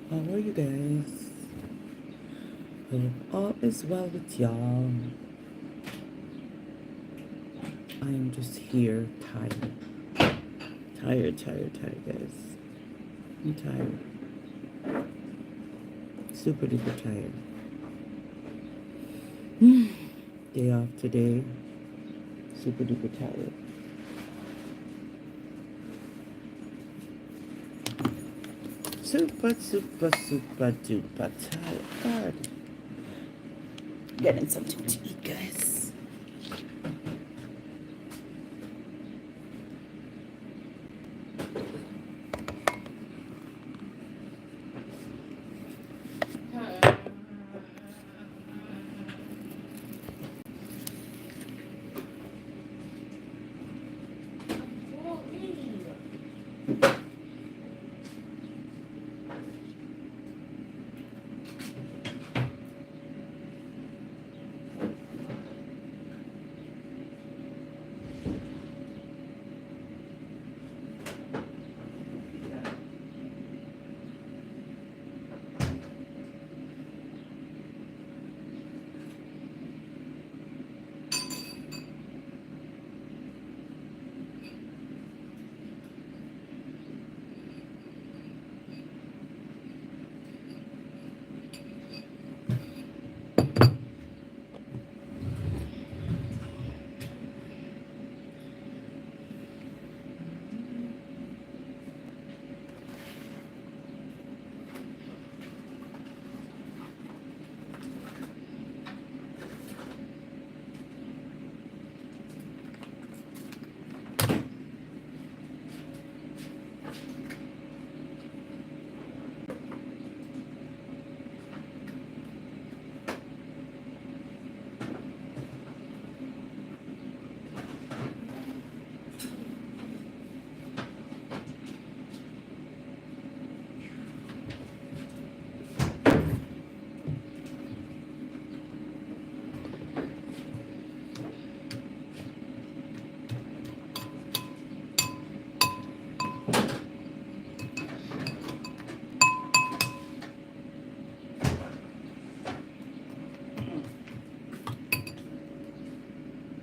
How are you guys? Hope all is well with y'all. I am just here, tired. Tired, guys. I'm tired. Super duper tired. Day off today. Super duper tired. Super duper tired. Getting something to eat, guys.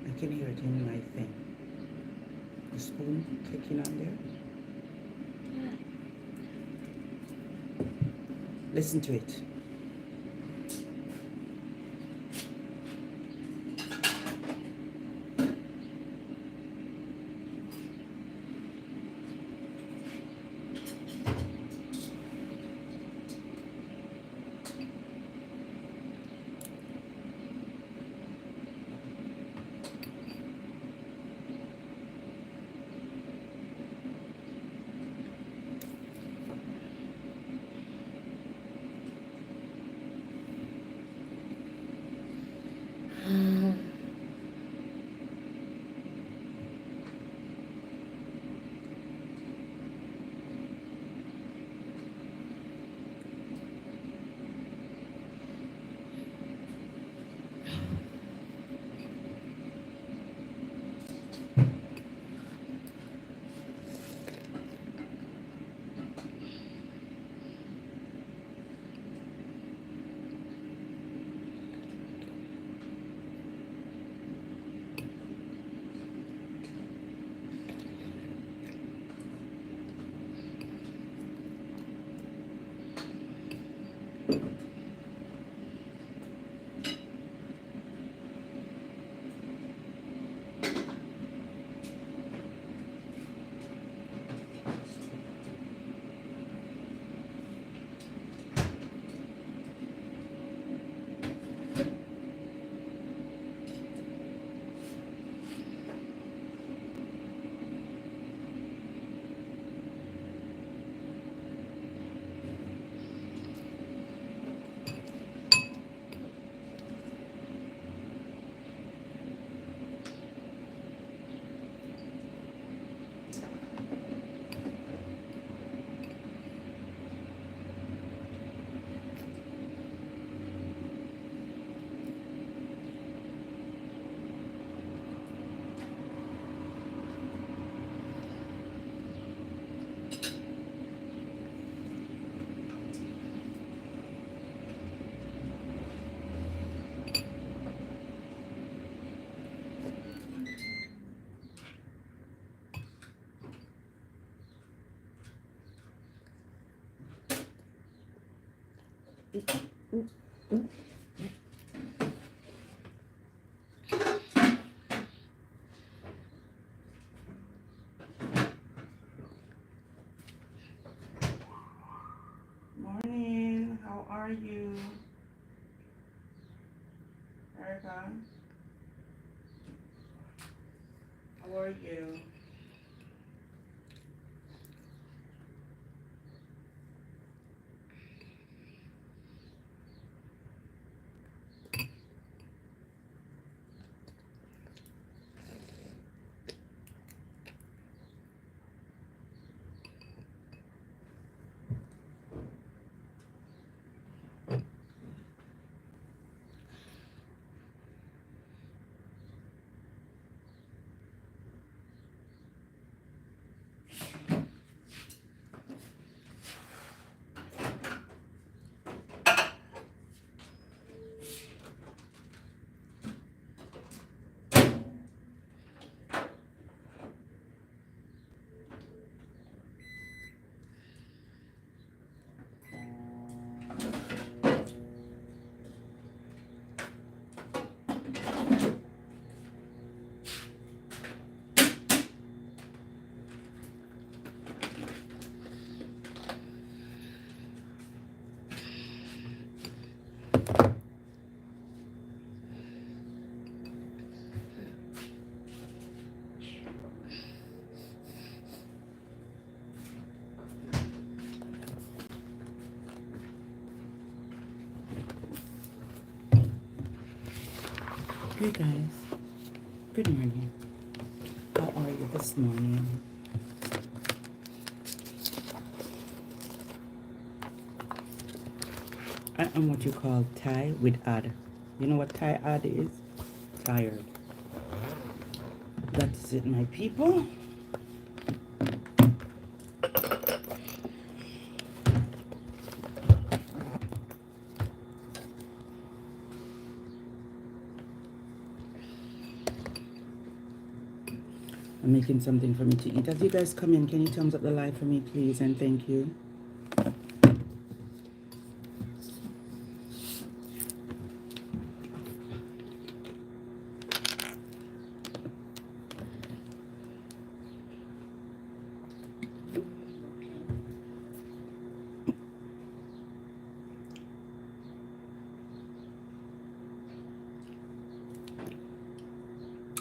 I can hear it in my thing. The spoon clicking on there. Listen to it. Morning. How are you, Erica? How are you? Hey guys, good morning. How are you this morning? I am what you call Thai with ad. You know what Thai ad is? Tired. That's it, my people. I'm making something for me to eat. As you guys come in, can you thumbs up the live for me, please? And thank you.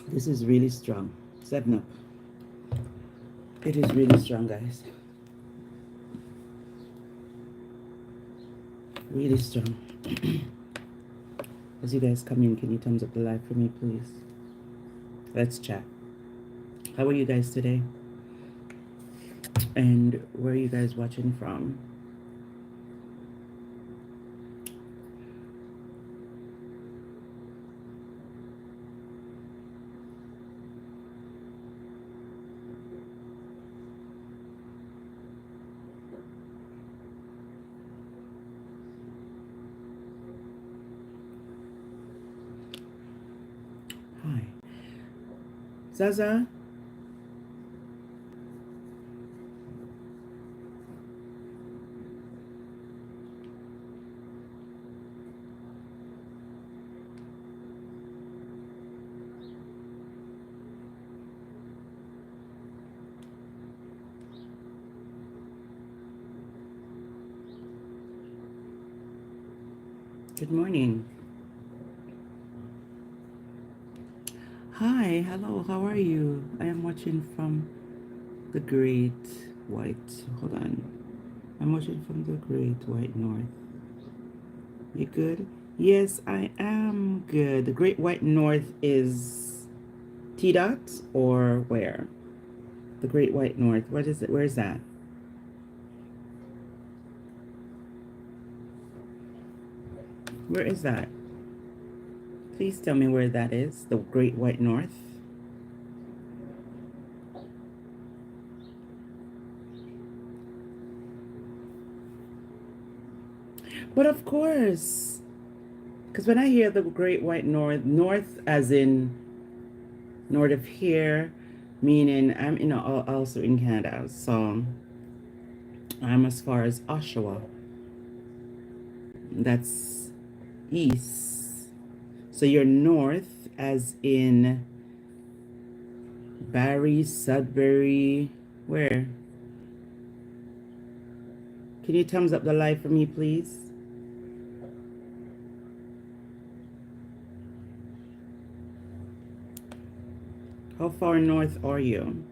This is really strong. 7 Up. It is really strong, guys. Really strong. As you guys come in, can you thumbs up the live for me, please? Let's chat. How are you guys today? And where are you guys watching from? Hi. Zaza? Good morning. Hi, hello, how are you? I am watching from the Great White. Hold on. I'm watching from the Great White North. You good? Yes, I am good. The Great White North is T dot or where? The Great White North. What is it? Where is that? Where is that? Please tell me where that is. The Great White North. But of course, because when I hear the Great White North, north as in north of here, meaning I'm also in Canada, so I'm as far as Oshawa. That's east. So you're north, as in Barry, Sudbury. Where? Can you thumbs up the live for me, please? How far north are you?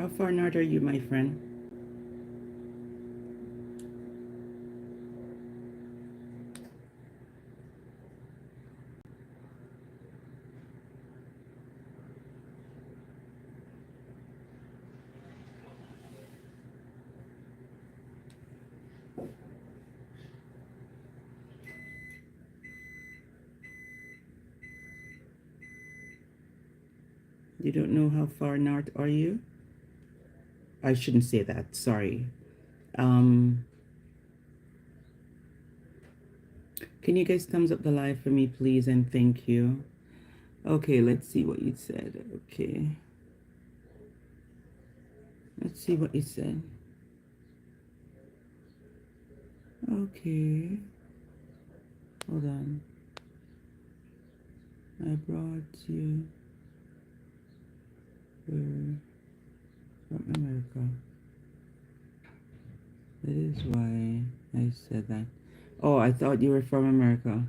How far north are you, my friend? You don't know how far north are you? I shouldn't say that. Sorry. Um, can you guys thumbs up the live for me, please, and thank you. Okay, let's see what you said. Okay. Let's see what you said. Okay. Hold on. I brought you from America. That is why I said that. Oh, I thought you were from America.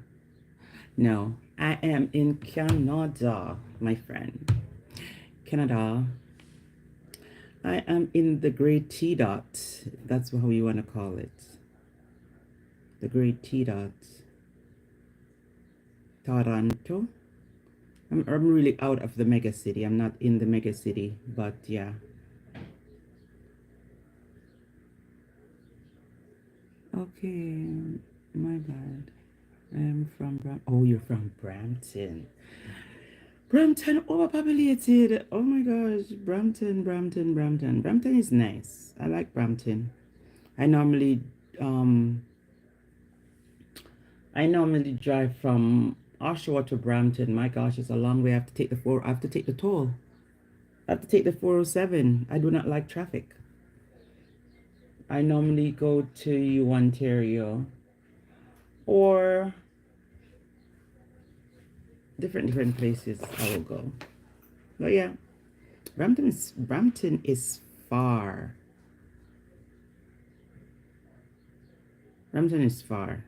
No, I am in Canada, my friend. Canada. I am in the Great T Dot. That's how you want to call it. The Great T Dot. Toronto. I'm really out of the mega city. I'm not in the mega city, but yeah. Okay, my bad. I am from Oh, you're from Brampton. Brampton overpopulated. Oh my gosh, Brampton. Brampton is nice. I like Brampton. I normally um I normally drive from Oshawa to Brampton. My gosh, it's a long way. I have to take the toll. I have to take the 407. I do not like traffic. I normally go to Ontario or different places I will go. But yeah, Brampton is far. Brampton is far.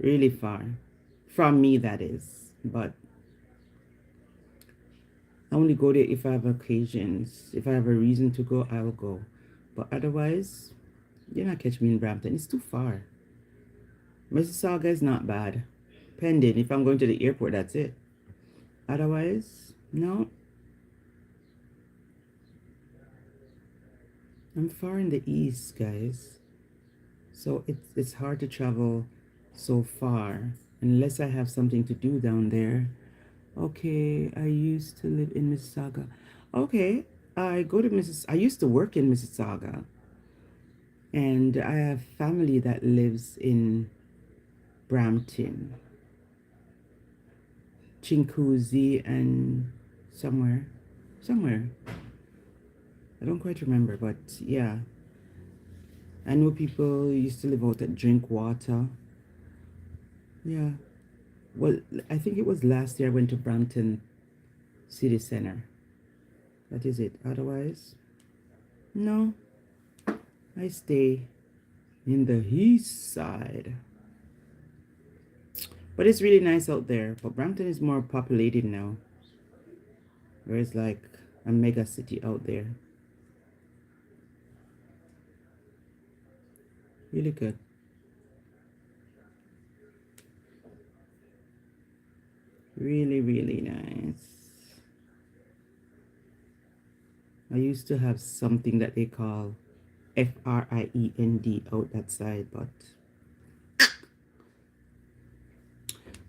Really far. From me, that is. But I only go there if I have occasions. If I have a reason to go, I'll go. But otherwise, you're not catch me in Brampton. It's too far. Mississauga is not bad. Pending. If I'm going to the airport, that's it. Otherwise, no. I'm far in the east, guys. So it's hard to travel so far unless I have something to do down there. Okay, I used to live in Mississauga. Okay, I used to work in Mississauga. And I have family that lives in Brampton, Chinguacousy, and somewhere. I don't quite remember, but yeah. I know people used to live out at Drinkwater. Yeah. Well, I think it was last year I went to Brampton City Center. That is it. Otherwise, no. I stay in the east side. But it's really nice out there. But Brampton is more populated now. There's like a mega city out there. Really good. Really nice. I used to have something that they call FRIEND out that side, but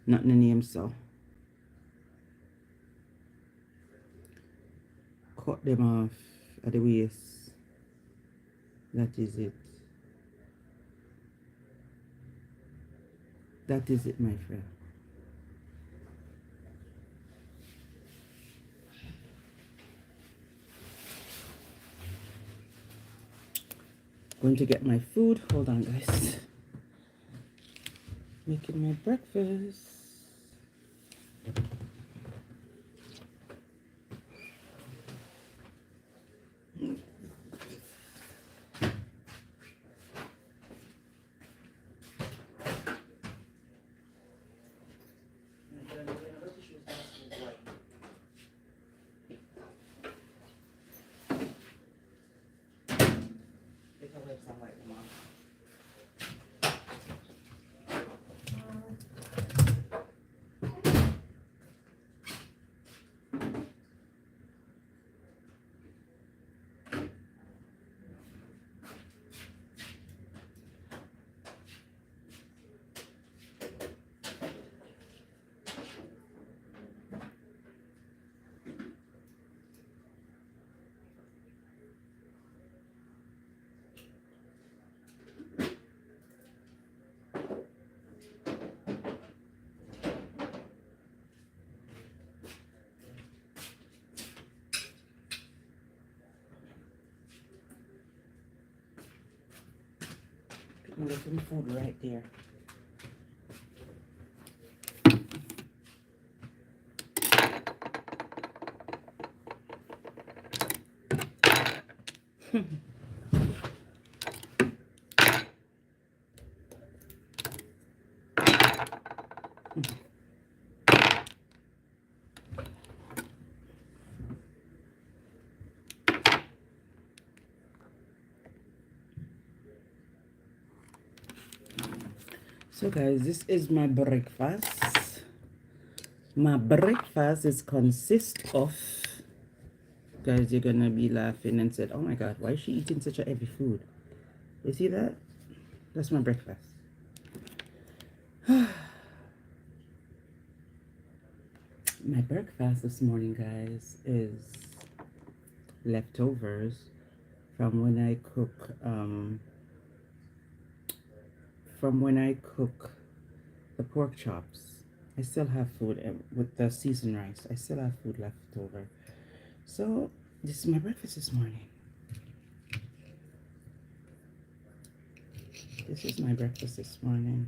Not the name so. Cut them off at the waist. That is it. That is it, my friend. Going to get my food. Hold on, guys. Making my breakfast. Looking food right there. So guys, this is my breakfast. My breakfast is consist of, guys, you're gonna be laughing and said, oh my god, why is she eating such a heavy food? You see that? That's my breakfast. My breakfast this morning, guys, is leftovers from when I cook the pork chops. I still have food with the seasoned rice. I still have food left over. So this is my breakfast this morning. This is my breakfast this morning.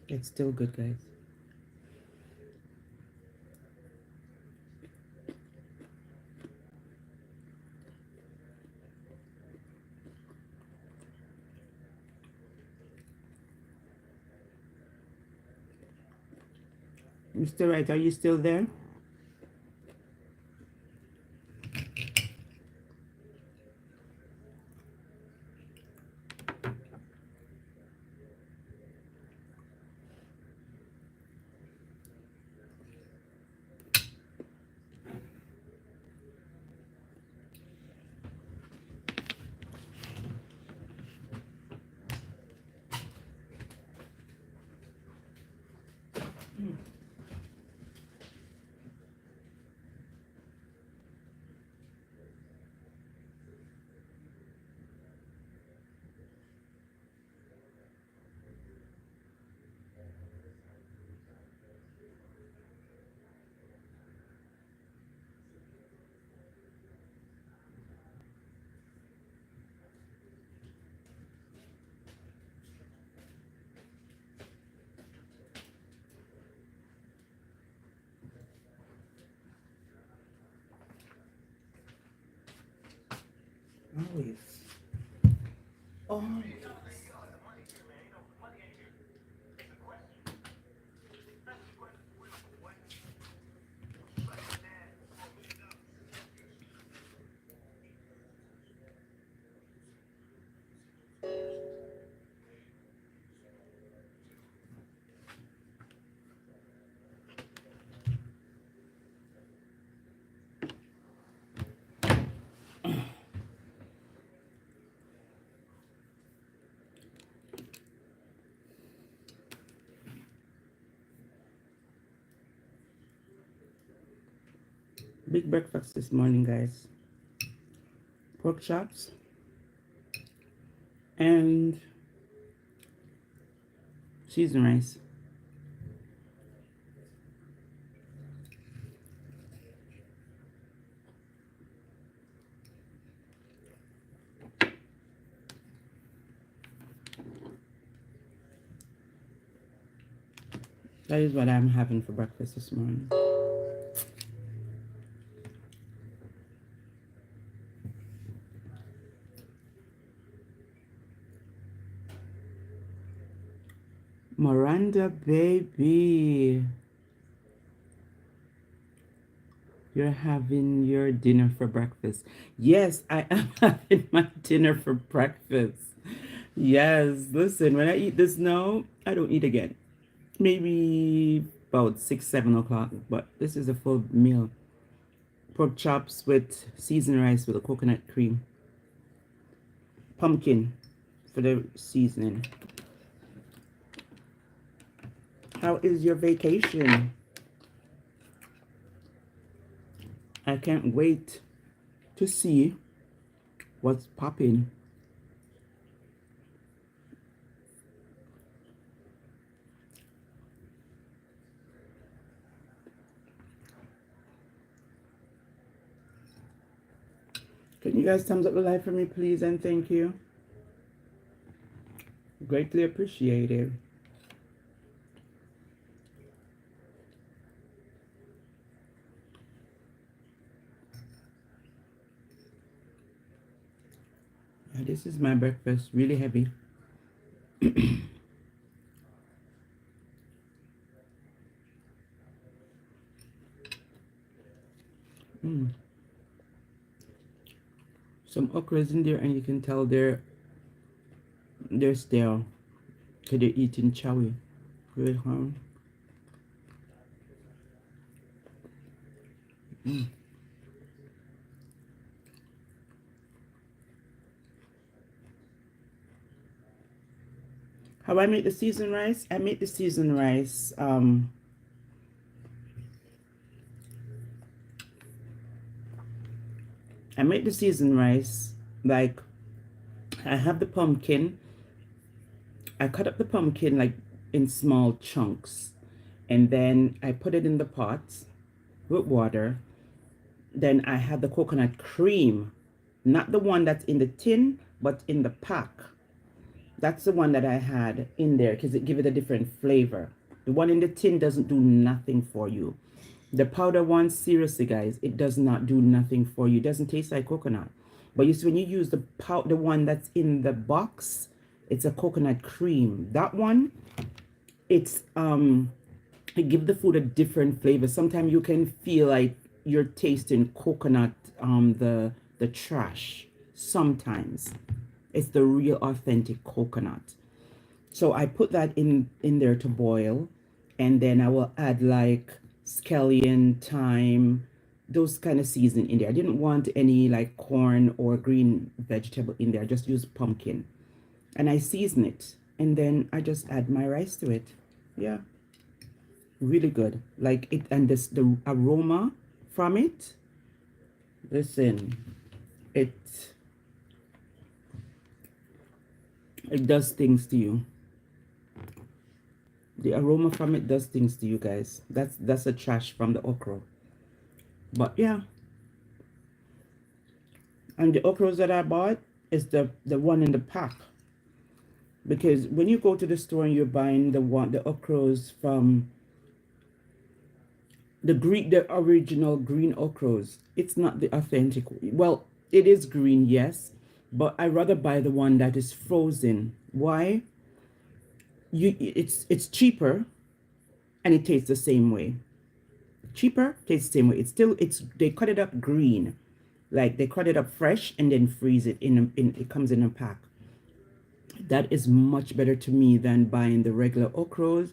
It's still good, guys. Mr. Wright, are you still there? Always. Always. Big breakfast this morning, guys. Pork chops and seasoned rice. That is what I'm having for breakfast this morning. Miranda, baby. You're having your dinner for breakfast. Yes, I am having my dinner for breakfast. Yes, listen, when I eat this now, I don't eat again. Maybe about 6, 7 o'clock, but this is a full meal. Pork chops with seasoned rice with a coconut cream. Pumpkin for the seasoning. How is your vacation? I can't wait to see what's popping. Can you guys thumbs up the live for me, please, and thank you. Greatly appreciated. Yeah, this is my breakfast, really heavy. Mm. Some okras in there, and you can tell they're stale because they're eating chowy. Really hard. Mm. How I make the seasoned rice? I make the seasoned rice. I make the seasoned rice like I have the pumpkin. I cut up the pumpkin like in small chunks, and then I put it in the pot with water. Then I have the coconut cream, not the one that's in the tin, but in the pack. That's the one that I had in there because it gives it a different flavor. The one in the tin doesn't do nothing for you. The powder one, seriously, guys, it does not do nothing for you. It doesn't taste like coconut. But you see, when you use the one that's in the box, it's a coconut cream. That one, it's it gives the food a different flavor. Sometimes you can feel like you're tasting coconut, the trash. Sometimes it's the real authentic coconut. So I put that in there to boil, and then I will add like scallion, thyme, those kind of seasoning in there. I didn't want any like corn or green vegetable in there. I just use pumpkin, and I season it, and then I just add my rice to it. Yeah, really good. Like it, and this the aroma from it. Listen, it it does things to you. The aroma from it does things to you guys. That's a trash from the okra. But yeah, and the okras that I bought is the one in the pack. Because when you go to the store and you're buying the okras from the original green okras, it's not the authentic. Well, it is green, yes, but I rather buy the one that is frozen. Why? It's cheaper and it tastes the same way. Cheaper, tastes the same way. It's they cut it up green, like they cut it up fresh and then freeze it in it comes in a pack. That is much better to me than buying the regular okras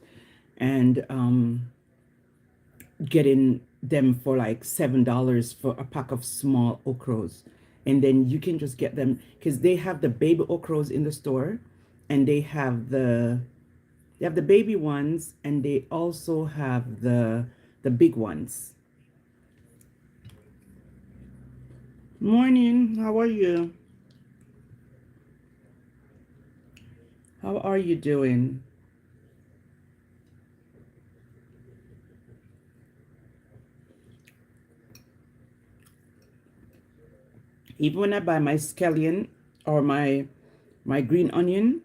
and getting them for like $7 for a pack of small okras. And then you can just get them because they have the baby okras in the store, and they have the baby ones, and they also have the big ones. Morning. How are you? How are you doing? Even when I buy my scallion or my green onion,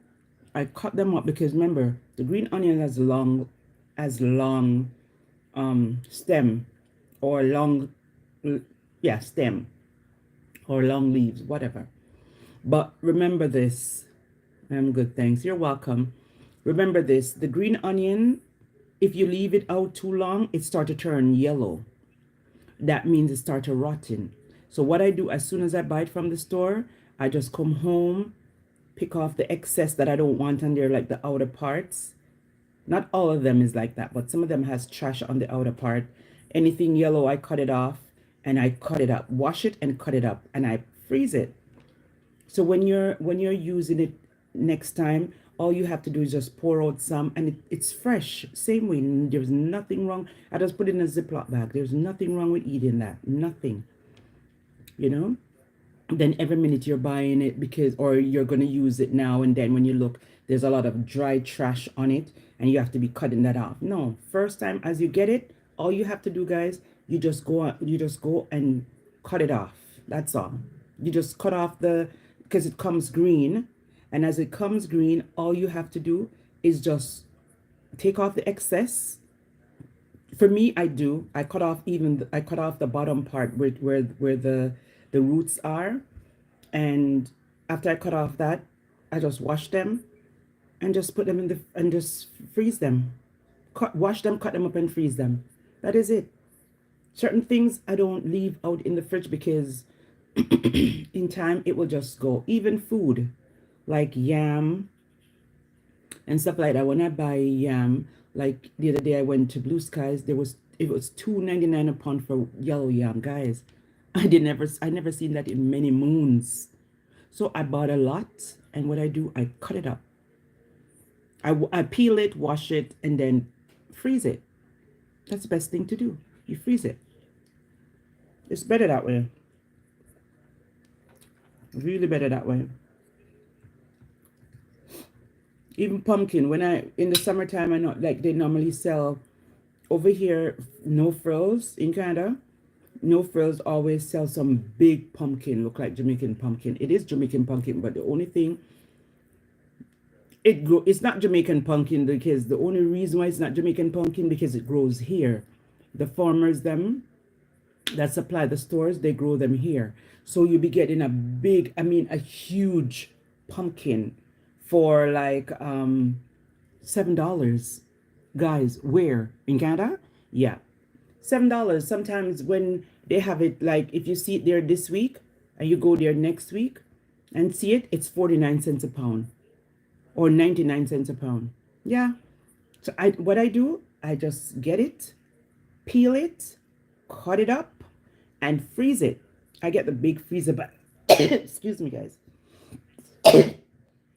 I cut them up because remember the green onion has long stem or long yeah stem or long leaves, whatever. But remember this. I'm good, thanks. You're welcome. Remember this: the green onion, if you leave it out too long, it start to turn yellow. That means it start to rotten. So what I do as soon as I buy it from the store, I just come home, pick off the excess that I don't want on there, like the outer parts. Not all of them is like that, but some of them has trash on the outer part. Anything yellow, I cut it off and I cut it up, wash it and cut it up, and I freeze it. So when you're using it next time, all you have to do is just pour out some, and it's fresh. Same way, there's nothing wrong. I just put it in a Ziploc bag. There's nothing wrong with eating that. Nothing, you know. Then every minute you're buying it because, or you're gonna use it now, and then when you look, there's a lot of dry trash on it, and you have to be cutting that off. No, first time as you get it, all you have to do, guys, you just go and cut it off. That's all. You just cut off because it comes green, and as it comes green, all you have to do is just take off the excess. For me, I cut off I cut off the bottom part where the roots are, and after I cut off that, I just wash them and just put them in the and just freeze them. Wash them, cut them up, and freeze them. That is it. Certain things I don't leave out in the fridge because in time it will just go. Even food like yam and stuff like that. When I buy yam, like the other day I went to Blue Skies, it was $2.99 a pound for yellow yam, guys. I never seen that in many moons. So I bought a lot, and what I do, I cut it up. I peel it, wash it, and then freeze it. That's the best thing to do. You freeze it. It's better that way. Really better that way. Even pumpkin, when I in the summertime, I know like they normally sell over here, No Frills in Canada. No Frills always sell some big pumpkin, look like Jamaican pumpkin. It is Jamaican pumpkin, but the only thing it's not Jamaican pumpkin because the only reason why it's not Jamaican pumpkin because it grows here. The farmers them that supply the stores, they grow them here. So you'll be getting a huge pumpkin for like $7. Guys, where? In Canada? Yeah. $7. Sometimes when they have it, like if you see it there this week and you go there next week and see it, it's 49 cents a pound or 99 cents a pound. Yeah. So what I do, I just get it, peel it, cut it up, and freeze it. I get the big freezer bag. Excuse me, guys.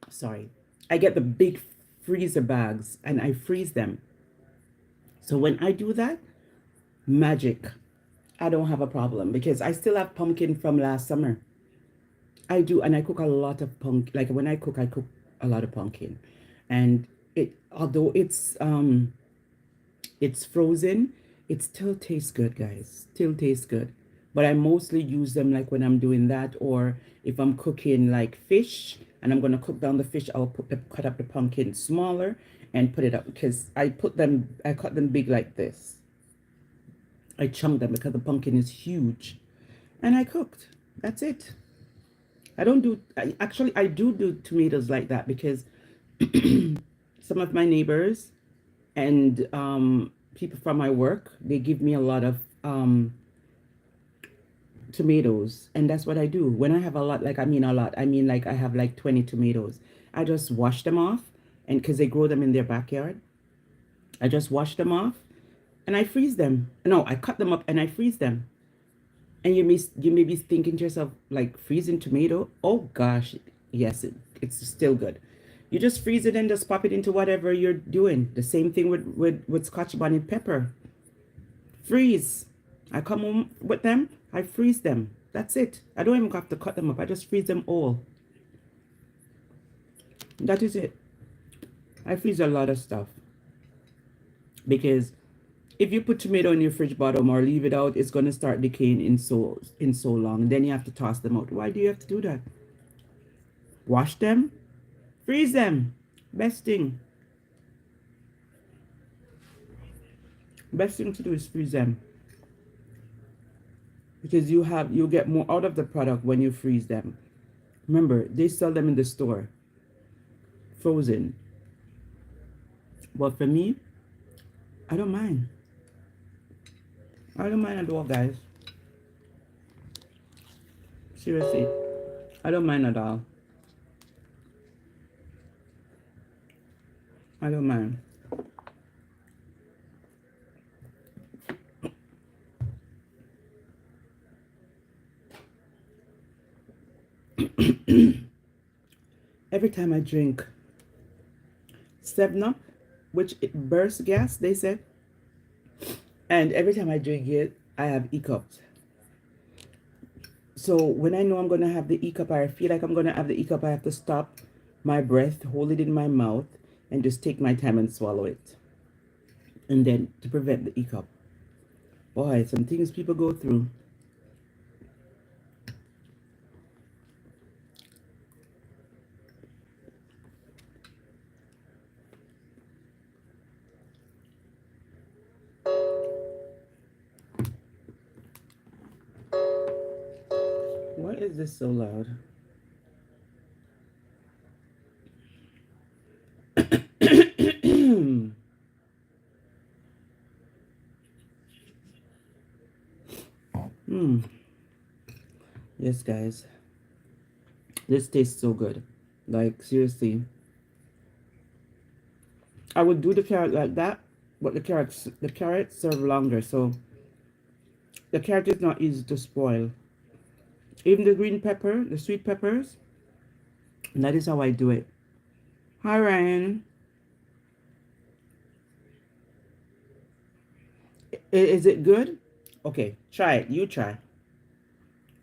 Sorry. I get the big freezer bags and I freeze them. So when I do that, magic. I don't have a problem because I still have pumpkin from last summer. I do, and I cook a lot of pumpkin. Like when I cook a lot of pumpkin, and although it's frozen, it still tastes good, guys. Still tastes good. But I mostly use them like when I'm doing that, or if I'm cooking like fish and I'm gonna cook down the fish, I'll cut up the pumpkin smaller and put it up because I cut them big like this. I chunked them because the pumpkin is huge, and I cooked. That's it. I don't do. I do tomatoes like that because some of my neighbors and people from my work, they give me a lot of tomatoes, and that's what I do when I have a lot. Like a lot. I mean like I have like 20 tomatoes. I just wash them off, and because they grow them in their backyard, I just wash them off and I freeze them. No, I cut them up and I freeze them. And you may be thinking to yourself, like freezing tomato? Oh gosh, yes, it's still good. You just freeze it and just pop it into whatever you're doing. The same thing with Scotch bonnet pepper. Freeze. I come home with them, I freeze them. That's it. I don't even have to cut them up. I just freeze them all. That is it. I freeze a lot of stuff because if you put tomato in your fridge bottom or leave it out, it's going to start decaying in so long. Then you have to toss them out. Why do you have to do that? Wash them, freeze them. Best thing. Best thing to do is freeze them because you get more out of the product when you freeze them. Remember, they sell them in the store, frozen. But for me, I don't mind. I don't mind at all, guys. Seriously, I don't mind at all. I don't mind. Every time I drink 7-Up, which it bursts gas, they said, and every time I drink it, I have hiccups. So when I know I'm going to have the hiccup, I feel like I'm going to have the hiccup, I have to stop my breath, hold it in my mouth, and just take my time and swallow it. And then to prevent the hiccup. Boy, some things people go through. Why is this so loud? Yes, guys. This tastes so good. Like, seriously. I would do the carrot like that, but the carrots serve longer, so the carrot is not easy to spoil. Even the green pepper, the sweet peppers, that is how I do it. Hi, Ryan. Is it good? Okay, try it. You try.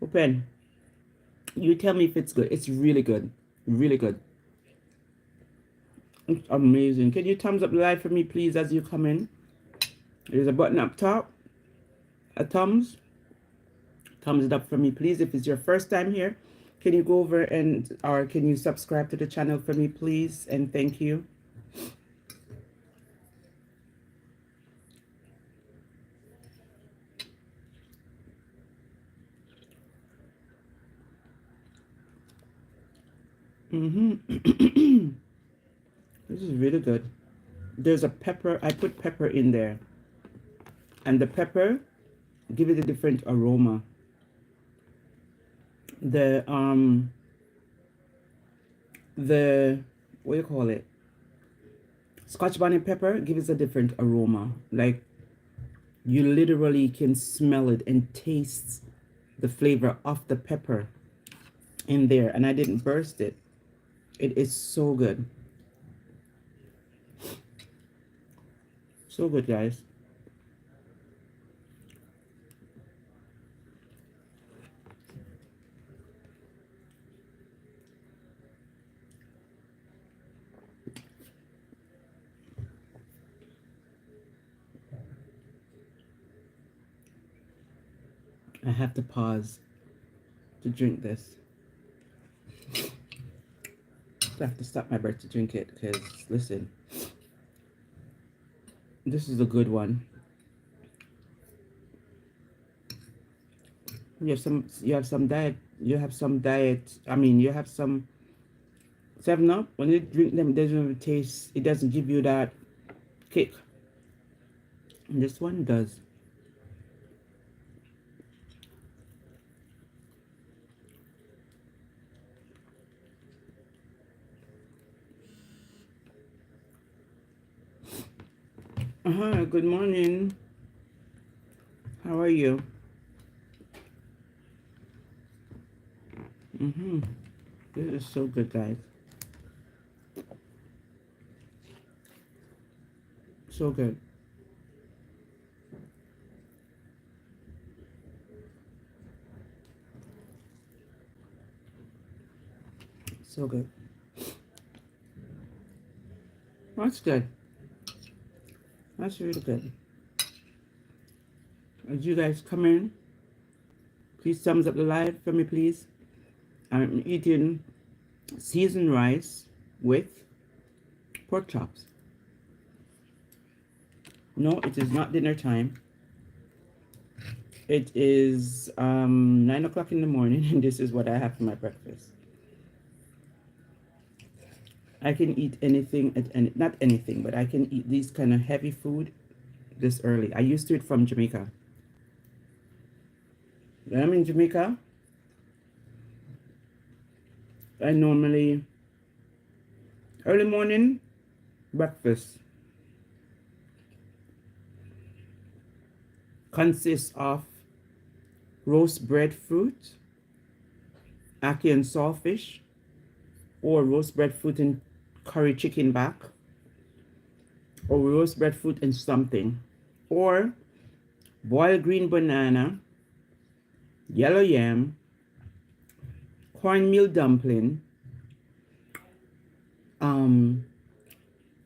Open. You tell me if it's good. It's really good. Really good. It's amazing. Can you thumbs up the live for me, please, as you come in? There's a button up top. A thumbs. Thumbs it up for me, please. If it's your first time here, can you go over or can you subscribe to the channel for me, please? And thank you. This is really good. There's a pepper. I put pepper in there. And the pepper give it a different aroma. The what do you call it? Scotch bonnet pepper gives a different aroma. Like you literally can smell it and taste the flavor of the pepper in there. And I didn't burst it. It is so good. So good, guys. I have to pause to drink this. I have to stop my breath to drink it because, listen, this is a good one. You have some diet. You have some 7-Up. When you drink them, it doesn't taste. It doesn't give you that kick. And this one does. Good morning. How are you? This is so good, guys. So good. So good. That's good. That's really good. As you guys come in, please thumbs up the live for me, please. I'm eating seasoned rice with pork chops. No, it is not dinner time. It is 9 o'clock in the morning, and this is what I have for my breakfast. I can eat anything at any, not anything, but I can eat these kind of heavy food this early. I used to it from Jamaica. When I'm in Jamaica, I normally early morning breakfast consists of roast breadfruit, ackee and saltfish, or roast breadfruit and curry chicken back, or roast breadfruit and something, or boiled green banana, yellow yam, cornmeal dumpling,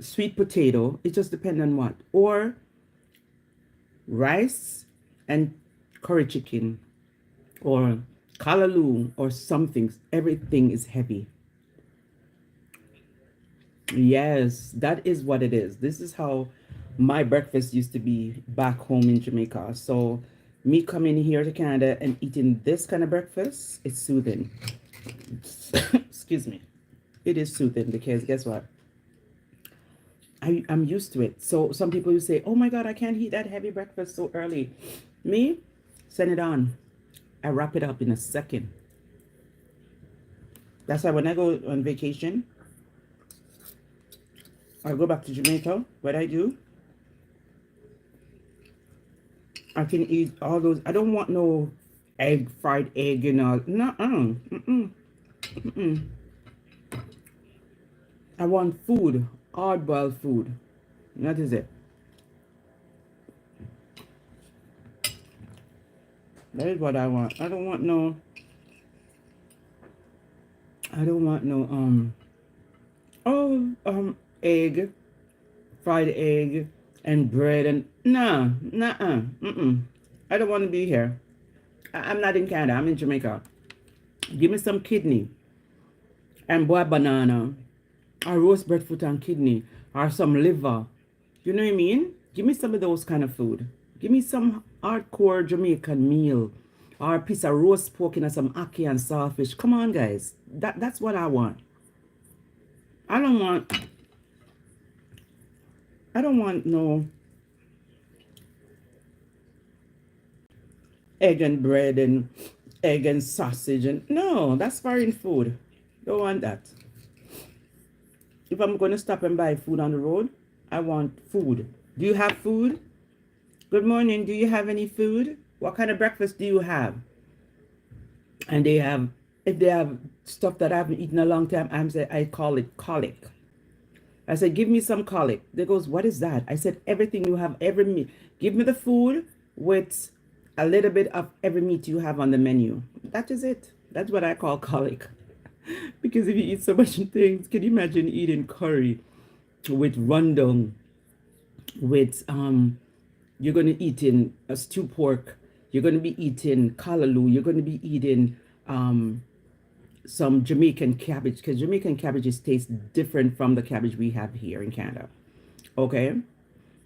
sweet potato. It just depends on what, or rice and curry chicken, or callaloo, or something. Everything is heavy. Yes, that is what it is. This is how my breakfast used to be back home in Jamaica. So me coming here to Canada and eating this kind of breakfast, it's soothing. Excuse me. It is soothing because guess what? I'm used to it. So some people who say, oh my God, I can't eat that heavy breakfast so early. Me, send it on. I wrap it up in a second. That's why when I go on vacation, I go back to Jamaica. What I do, I can eat all those. I don't want no fried egg and all. No, I want food, hard boiled food. That is it. That is what I want. I don't want no egg, fried egg and bread and nah. I don't want to be here. I'm not in Canada. I'm in Jamaica. Give me some kidney and boiled banana, or roast breadfruit and kidney, or some liver. You know what I mean? Give me some of those kind of food. Give me some hardcore Jamaican meal, or a piece of roast pork and some ackee and saltfish. Come on, guys. That's what I want. I don't want no egg and bread and egg and sausage and no, that's foreign food. Don't want that. If I'm going to stop and buy food on the road, I want food. Do you have food? Good morning. Do you have any food? What kind of breakfast do you have? And if they have stuff that I haven't eaten a long time, I call it colic. I said, give me some colic. They goes, what is that? I said, everything you have, every meat. Give me the food with a little bit of every meat you have on the menu. That is it. That's what I call colic. Because if you eat so much things, can you imagine eating curry with rundown, with you're going to eat in a stew pork, you're going to be eating callaloo, you're going to be eating some Jamaican cabbage, because Jamaican cabbages taste different from the cabbage we have here in Canada. Okay?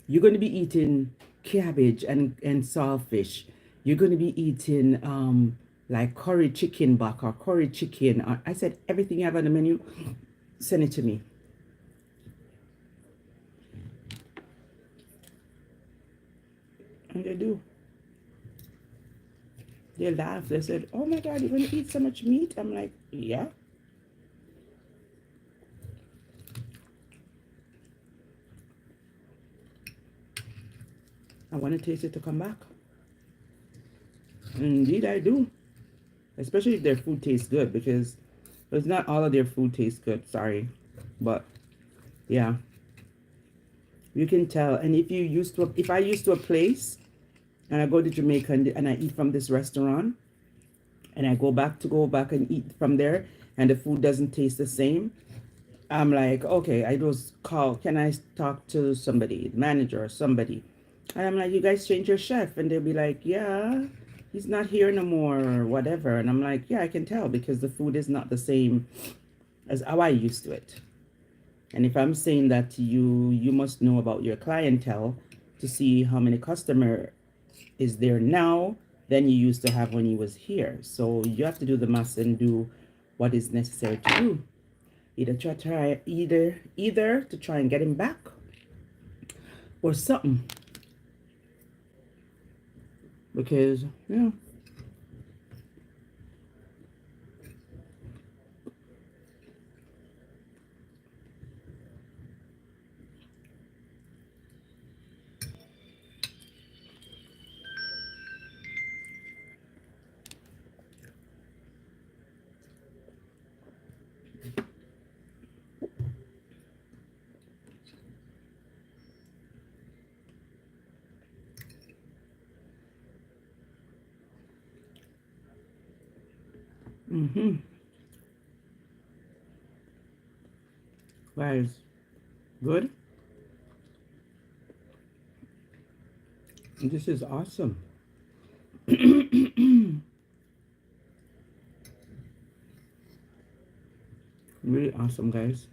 You're going to be eating cabbage and saltfish. You're going to be eating like curry chicken back or curry chicken. I said, everything you have on the menu, send it to me. And they do. They laughed. They said, oh my God, you're going to eat so much meat? I'm like, yeah. I want to taste it to come back. Indeed, I do. Especially if their food tastes good, because it's not all of their food tastes good. Sorry. But, yeah. You can tell. And if I used to a place, and I go to Jamaica and I eat from this restaurant, and I go back and eat from there, and the food doesn't taste the same, I'm like, okay, I just call, can I talk to somebody, the manager or somebody? And I'm like, you guys change your chef? And they'll be like, yeah, he's not here no more or whatever. And I'm like, yeah, I can tell because the food is not the same as how I used to it. And if I'm saying that to you, you must know about your clientele to see how many customer is there now than you used to have when you was here. So you have to do the math and do what is necessary to do. Either to try and get him back or something. Because yeah. Mm-hmm. Guys, good. This is awesome. Really awesome, guys.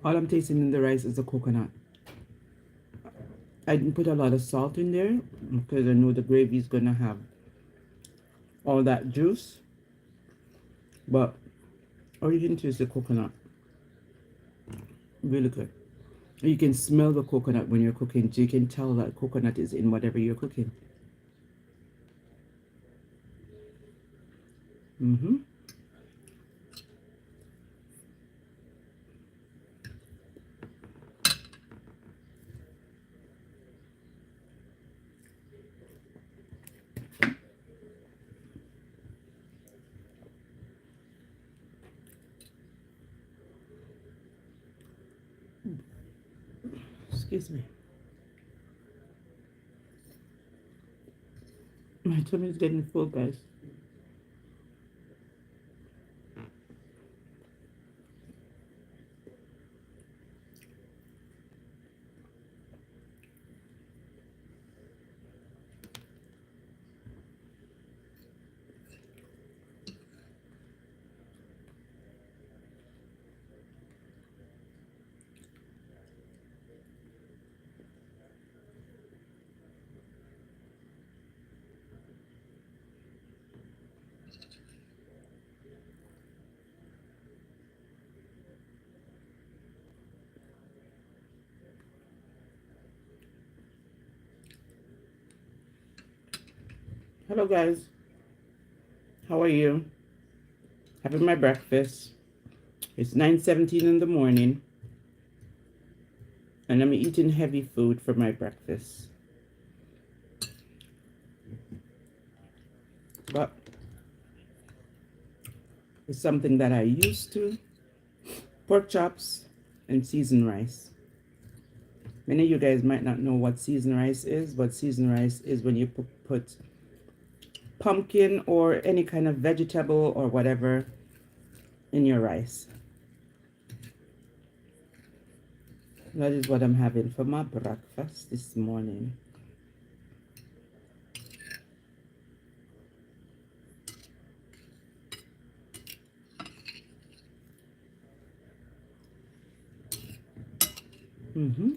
All I'm tasting in the rice is the coconut. I didn't put a lot of salt in there because I know the gravy is gonna have all that juice. But all you can taste the coconut. Really good. You can smell the coconut when you're cooking, so you can tell that coconut is in whatever you're cooking. Mm-hmm. Excuse me. My tummy is getting full, guys. Hello, guys. How are you? Having my breakfast. It's 9:17 in the morning, and I'm eating heavy food for my breakfast. But it's something that I used to. Pork chops and seasoned rice. Many of you guys might not know what seasoned rice is, but seasoned rice is when you put pumpkin or any kind of vegetable or whatever in your rice. That is what I'm having for my breakfast this morning. Mm-hmm.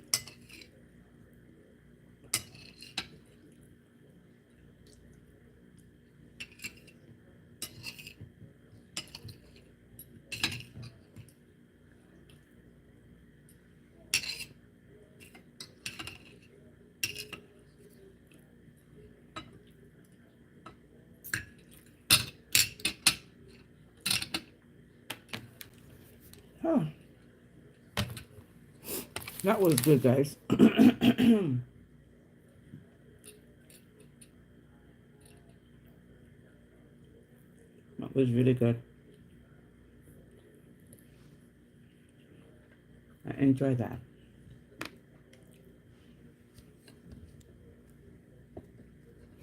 Oh, That was good, guys. That was really good. I enjoyed that.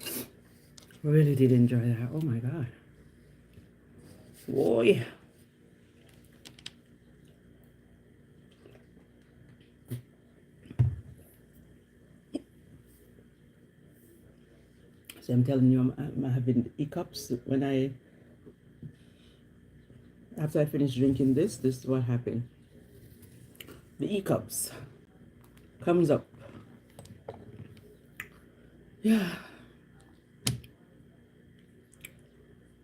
I really did enjoy that. Oh my god. Boy. So I'm telling you, I'm having hiccups when after I finish drinking this is what happened. The hiccups comes up. Yeah.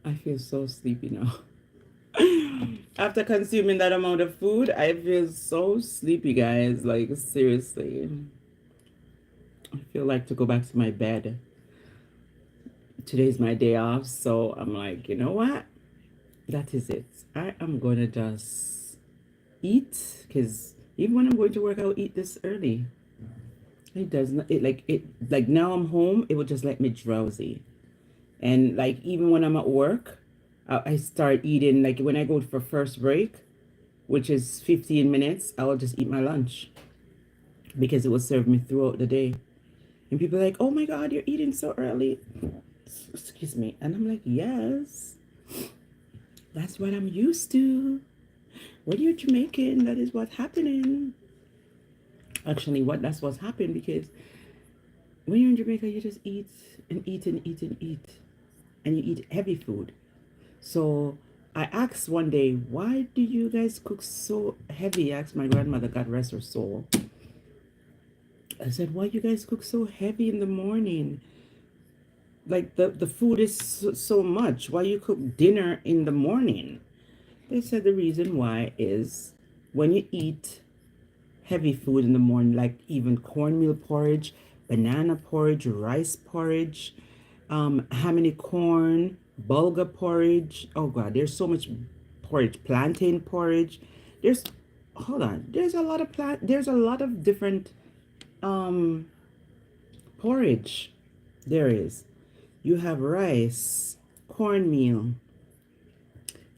I feel so sleepy now. After consuming that amount of food, I feel so sleepy, guys. Like, seriously. I feel like to go back to my bed. Today's my day off, so I'm like, you know what? That is it. I am gonna just eat, because even when I'm going to work, I'll eat this early. It does not, like now I'm home, it will just let me drowsy. And like, even when I'm at work, I start eating, like when I go for first break, which is 15 minutes, I will just eat my lunch because it will serve me throughout the day. And people are like, oh my God, you're eating so early. Excuse me. And I'm like, yes, that's what I'm used to. When you're Jamaican, that is what's happening. Actually, that's what's happened, because when you're in Jamaica, you just eat and eat and eat and eat. And you eat heavy food. So I asked one day, why do you guys cook so heavy? I asked my grandmother, God rest her soul. I said, why you guys cook so heavy in the morning? Like the food is so much. Why you cook dinner in the morning? They said the reason why is when you eat heavy food in the morning, like even cornmeal porridge, banana porridge, rice porridge, hamony corn, bulgur porridge. Oh God, there's so much porridge, plantain porridge. There's hold on. There's a lot of different um porridge. There is. You have rice, cornmeal,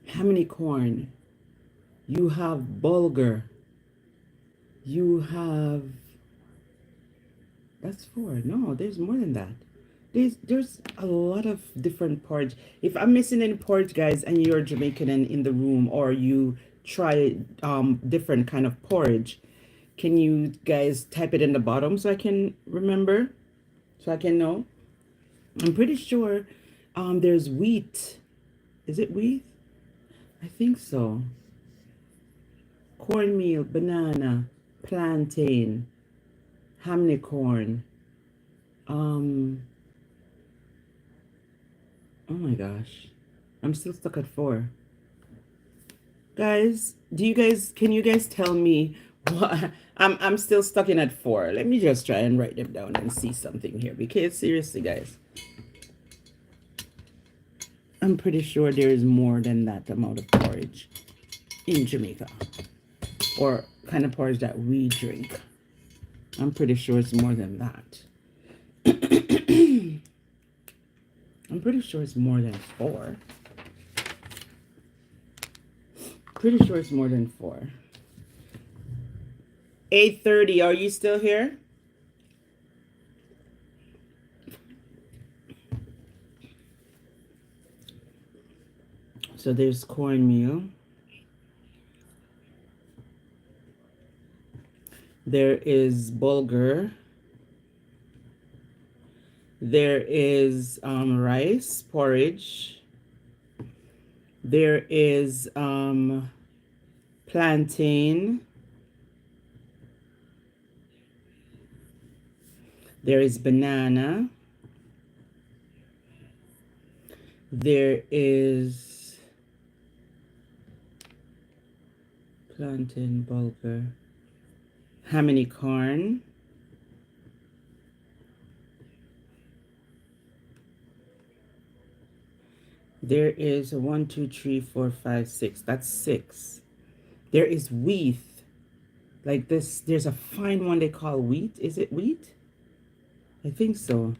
hamony corn. You have bulgur. You have, that's four. No, there's more than that. There's a lot of different porridge. If I'm missing any porridge, guys, and you're Jamaican and in the room, or you try different kind of porridge, can you guys type it in the bottom so I can remember, so I can know? I'm pretty sure there's wheat. Is it wheat? I think so. Cornmeal, banana, plantain, hamney corn. Um, oh my gosh. I'm still stuck at 4. Guys, can you guys tell me what I'm still stuck in at 4. Let me just try and write them down and see something here, because seriously, guys, I'm pretty sure there is more than that amount of porridge in Jamaica, or kind of porridge that we drink. I'm pretty sure it's more than that. I'm pretty sure it's more than 4. Pretty sure it's more than 4. 8:30. Are you still here? So there's cornmeal. There is bulgur. There is rice porridge. There is plantain. There is banana. There is plantain, bulgur, hamony corn. There is 1, 2, 3, 4, 5, 6. That's 6. There is wheat. Like this, there's a fine one they call wheat. Is it wheat? I think so.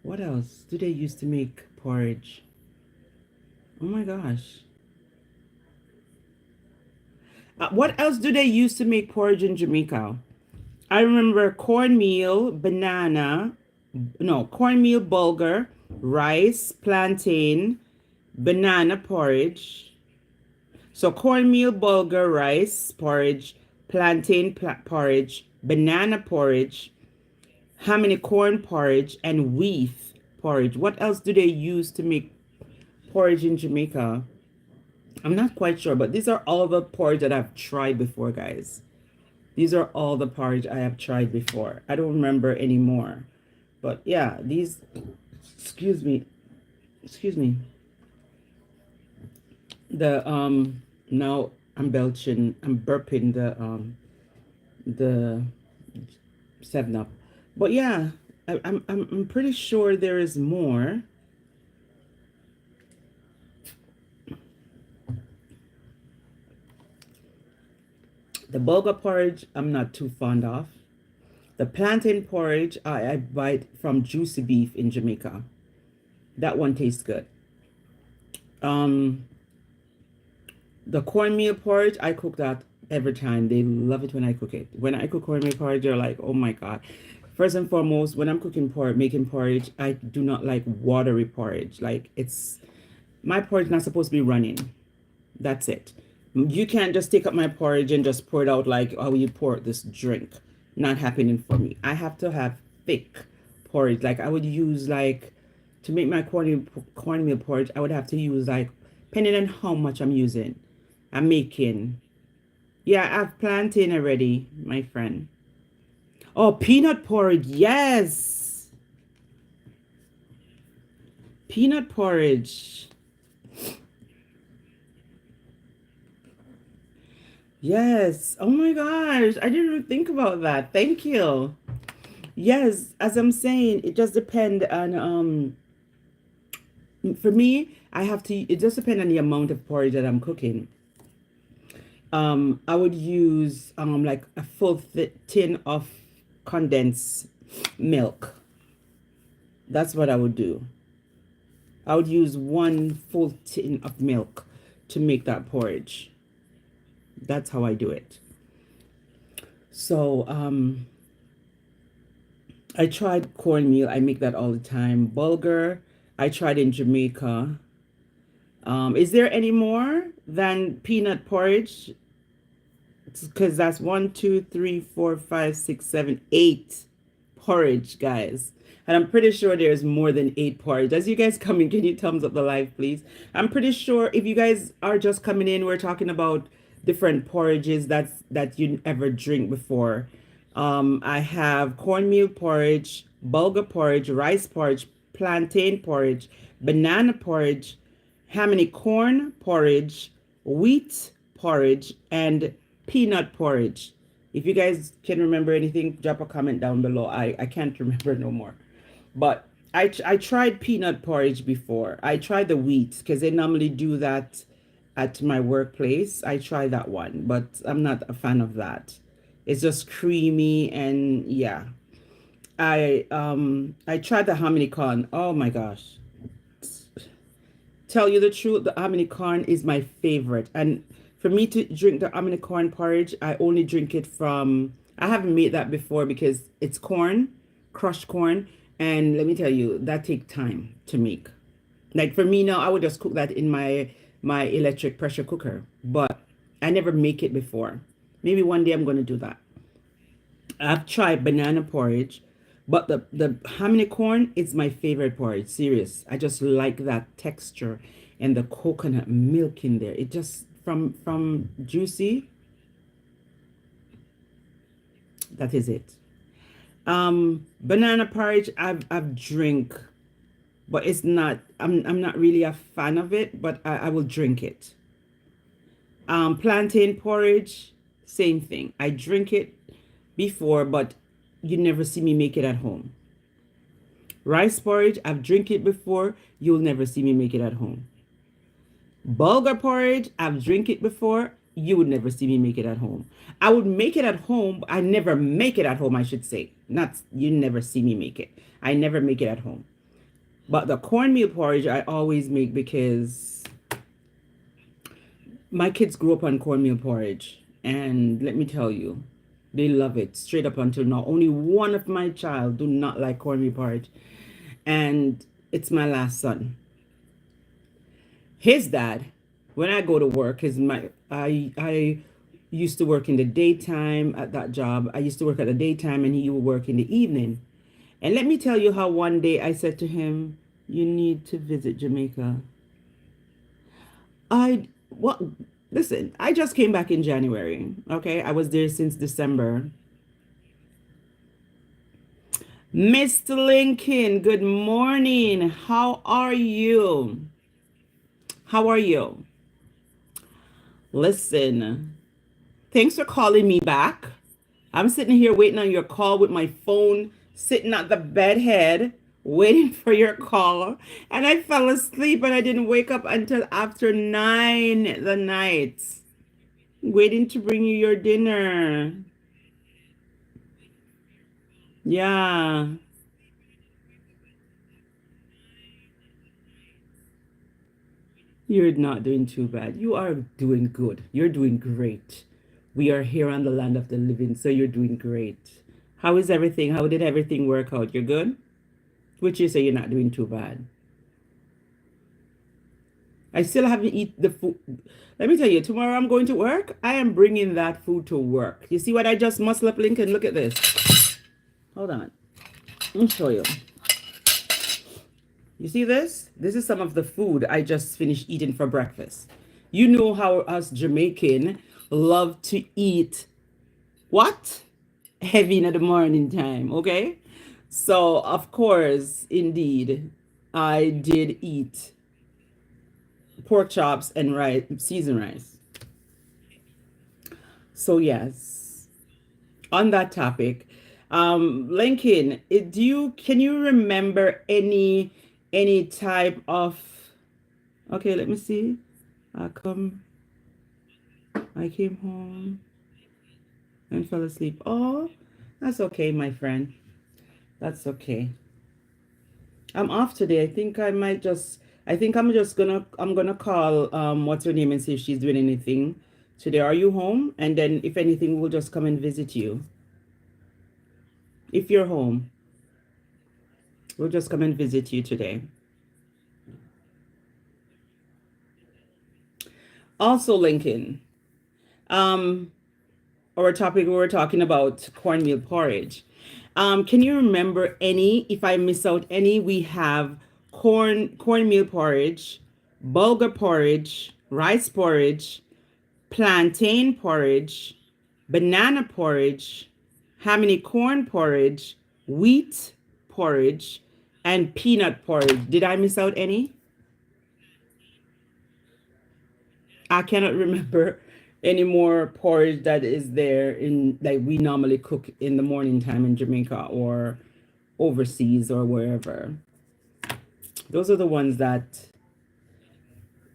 What else do they use to make porridge? Oh my gosh. What else do they use to make porridge in Jamaica? I remember cornmeal, banana, no, cornmeal, bulgur, rice, plantain, banana porridge. So cornmeal, bulgur, rice porridge, plantain porridge, banana porridge, hominy corn porridge, and wheat porridge. What else do they use to make porridge in Jamaica? I'm not quite sure, but these are all the porridge that I've tried before, guys. These are all the porridge I have tried before. I don't remember anymore. But yeah, these, excuse me, excuse me. Now I'm belching, I'm burping the 7-Up. But yeah, I'm pretty sure there is more. The bulgur porridge, I'm not too fond of. The plantain porridge, I buy it from Juicy Beef in Jamaica. That one tastes good. The cornmeal porridge, I cook that every time. They love it when I cook it. When I cook cornmeal porridge, they're like, oh my God. First and foremost, when I'm cooking porridge, making porridge, I do not like watery porridge. Like my porridge not supposed to be running. That's it. You can't just take up my porridge and just pour it out like, oh, you pour this drink. Not happening for me. I have to have thick porridge. Like I would use like, to make my cornmeal porridge, I would have to use like, depending on how much I'm using. I'm making. Yeah, I've plantain already, my friend. Oh, peanut porridge. Yes. Peanut porridge. Yes. Oh my gosh. I didn't even think about that. Thank you. Yes, as I'm saying, it just depends on for me, it just depends on the amount of porridge that I'm cooking. I would use like a full tin of condensed milk. That's what I would do. I would use one full tin of milk to make that porridge. That's how I do it. So I tried cornmeal. I make that all the time. Bulgur, I tried in Jamaica. Is there any more than peanut porridge? Because that's 1, 2, 3, 4, 5, 6, 7, 8 porridge, guys. And I'm pretty sure there's more than 8 porridge. As you guys come in, can you thumbs up the live, please? I'm pretty sure if you guys are just coming in, we're talking about different porridges that you ever drink before. I have cornmeal porridge, bulgur porridge, rice porridge, plantain porridge, banana porridge, hominy corn porridge, wheat porridge, and peanut porridge. If you guys can remember anything, drop a comment down below. I can't remember no more. But I tried peanut porridge before. I tried the wheat because they normally do that at my workplace. I tried that one, but I'm not a fan of that. It's just creamy and yeah. I tried the hominy corn. Oh my gosh. Tell you the truth, the hominy corn is my favorite. And for me to drink the hominy corn porridge, I only drink it from, I haven't made that before because it's corn, crushed corn. And let me tell you, that takes time to make. Like for me now, I would just cook that in my electric pressure cooker. But I never make it before. Maybe one day I'm going to do that. I've tried banana porridge, but the hominy corn is my favorite porridge. Serious. I just like that texture and the coconut milk in there. It just from Juicy. That is it. Banana porridge I've drink, but it's not. I'm not really a fan of it, but I will drink it. Plantain porridge, same thing. I drink it before, but you never see me make it at home. Rice porridge, I've drink it before. You'll never see me make it at home. Bulgur porridge, I've drink it before. You would never see me make it at home. I would make it at home. I never make it at home, I should say. Not you never see me make it. I never make it at home. But the cornmeal porridge I always make because my kids grew up on cornmeal porridge. And let me tell you, they love it straight up until now. Only one of my child do not like cornmeal porridge. And it's my last son. His dad, when I go to work, I used to work in the daytime at that job. I used to work at the daytime and he would work in the evening. And let me tell you how one day I said to him, you need to visit Jamaica. What listen, I just came back in January. Okay. I was there since December. Mr. Lincoln, good morning. How are you? How are you? Listen, thanks for calling me back. I'm sitting here waiting on your call with my phone sitting at the bed head, waiting for your call. And I fell asleep and I didn't wake up until after 9 the night, waiting to bring you your dinner. Yeah. You're not doing too bad. You are doing good. You're doing great. We are here on the land of the living, so you're doing great. How is everything? How did everything work out? You're good? Which you say you're not doing too bad. I still haven't eaten the food. Let me tell you, tomorrow I'm going to work. I am bringing that food to work. You see what I just muscle up, Lincoln? Look at this. Hold on. Let me show you. You see this? This is some of the food I just finished eating for breakfast. You know how us Jamaican love to eat what? Heavy in the morning time, okay? So, of course, indeed, I did eat pork chops and rice, seasoned rice. So, yes, on that topic, Lincoln, can you remember any type of, okay, let me see. I came home and fell asleep. Oh, that's okay, my friend. That's okay. I'm off today. I think I'm gonna call what's her name and see if she's doing anything today. Are you home? And then if anything, we'll just come and visit you. If you're home, we'll just come and visit you today. Also, Lincoln, our topic we were talking about cornmeal porridge. Can you remember any? If I miss out any, we have cornmeal porridge, bulgur porridge, rice porridge, plantain porridge, banana porridge, haminy corn porridge, wheat porridge, and peanut porridge. Did I miss out any? I cannot remember any more porridge that is there in like we normally cook in the morning time in Jamaica or overseas or wherever. Those are the ones that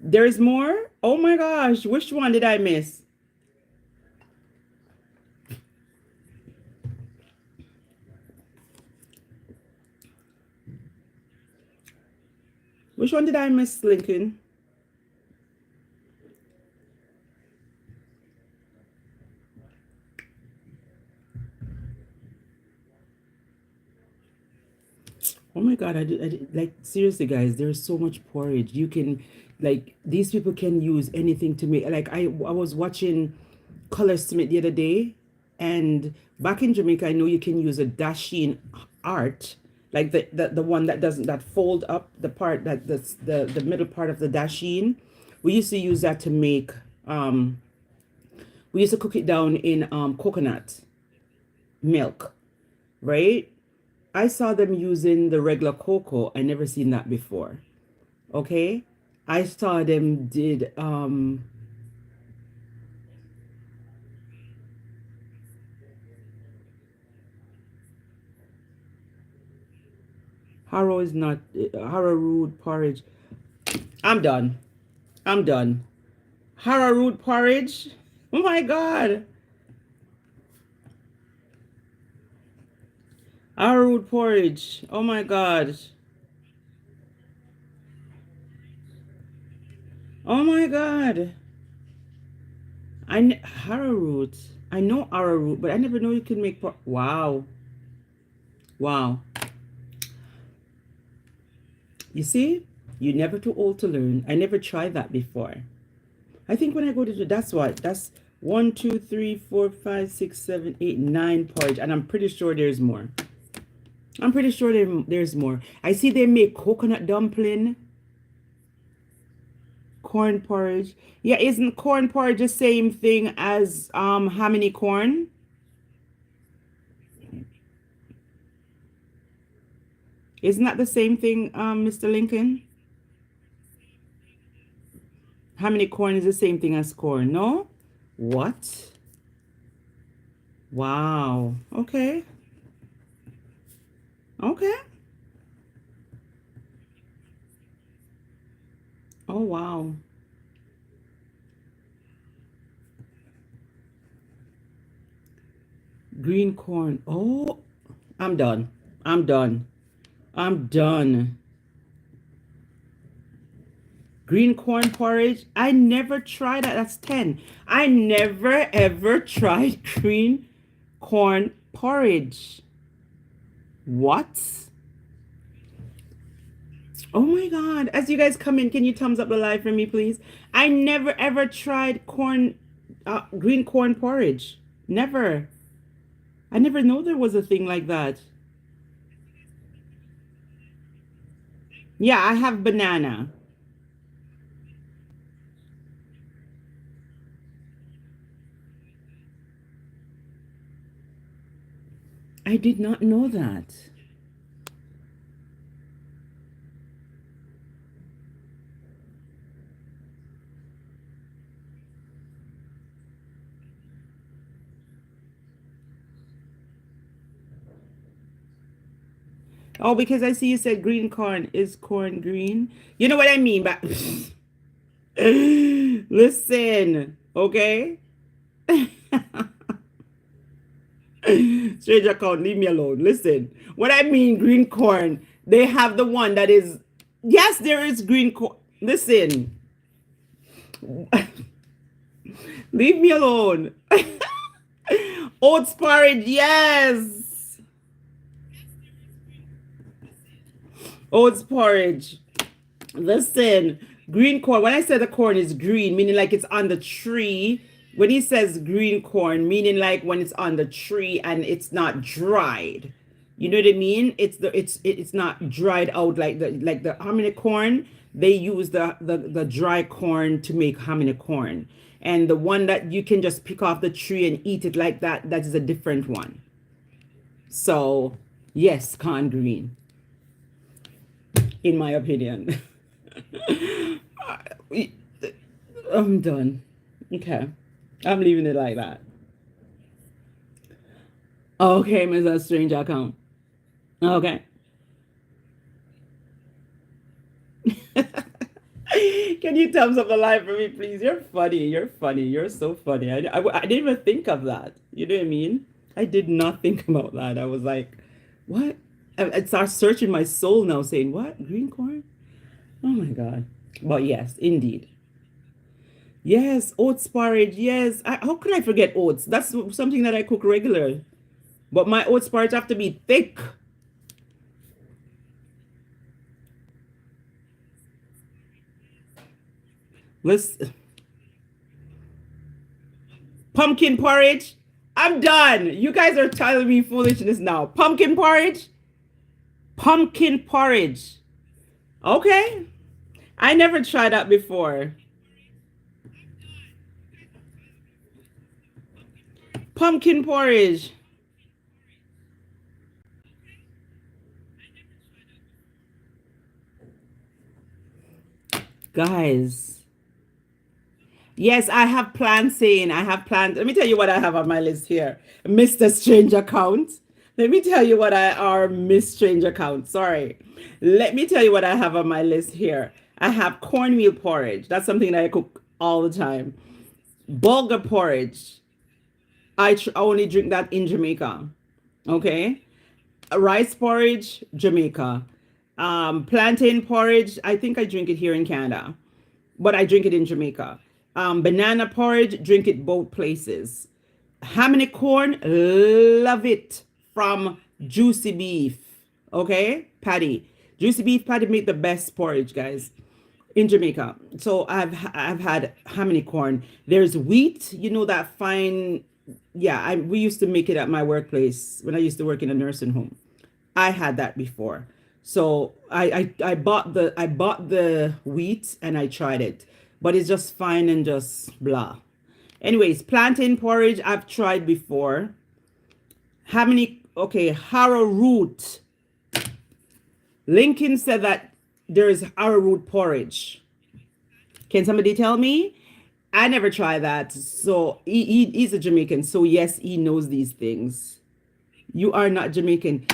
there's more. Oh my gosh, which one did I miss? Which one did I miss, Lincoln? Oh my God, I did, like seriously, guys, there's so much porridge. You can, like, these people can use anything to make. Like, I was watching Color Smith the other day, and back in Jamaica, I know you can use a dasheen art, like the one that doesn't that fold up the part that that's the middle part of the dasheen. We used to use that to make. We used to cook it down in coconut milk, right? I saw them using the regular cocoa. I never seen that before. Okay. I saw them did Harrow is not Harrow root porridge. I'm done. I'm done. Arrowroot porridge. Oh my God. Arrowroot porridge. Oh my God. Oh my God. Arrowroot. I know arrowroot, but I never know you can make wow. Wow. You see? You're never too old to learn. I never tried that before. I think when I go to that's what that's 1, 2, 3, 4, 5, 6, 7, 8, 9 porridge, and I'm pretty sure there's more. I'm pretty sure there's more. I see they make coconut dumpling, corn porridge. Yeah, isn't corn porridge the same thing as hominy corn? Isn't that the same thing, Mr. Lincoln? Hominy corn is the same thing as corn, no? What? Wow. Okay. Okay. Oh wow. Green corn. Oh, I'm done. I'm done. I'm done. Green corn porridge. I never tried that. That's 10. I never ever tried green corn porridge. What? Oh my God. As you guys come in, can you thumbs up the live for me, please? I never ever tried green corn porridge. Never. I never know there was a thing like that. Yeah, I have banana. I did not know that. Oh, because I see you said green corn. Is corn green? You know what I mean, but listen, okay? Stranger account, leave me alone. Listen, what I mean, green corn, they have the one that is, yes, there is green corn. Listen, leave me alone. Oats porridge, yes. Oats porridge. Listen, green corn. When I say the corn is green, meaning like it's on the tree. When he says green corn, meaning like when it's on the tree and it's not dried. You know what I mean? It's not dried out like the hominy corn. They use the dry corn to make hominy corn. And the one that you can just pick off the tree and eat it like that, that is a different one. So yes, corn green, in my opinion. I'm done. Okay. I'm leaving it like that. Okay, Mr. Strange account. Okay. Can you thumbs up the live for me, please? You're funny. You're funny. You're so funny. I didn't even think of that. You know what I mean? I did not think about that. I was like, what? I start searching my soul now, saying, what? Green corn? Oh my God. But yes, indeed. Yes, oats porridge. Yes. How can I forget oats? That's something that I cook regular. But my oats porridge have to be thick. Let's pumpkin porridge. I'm done. You guys are telling me foolishness now. Pumpkin porridge. Pumpkin porridge. Okay. I never tried that before. Pumpkin porridge. Guys. Yes, I have plans saying I have plans. Let me tell you what I have on my list here. Mr. Strange account. Let me tell you what I are Miss Strange account. Sorry. Let me tell you what I have on my list here. I have cornmeal porridge. That's something that I cook all the time. Bulgur porridge. I only drink that in Jamaica. Okay. Rice porridge, Jamaica. Plantain porridge, I think I drink it here in Canada, but I drink it in Jamaica. Banana porridge, drink it both places. Ham and corn, love it from Juicy Beef. Okay, patty. Juicy Beef patty make the best porridge, guys, in Jamaica. So I've had ham and corn. There's wheat, you know that fine. Yeah, we used to make it at my workplace when I used to work in a nursing home. I had that before. So I bought the wheat and I tried it, but it's just fine and just blah. Anyways, plantain porridge I've tried before. How many? Okay, arrowroot. Lincoln said that there is arrowroot porridge. Can somebody tell me? I never tried that. So he's a Jamaican. So yes, he knows these things. You are not Jamaican.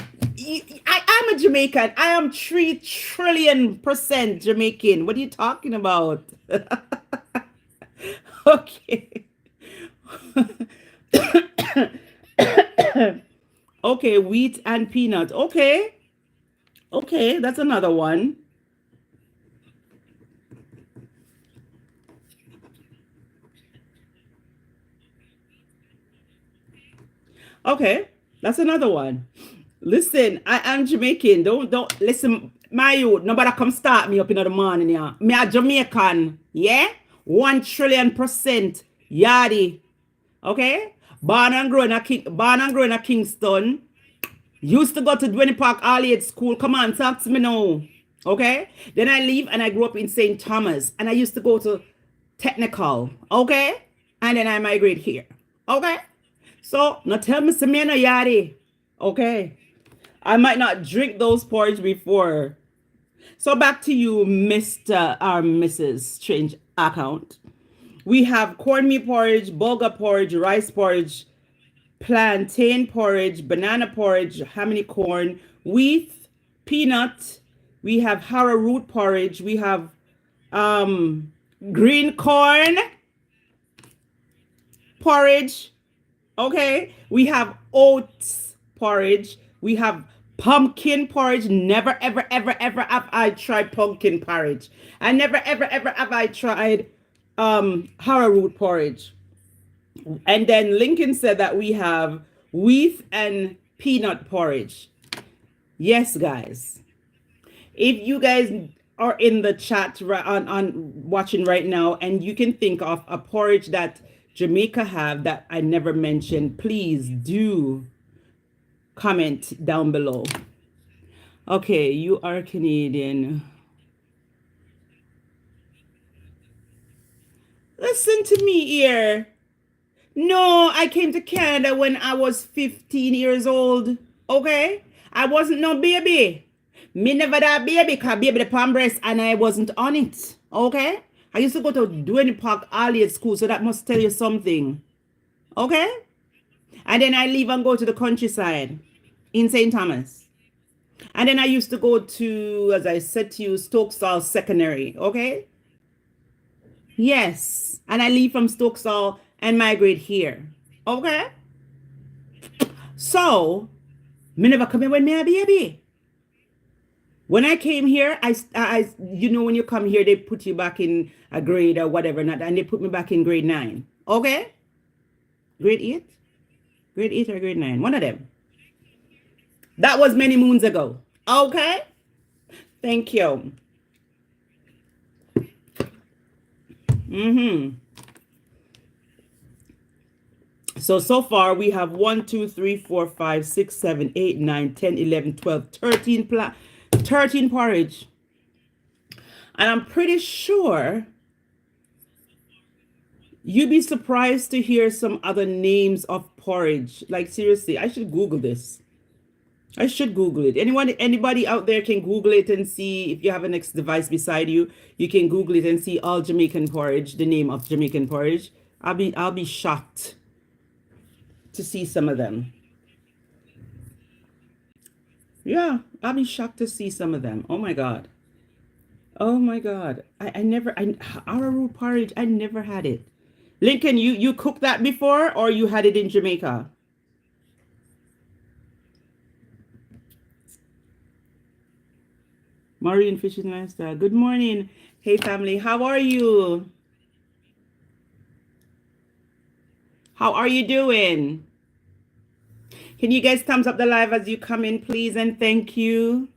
I'm a Jamaican. I am 3 trillion% Jamaican. What are you talking about? Okay. Okay, wheat and peanut. Okay. Okay, that's another one. Okay, that's another one. Listen, I am Jamaican. Don't listen, my youth. Nobody come start me up in the morning, yeah. Me a Jamaican, yeah. 1 trillion% yardy. Okay, born and grown at Kingston. Used to go to Dwayne Park All-Age School. Come on, talk to me now. Okay, then I leave and I grew up in St. Thomas, and I used to go to Technical. Okay, and then I migrate here. Okay, so now tell me some no yardy. Okay. I might not drink those porridge before. So back to you, Mr. or Mrs. Strange Account. We have cornmeal porridge, bulgur porridge, rice porridge, plantain porridge, banana porridge, ham and corn, wheat, peanut. We have arrowroot porridge. We have green corn porridge. Okay. We have oats porridge. We have pumpkin porridge. Never, ever, ever, ever have I tried pumpkin porridge. And never, ever, ever have I tried arrowroot porridge. And then Lincoln said that we have wheat and peanut porridge. Yes, guys. If you guys are in the chat on watching right now and you can think of a porridge that Jamaica have that I never mentioned, please do comment down below. Okay, you are Canadian. Listen to me here. No, I came to Canada when I was 15 years old. Okay? I wasn't no baby. Me never that baby, because baby the palm breast and I wasn't on it. Okay? I used to go to Dwayne Park All-Age School, so that must tell you something. Okay? And then I leave and go to the countryside in St. Thomas. And then I used to go to, as I said to you, Stokesall Secondary. Okay? Yes. And I leave from Stokesall and migrate here. Okay? So, me never come here when me a baby. When I came here, I you know, when you come here, they put you back in a grade or whatever, and they put me back in grade 9. Okay? Grade 8? Grade 8 or grade 9? One of them. That was many moons ago. Okay? Thank you. So far we have 1, 2, 3, 4, 5, 6, 7, 8, 9, 10, 11, 12, 13 porridge. And I'm pretty sure you'd be surprised to hear some other names of porridge. Like seriously, I should Google this. I should Google it. Anybody out there can Google it and see. If you have a next device beside you, you can Google it and see all Jamaican porridge, the name of Jamaican porridge. I'll be shocked to see some of them. Yeah, I'll be shocked to see some of them. Oh my God. Oh my God. I never, arrowroot porridge, I never had it. Lincoln, you cooked that before or you had it in Jamaica? Marine Fishing Lifestyle. Good morning. Hey family, how are you? How are you doing? Can you guys thumbs up the live as you come in, please, and thank you.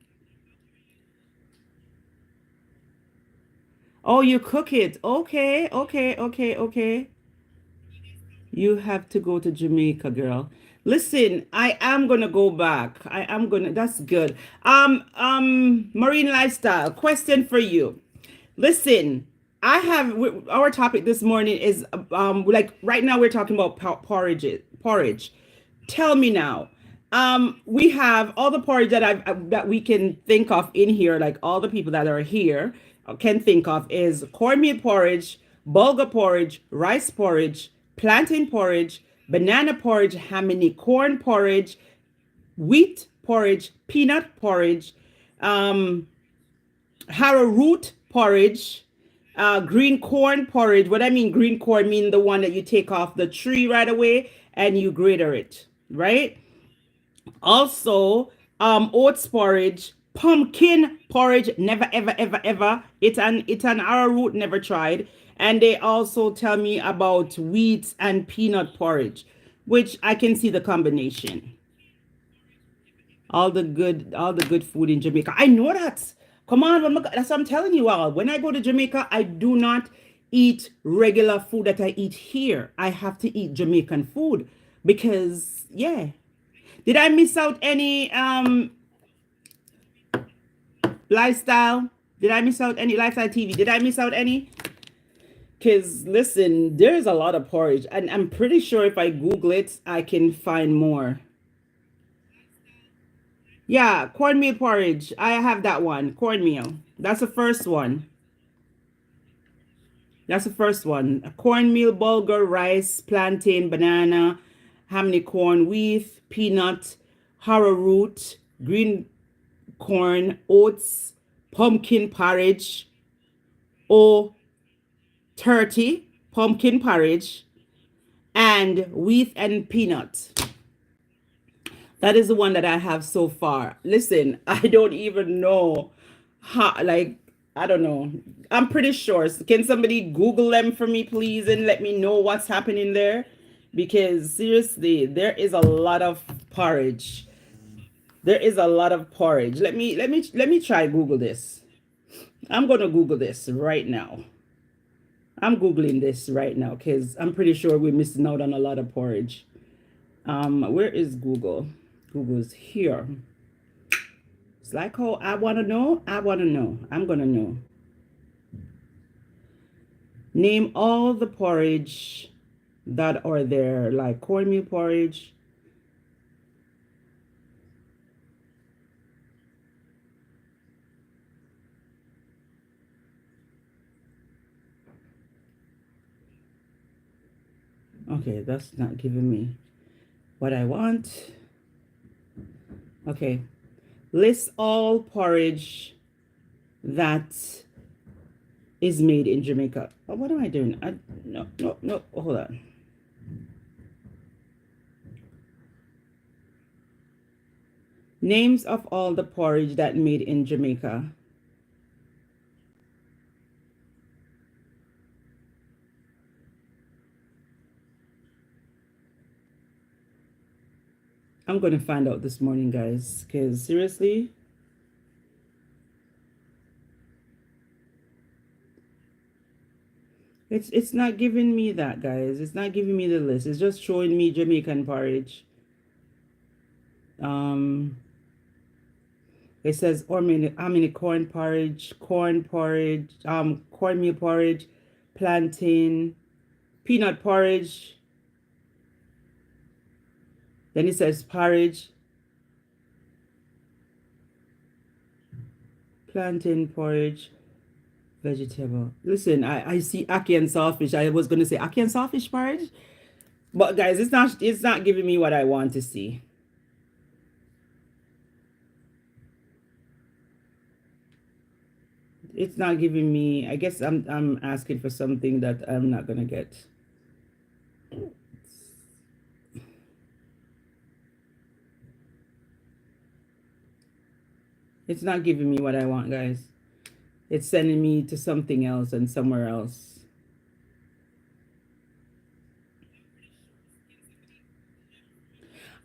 Oh, you cook it. Okay, okay, okay, okay. You have to go to Jamaica, girl. Listen, I am gonna go back. I am gonna. That's good. Marine lifestyle. Question for you. Listen, I have our topic this morning is like right now we're talking about porridge. Porridge. Tell me now. We have all the porridge that that we can think of in here, like all the people that are here can think of is cornmeal porridge, bulgur porridge, rice porridge, plantain porridge, banana porridge, hamini corn porridge, wheat porridge, peanut porridge, um, arrowroot porridge, green corn porridge. What I mean green corn mean the one that you take off the tree right away and you grater it, right? Also, oats porridge, pumpkin porridge, never ever ever ever. It's an arrowroot, never tried. And they also tell me about wheat and peanut porridge, which I can see the combination. All the good food in Jamaica. I know that. Come on, that's what I'm telling you all. When I go to Jamaica, I do not eat regular food that I eat here. I have to eat Jamaican food because yeah. Did I miss out any lifestyle? Did I miss out any lifestyle TV? Did I miss out any? Because listen, there's a lot of porridge, and I'm pretty sure if I Google it, I can find more. Yeah, cornmeal porridge. I have that one. Cornmeal. That's the first one. That's the first one. Cornmeal, bulgur, rice, plantain, banana, hamney corn, wheat, peanut, arrowroot, green corn, oats, pumpkin porridge, or turkey, pumpkin porridge, and wheat and peanut. That is the one that I have so far. Listen, I don't even know how, like, I don't know. I'm pretty sure. Can somebody Google them for me, please, and let me know what's happening there? Because seriously, there is a lot of porridge. There is a lot of porridge. Let me try Google this. I'm gonna Google this right now. I'm Googling this right now because I'm pretty sure we're missing out on a lot of porridge. Where is Google? Google's here. It's like, oh, I wanna know. I wanna know. I'm gonna know. Name all the porridge that are there, like cornmeal porridge. Okay, that's not giving me what I want. Okay, list all porridge that is made in Jamaica. Oh, what am I doing? No. Hold on. Names of all the porridge that made in Jamaica. I'm going to find out this morning, guys, because seriously, it's not giving me that, guys. It's not giving me the list. It's just showing me Jamaican porridge. It says how many corn porridge, cornmeal porridge, plantain, peanut porridge. Then it says porridge, plantain porridge, vegetable. Listen, I see ackee and saltfish. I was gonna say ackee and saltfish porridge, but guys, it's not giving me what I want to see. It's not giving me. I guess I'm asking for something that I'm not gonna get. It's not giving me what I want, guys. It's sending me to something else and somewhere else.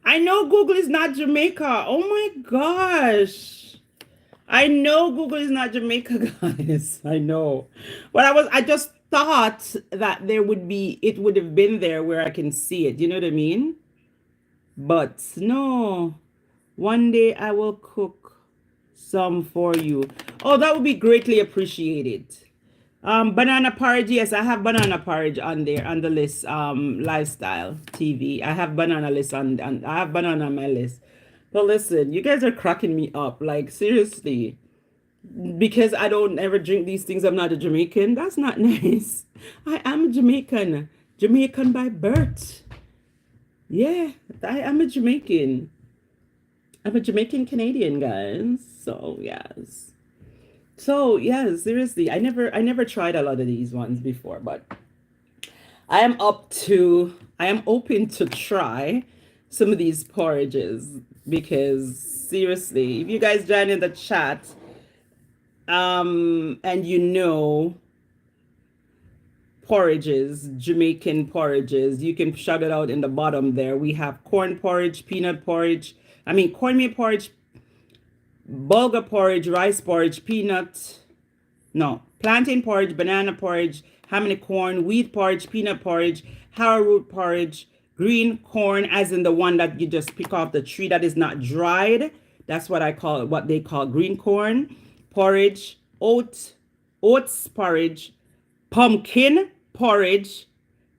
I know Google is not Jamaica. Oh my gosh. I know Google is not Jamaica, guys. I know. But I just thought that it would have been there where I can see it. You know what I mean? But no. One day I will cook some for you. Oh, that would be greatly appreciated. Banana porridge. Yes, I have banana porridge on there on the list. Lifestyle TV. I have banana list on I have banana on my list. But listen, you guys are cracking me up. Like seriously, because I don't ever drink these things. I'm not a Jamaican. That's not nice. I am a Jamaican. Jamaican by birth. Yeah, I am a Jamaican. I'm a Jamaican Canadian, guys. So yes. So yeah, seriously, I never tried a lot of these ones before, but I am open to try some of these porridges because seriously, if you guys join in the chat, and you know porridges, Jamaican porridges, you can shout it out in the bottom there. We have corn porridge, peanut porridge, cornmeal porridge, bulgur porridge, rice porridge, plantain porridge, banana porridge, ham and corn, wheat porridge, peanut porridge, arrowroot porridge, green corn, as in the one that you just pick off the tree that is not dried. That's what they call green corn porridge, oats porridge, pumpkin porridge,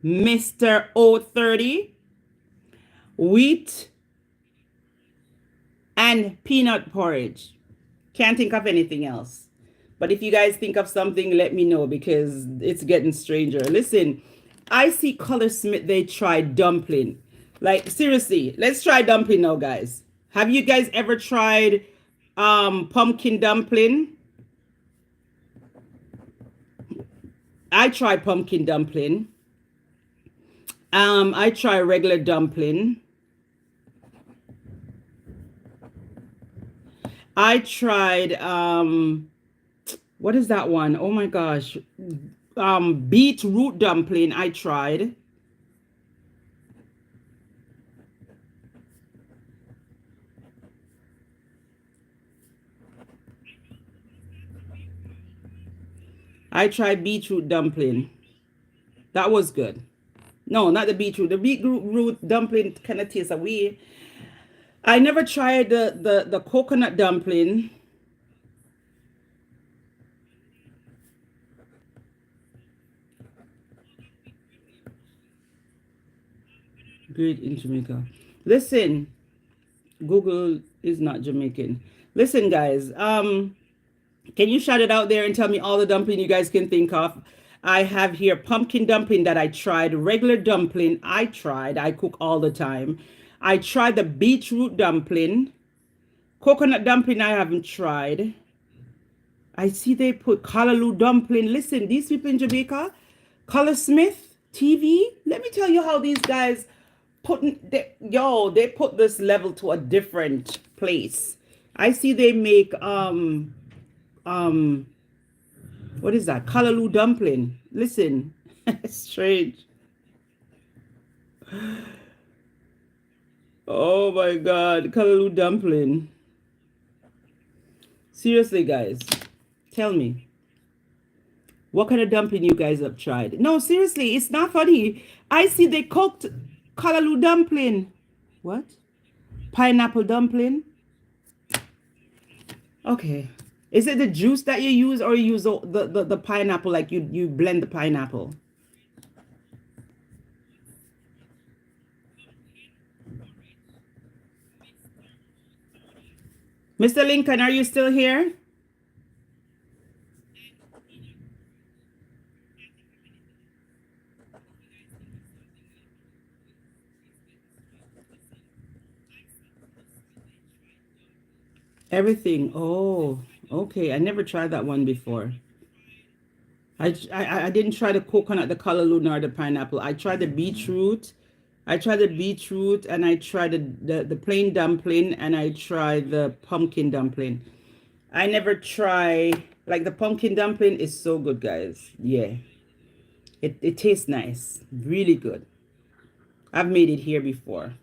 Mr. O30, wheat, and peanut porridge. Can't think of anything else. But if you guys think of something, let me know because it's getting stranger. Listen, I see Color Smith, they tried dumpling. Like, seriously, let's try dumpling now, guys. Have you guys ever tried pumpkin dumpling? I try pumpkin dumpling. I try regular dumpling. I tried what is that one? Oh my gosh. Beetroot dumpling I tried. I tried beetroot dumpling. That was good. No, not the beetroot. The beetroot dumpling kind of tastes away. I never tried the coconut dumpling. Great in Jamaica. Listen, Google is not Jamaican. Listen, guys. Can you shout it out there and tell me all the dumpling you guys can think of? I have here pumpkin dumpling that I tried, regular dumpling I tried. I cook all the time. I tried the beetroot dumpling. Coconut dumpling I haven't tried. I see they put callaloo dumpling. Listen, these people in Jamaica, Color Smith TV. Let me tell you how these guys they put this level to a different place. I see they make what is that? Callaloo dumpling. Listen, strange. Oh my God, callaloo dumpling. Seriously, guys, tell me, what kind of dumpling you guys have tried? No, seriously, it's not funny. I see they cooked callaloo dumpling. What? Pineapple dumpling? Okay. Is it the juice that you use or you use the pineapple, like you blend the pineapple? Mr. Lincoln, are you still here? Everything. Oh, Okay, I never tried that one before. I didn't try the coconut, the callaloo, nor the pineapple. I tried the beetroot. I tried the beetroot, and I tried the plain dumpling, and I tried the pumpkin dumpling. I never try, like, the pumpkin dumpling is so good, guys. Yeah, it tastes nice, really good. I've made it here before.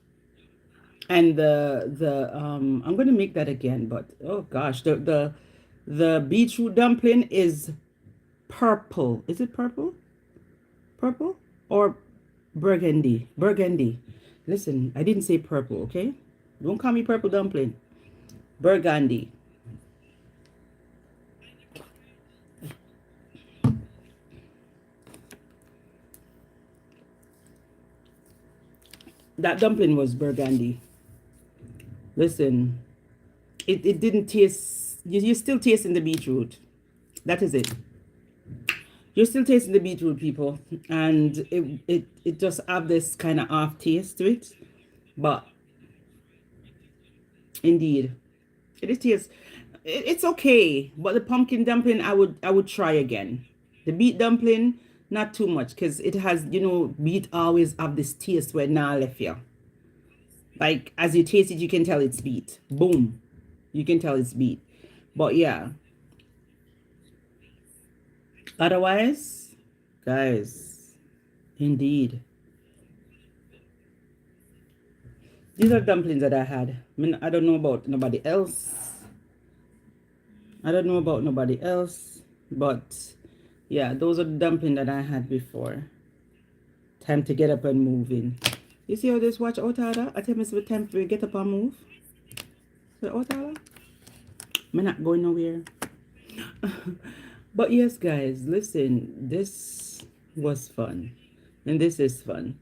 And the I'm gonna make that again, but oh gosh, the beetroot dumpling is purple. Is it purple? Purple or burgundy? Burgundy. Listen, I didn't say purple, okay? Don't call me purple dumpling. Burgundy. That dumpling was burgundy. Listen, it didn't taste. You're still tasting the beetroot. That is it. You're still tasting the beetroot, people, and it just have this kind of off taste to it, but indeed, it tastes. It's okay, but the pumpkin dumpling, I would try again. The beet dumpling, not too much, because it has, beet always have this taste where now left you. Like, as you taste it, you can tell it's beet. Boom, you can tell it's beet. But yeah, otherwise, guys, indeed, these are dumplings that I had. I mean, I don't know about nobody else. I don't know about nobody else, but yeah, those are the dumplings that I had before. Time to get up and move in. You see how this watch out order? I tell me it's time to get up and move. So out order? I'm not going nowhere. But yes, guys, listen, this was fun. And this is fun.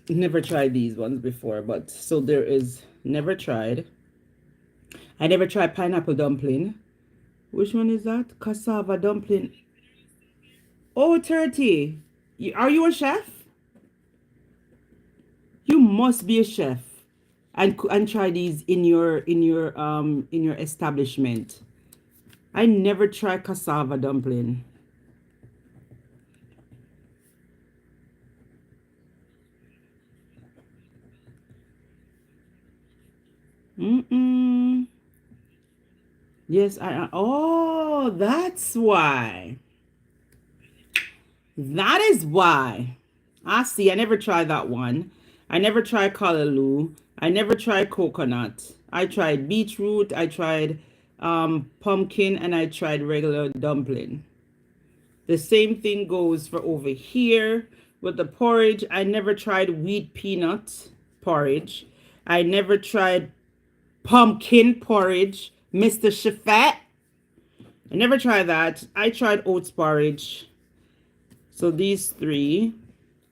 Never tried these ones before, but so there is never tried. I never tried pineapple dumpling. Which one is that? Cassava dumpling. Oh, 30. Are you a chef? You must be a chef and try these in your establishment. I never tried cassava dumpling. Mm-mm. Yes, oh, that's why. That is why. I see. I never tried that one. I never tried callaloo. I never tried coconut. I tried beetroot. I tried pumpkin, and I tried regular dumpling. The same thing goes for over here with the porridge. I never tried wheat peanut porridge. I never tried pumpkin porridge, Mr. Chefette. I never tried that. I tried oats porridge. So these three.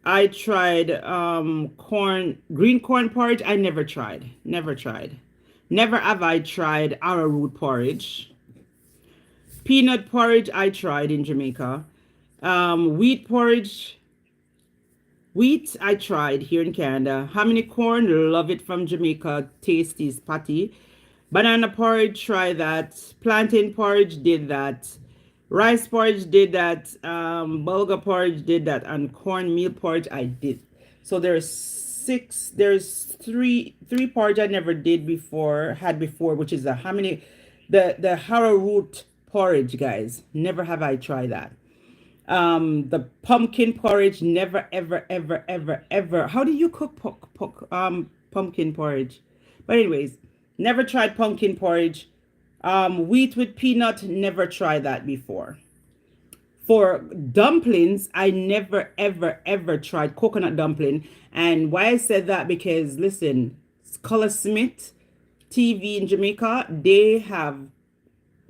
I tried green corn porridge. I never tried. Never tried. Never have I tried arrowroot porridge. Peanut porridge I tried in Jamaica. Wheat porridge. Wheat I tried here in Canada. Hominy corn, love it from Jamaica. Tasty patty. Banana porridge, try that. Plantain porridge, did that. Rice porridge, did that. Bulgur porridge, did that. And cornmeal porridge, I did. So there's three porridge I never did before, had before, which is the hominy, the arrowroot porridge, guys. Never have I tried that. The pumpkin porridge, never, ever, ever, ever, ever. How do you cook pumpkin porridge? But anyways, never tried pumpkin porridge. Wheat with peanut, never tried that before. For dumplings, I never, ever, ever tried coconut dumpling. And why I said that, because listen, Scholar Smith TV in Jamaica, they have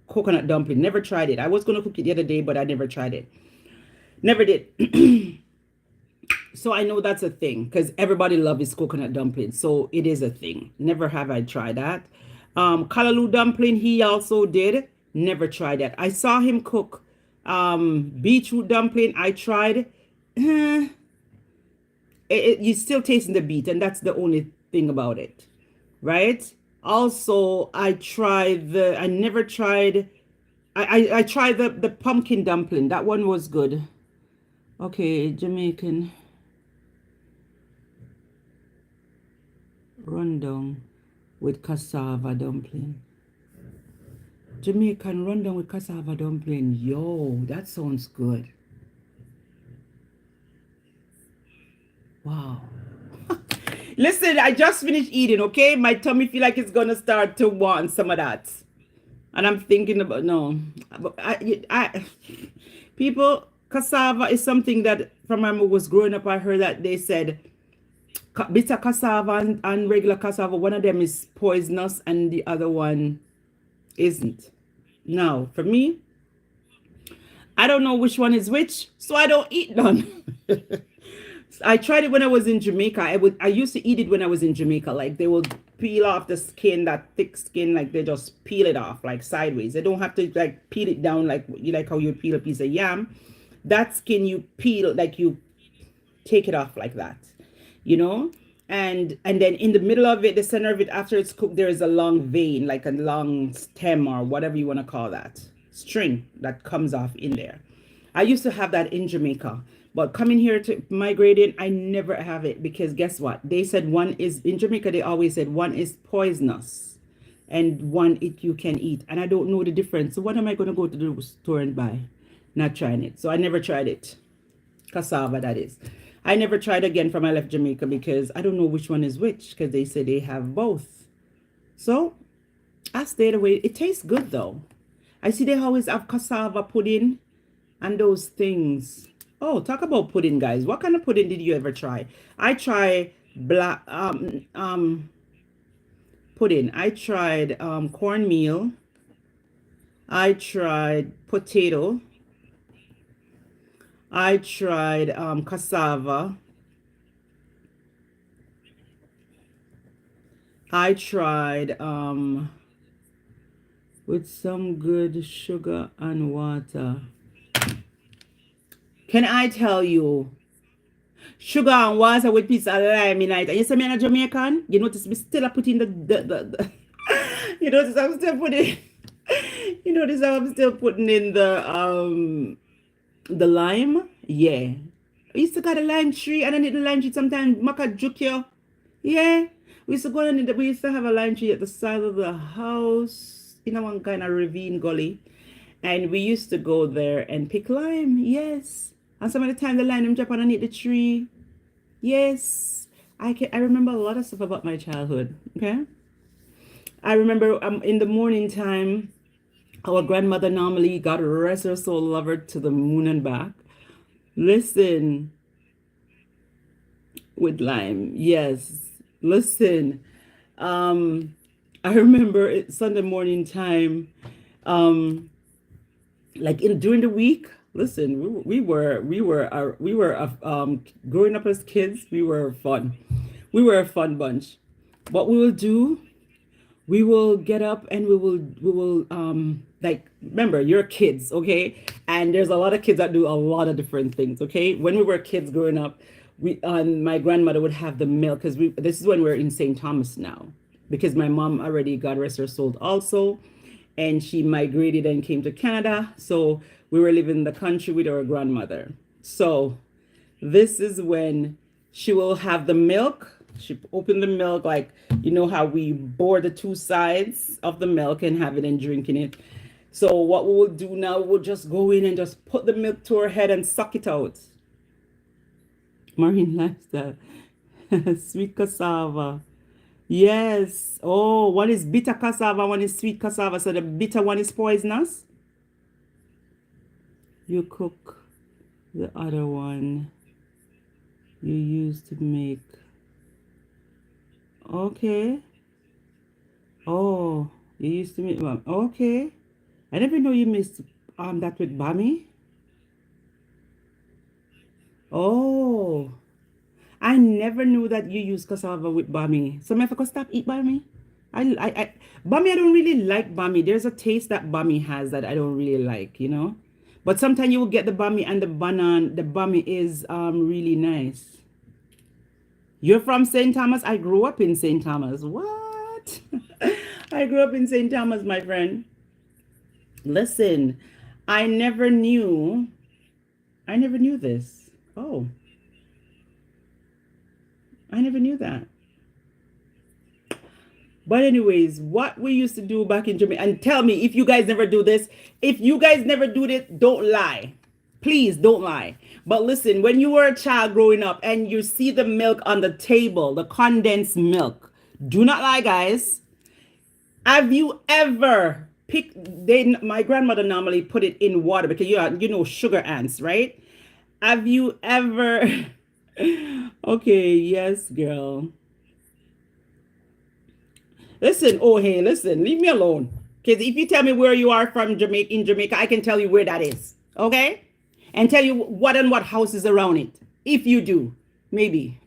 coconut dumpling. Never tried it. I was going to cook it the other day, but I never tried it. Never did. So I know that's a thing because everybody loves coconut dumpling. So it is a thing. Never have I tried that. Callaloo dumpling, he also did. Never tried that. I saw him cook beetroot dumpling. I tried. You still tasting the beet, and that's the only thing about it, right? Also, I never tried, I tried the pumpkin dumpling. That one was good. Okay, Jamaican rundown with cassava dumpling. Jamaican rundown with cassava dumpling. Yo, that sounds good. Wow. Listen, I just finished eating, okay? My tummy feel like it's gonna start to want some of that. And I'm thinking about no. People, cassava is something that from when I was growing up, I heard that they said bitter cassava and regular cassava, one of them is poisonous and the other one isn't. Now, for me, I don't know which one is which, so I don't eat none. I tried it when I was in Jamaica. I used to eat it when I was in Jamaica. Like they will peel off the skin, that thick skin, like they just peel it off like sideways. They don't have to like peel it down like you like how you peel a piece of yam. That skin you peel like you take it off like that, you know? And then in the middle of it, the center of it, after it's cooked, there is a long vein, like a long stem or whatever you want to call that, string that comes off in there. I used to have that in Jamaica, but coming here to migrating, I never have it because guess what? They said one is in Jamaica. They always said one is poisonous, and one it you can eat, and I don't know the difference. So what am I going to go to the store and buy? Not trying it. So I never tried it. Cassava, that is. I never tried again from I left Jamaica because I don't know which one is which because they say they have both. So I stayed away. It tastes good though. I see they always have cassava pudding and those things. Oh, talk about pudding, guys. What kind of pudding did you ever try? I try black pudding. I tried cornmeal. I tried potato. I tried cassava. I tried with some good sugar and water. Can I tell you? Sugar and water with piece of lime in it. And you say me a Jamaican? You notice me still put in the you notice I'm still putting you notice I'm still putting in the lime. Yeah. I used to got a lime tree and I need the lime tree sometimes maka juke you. Yeah. We used to go and we used to have a lime tree at the side of the house in a one kind of ravine gully. And we used to go there and pick lime. Yes. And some of the time the lime them drop underneath the tree. Yes. I remember a lot of stuff about my childhood. Okay. I remember in the morning time, our grandmother normally, God rest her soul, love her to the moon and back. Listen, with lime. Yes. Listen. I remember it Sunday morning time. Like during the week. Listen, we were growing up as kids. We were fun. We were a fun bunch. What we will do, we will get up and we will like remember you're kids, okay? And there's a lot of kids that do a lot of different things, okay? When we were kids growing up, we my grandmother would have the milk because this is when we're in St. Thomas now because my mom already, God rest her soul, also, and she migrated and came to Canada, so we were living in the country with our grandmother. So this is when she will have the milk. She opened the milk, like you know how we bore the two sides of the milk and have it and drinking it. So what we will do now, we'll just go in and just put the milk to her head and suck it out. Marine lifestyle. Sweet cassava. Yes. Oh, one is bitter cassava, one is sweet cassava. So the bitter one is poisonous. You cook the other one you use to make. Okay. Oh, you used to make one. Okay. I never know you missed that with Bami. Oh, I never knew that you use cassava with Bami. So if I could stop eat Bami. Bami, I don't really like Bami. There's a taste that Bami has that I don't really like, you know. But sometimes you will get the Bami and the banana. The Bami is really nice. You're from St. Thomas? I grew up in St. Thomas. What? I grew up in St. Thomas, my friend. Listen, I never knew. I never knew this. Oh, I never knew that. But anyways, what we used to do back in Jamaica, and tell me if you guys never do this. If you guys never do this, don't lie. Please don't lie. But listen, when you were a child growing up and you see the milk on the table, the condensed milk, do not lie, guys. Have you ever picked? My grandmother normally put it in water because you know sugar ants, right? Have you ever? Okay, yes, girl. Listen, oh hey, listen, leave me alone. Because if you tell me where you are from Jamaica in Jamaica, I can tell you where that is. Okay? And tell you what and what houses around it. If you do. Maybe.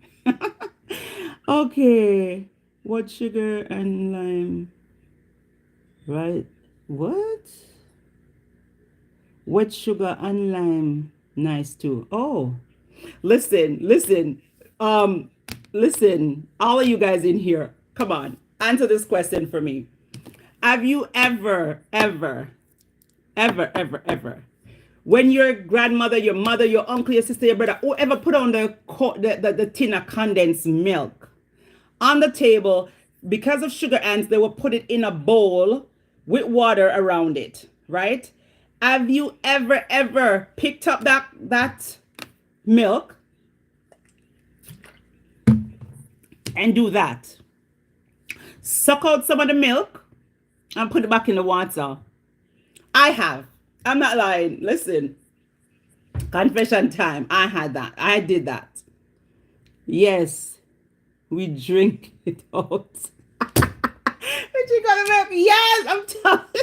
Okay. What sugar and lime? Right. What? What sugar and lime? Nice too. Oh. Listen. Um, listen, all of you guys in here, come on, answer this question for me. Have you ever, when your grandmother, your mother, your uncle, your sister, your brother, whoever put on the tin of condensed milk on the table, because of sugar ants, they will put it in a bowl with water around it, right? Have you ever picked up that milk and do that? Suck out some of the milk and put it back in the water. I have. I'm not lying. Listen, confession time. I had that. I did that. Yes, we drink it out. But you got to milk. Yes, I'm telling you.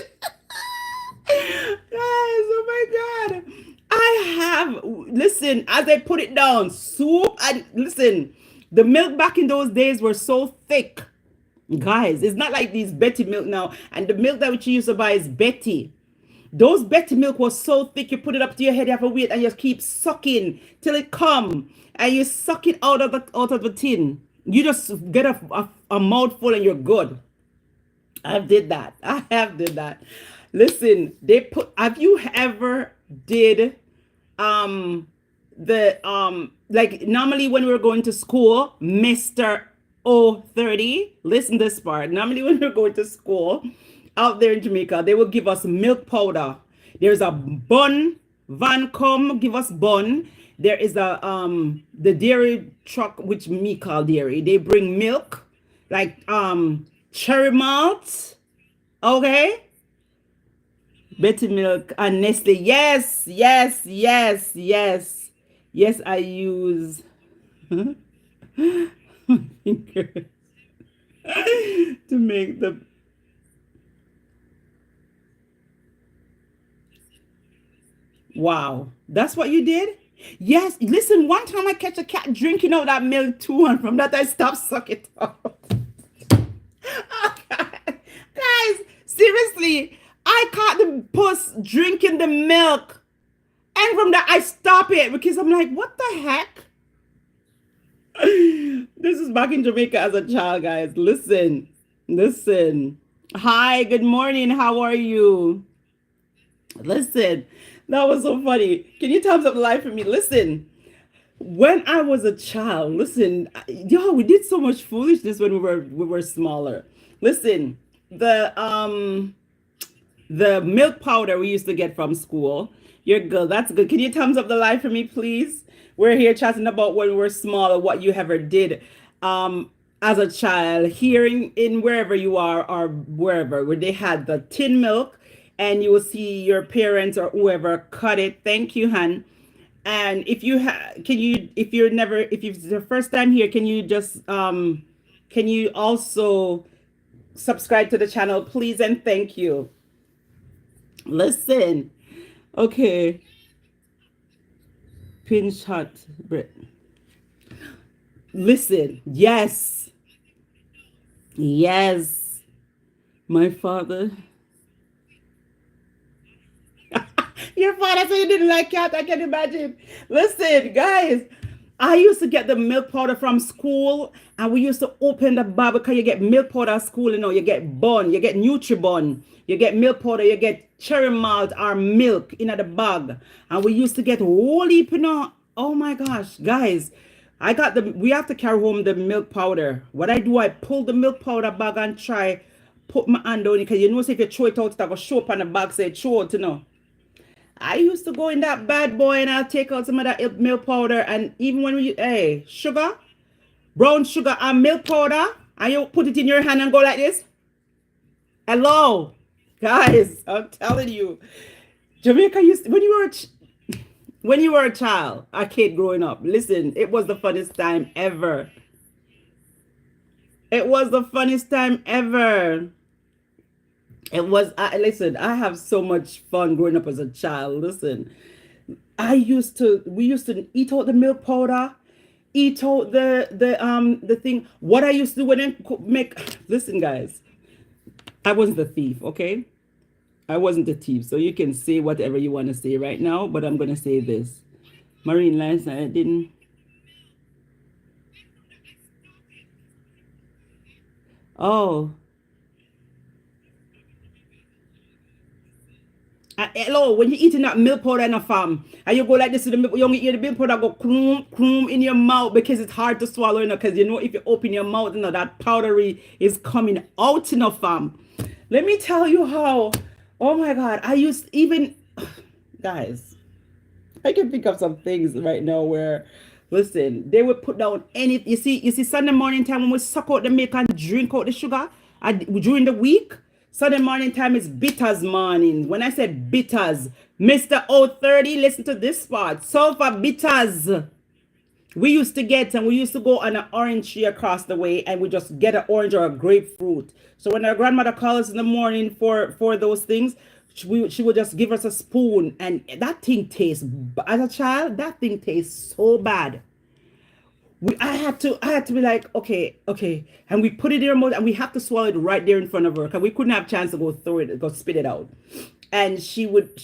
Guys, oh my God. I have, listen, as I put it down, soup, and listen, the milk back in those days were so thick. Guys, it's not like these Betty milk now. And the milk that we used to buy is Betty. Those Betty milk was so thick, you put it up to your head, you have to wait, and you keep sucking till it come. And you suck it out of the tin. You just get a mouthful and you're good. I did that. I have did that. Listen, have you ever did like normally when we were going to school, Mr. O30, listen this part. Normally when we were going to school out there in Jamaica, they will give us milk powder. There's a bun van come give us bun. There is the dairy truck, which me call dairy. They bring milk, like cherry malt, okay? Betty milk and Nestle. Yes. Yes, I use fingers to make the. Wow, that's what you did? Yes, listen, one time I catch a cat drinking out that milk too, and from that I stopped sucking it out. Oh, God. Guys, seriously, I caught the puss drinking the milk, and from that I stop it because I'm like, what the heck? This is back in Jamaica as a child, guys. Listen. Hi, good morning. How are you? Listen, that was so funny. Can you thumbs up the live for me? Listen, when I was a child, listen, yo, we did so much foolishness when we were smaller. Listen, the milk powder we used to get from school. You're good. That's good. Can you thumbs up the live for me, please? We're here chatting about when we were smaller, what you ever did as a child, here in wherever you are or wherever, where they had the tin milk, and you will see your parents or whoever cut it. Thank you, Han. And if you if it's the first time here, can you just can you also subscribe to the channel, please, and thank you. Listen, okay. Pinch hot bread. Listen, yes, my father. Your father said you didn't like cat. I can imagine. Listen, guys, I used to get the milk powder from school, and we used to open the bag because you get milk powder at school, you get bun, you get Nutribun, you get milk powder, you get cherry malt or milk in the bag. And we used to get whole heap, Oh my gosh, guys. We have to carry home the milk powder. What I do, I pull the milk powder bag and try put my hand on it, because if you throw it out, it's going to show up on the bag, say throw it, I used to go in that bad boy and I'll take out some of that milk powder, and even when sugar, brown sugar and milk powder, and you put it in your hand and go like this. Hello, guys, I'm telling you, Jamaica used when you were a child, a kid growing up. Listen, it was the funniest time ever. It was the funniest time ever. It was, listen, I have so much fun growing up as a child. Listen, we used to eat out the milk powder, eat out the thing. What I used to do when I listen, guys, I wasn't a thief, okay? I wasn't a thief. So you can say whatever you want to say right now, but I'm going to say this. Marine last night, I didn't. Oh. Hello, when you're eating that milk powder in a farm, and you go like this to the milk, you eat the milk powder go cloom in your mouth, because it's hard to swallow, because if you open your mouth, that powdery is coming out in a farm. Let me tell you how, oh my God, I used even, guys, I can think of some things right now where, listen, they would put down you see Sunday morning time when we suck out the milk and drink out the sugar, during the week, Sunday morning time is bitters morning. When I said bitters, Mr. O30, listen to this part. Sulfur bitters. We used to go on an orange tree across the way, and we just get an orange or a grapefruit. So when our grandmother calls us in the morning for those things, she would just give us a spoon, and that thing tastes, as a child, that thing tastes so bad. I had to be like, okay, and we put it in her mouth, and we have to swallow it right there in front of her, because we couldn't have a chance to go spit it out. And she would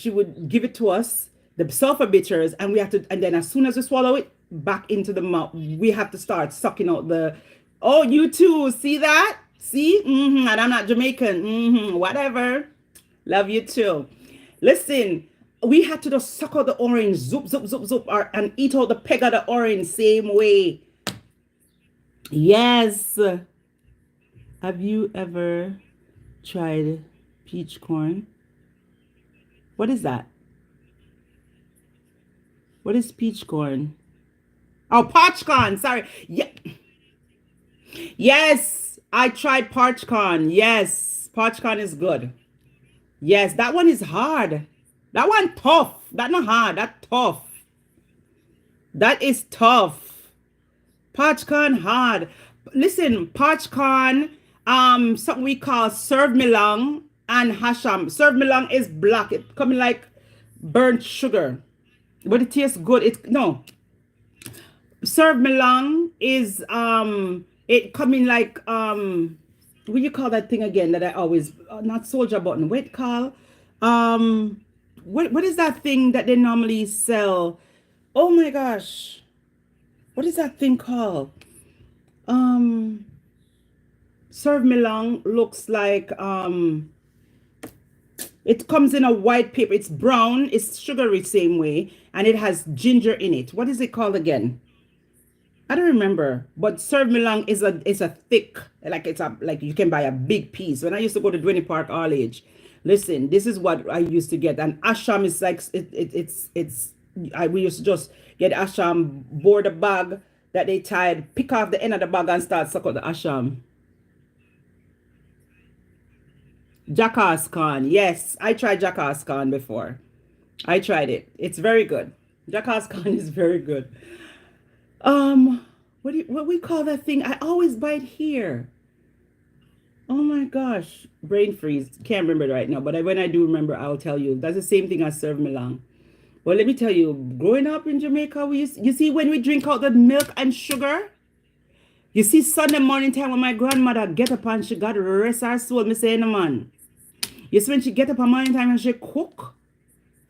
give it to us, the sulfur bitters, and and then as soon as we swallow it back into the mouth, we have to start sucking out oh, you too, see that? See? And I'm not Jamaican. Whatever. Love you too. Listen, we had to just suck out the orange, zoop, zoop, zoop, zoop, and eat out the peg of the orange same way. Yes. Have you ever tried peach corn? What is that? What is peach corn? Oh, parch corn. Sorry. Yeah. Yes, I tried parch corn. Yes, parch corn is good. Yes, that one is hard. That one tough. That not hard. That tough. That is tough. Parch corn hard. Listen, parch corn, something we call serve me long and hasham. Serve me long is black. It coming like burnt sugar, but it tastes good. Serve me long is it coming like what do you call that thing again that I always not soldier button. What call what is that thing that they normally sell? Oh my gosh. What is that thing called? Serve me long looks like it comes in a white paper. It's brown, it's sugary same way, and it has ginger in it. What is it called again? I don't remember, but serve me long is a thick, like you can buy a big piece. When I used to go to Dwayne Park all age, listen, this is what I used to get. And asham is like we used to just get asham, board a bag that they tied, pick off the end of the bag and start suck out the asham. Jackass corn. Yes, I tried jackass corn before. I tried it. It's very good. Jackass corn is very good. What we call that thing? I always buy it here. Oh my gosh, brain freeze. Can't remember right now, but when I do remember, I'll tell you. That's the same thing as serve me long. Well, let me tell you, growing up in Jamaica, you see when we drink out the milk and sugar, you see Sunday morning time when my grandmother get up and she got to rest her soul, me saying, man. You see when she get up on morning time and she cook,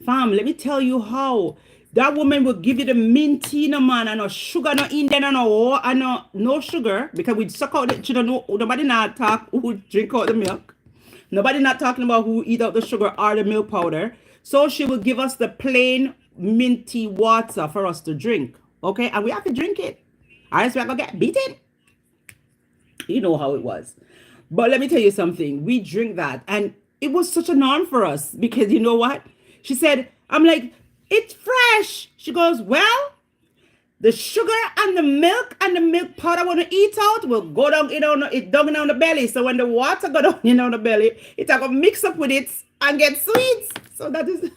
fam, let me tell you how. That woman will give you the minty, no man, and no sugar, no in there, no sugar, because we suck out the children. Nobody not talk who drink out the milk. Nobody not talking about who eat out the sugar or the milk powder. So she will give us the plain minty water for us to drink. Okay, and we have to drink it. Otherwise, we're gonna get beaten. You know how it was. But let me tell you something. We drink that, and it was such a norm for us because you know what? She said, I'm like, it's fresh. She goes, well, the sugar and the milk powder when you eat out will go down, it down in the belly. So when the water go down in the belly, it's gonna mix up with it and get sweet. So that is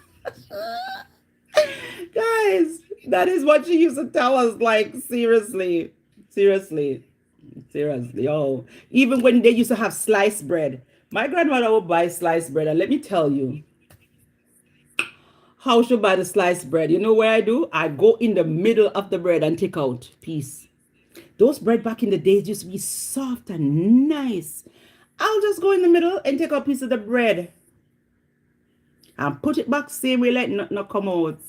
guys, that is what she used to tell us. Like seriously, seriously. Seriously, oh, even when they used to have sliced bread, my grandmother would buy sliced bread, and let me tell you how she buy the sliced bread. You know where I do? I go in the middle of the bread and take out piece. Those bread back in the days used to be soft and nice. I'll just go in the middle and take out a piece of the bread and put it back same way, let not come out.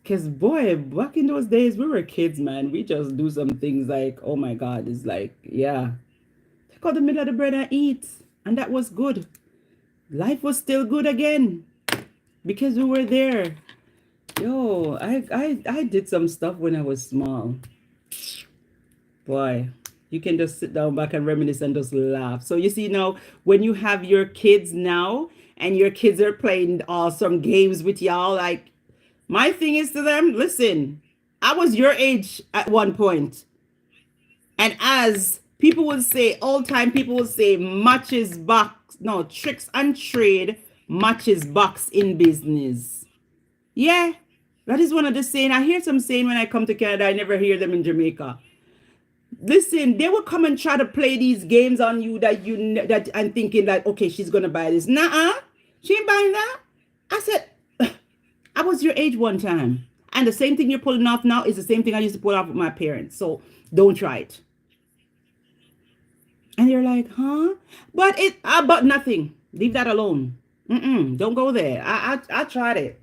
Because, boy, back in those days, we were kids, man. We just do some things like, oh my God, it's like, yeah. Take out the middle of the bread and eat. And that was good. Life was still good again. Because we were there. Yo, I did some stuff when I was small. Boy, you can just sit down back and reminisce and just laugh. So you see now, when you have your kids now, and your kids are playing awesome games with y'all, like, my thing is to them, listen, I was your age at one point. And as people would say, old time people would say, matches box, no, tricks and trade, matches box in business. Yeah, that is one of the saying. I hear some saying when I come to Canada, I never hear them in Jamaica. Listen, they will come and try to play these games on you that I'm thinking that, okay, she's going to buy this. Nuh-uh, she ain't buying that. I said, I was your age one time. And the same thing you're pulling off now is the same thing I used to pull off with my parents. So don't try it. And you're like, huh? But but nothing. Leave that alone. Don't go there. I tried it.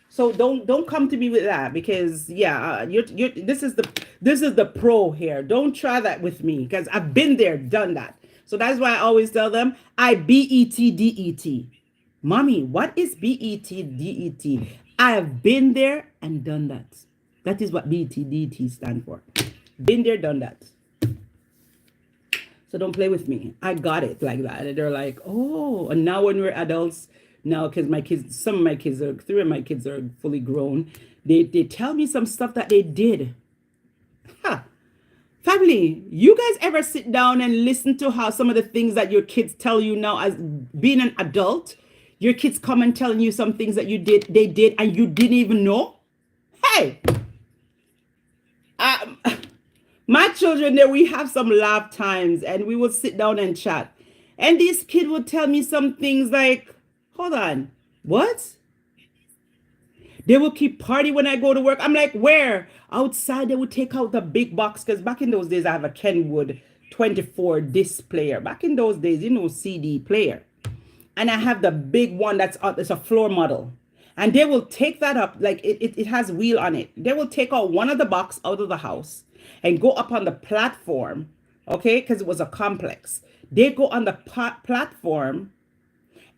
So don't come to me with that because yeah, this is the pro here. Don't try that with me because I've been there, done that. So that's why I always tell them I BETDET. Mommy, what is BETDET? I have been there and done that. That is what BETDET stand for. Been there, done that. So don't play with me. I got it like that. And they're like, oh, and now when we're adults, now because three of my kids are fully grown, they tell me some stuff that they did. Huh. Family, you guys ever sit down and listen to how some of the things that your kids tell you now as being an adult? Your kids come and telling you some things that they did, and you didn't even know? Hey! My children, there we have some laugh times, and we would sit down and chat. And this kid would tell me some things like, hold on, what? They will keep party when I go to work. I'm like, where? Outside, they would take out the big box, because back in those days, I have a Kenwood 24 disc player. Back in those days, CD player. And I have the big one it's a floor model. And they will take that up, like it has wheel on it. They will take out one of the box out of the house and go up on the platform, okay? Because it was a complex. They go on the platform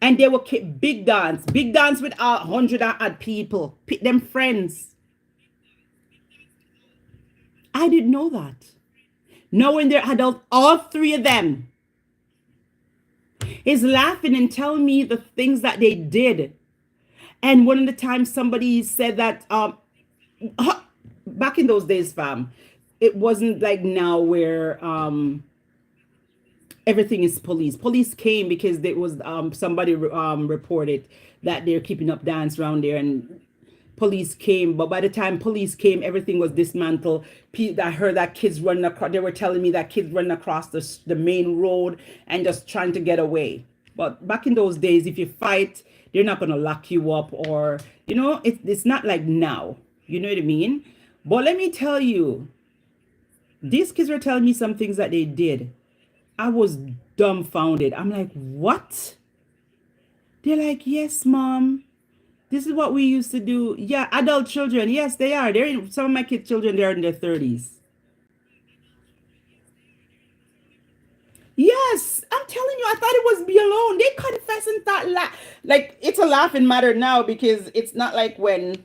and they will keep big dance with 100 odd people, pick them friends. I didn't know that. Now when they're adult, all three of them is laughing and telling me the things that they did. And one of the times somebody said that back in those days, fam, it wasn't like now where everything is police. Police came because there was somebody reported that they're keeping up dance around there, and police came. But by the time police came, everything was dismantled. I heard that kids running across. They were telling me that kids running across the main road and just trying to get away. But back in those days, if you fight, they're not going to lock you up, or it's not like now. You know what I mean? But let me tell you, these kids were telling me some things that they did. I was dumbfounded. I'm like, what? They're like, yes, mom. This is what we used to do. Yeah, adult children. Yes, they are. Some of my kids' children, they're in their 30s. Yes, I'm telling you, I thought it was be alone. They confess and thought like it's a laughing matter now because it's not like when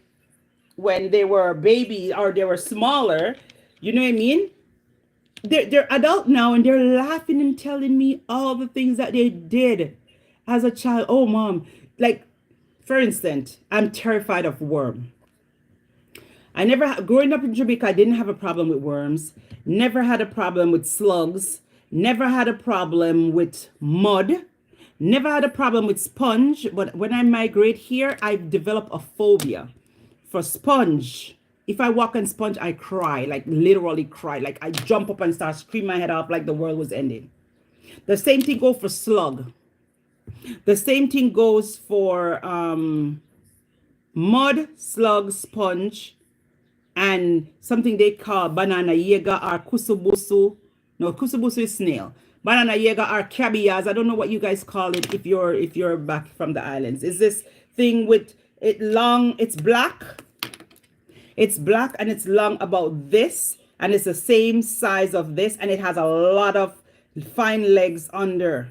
they were a baby or they were smaller. You know what I mean? They're adult now and they're laughing and telling me all the things that they did as a child. Oh, mom, like for instance, I'm terrified of worm. I never, growing up in Jamaica, I didn't have a problem with worms, never had a problem with slugs, never had a problem with mud, never had a problem with sponge. But when I migrate here, I've developed a phobia for sponge. If I walk on sponge, I cry, like literally cry. Like I jump up and start screaming my head off like the world was ending. The same thing goes for slug. The same thing goes for mud, slug, sponge, and something they call banana yaga or kusubusu. No, kusubusu is snail. Banana yaga or cabias. I don't know what you guys call it if you're back from the islands. Is this thing with it long? It's black. It's black and it's long about this, and it's the same size of this, and it has a lot of fine legs under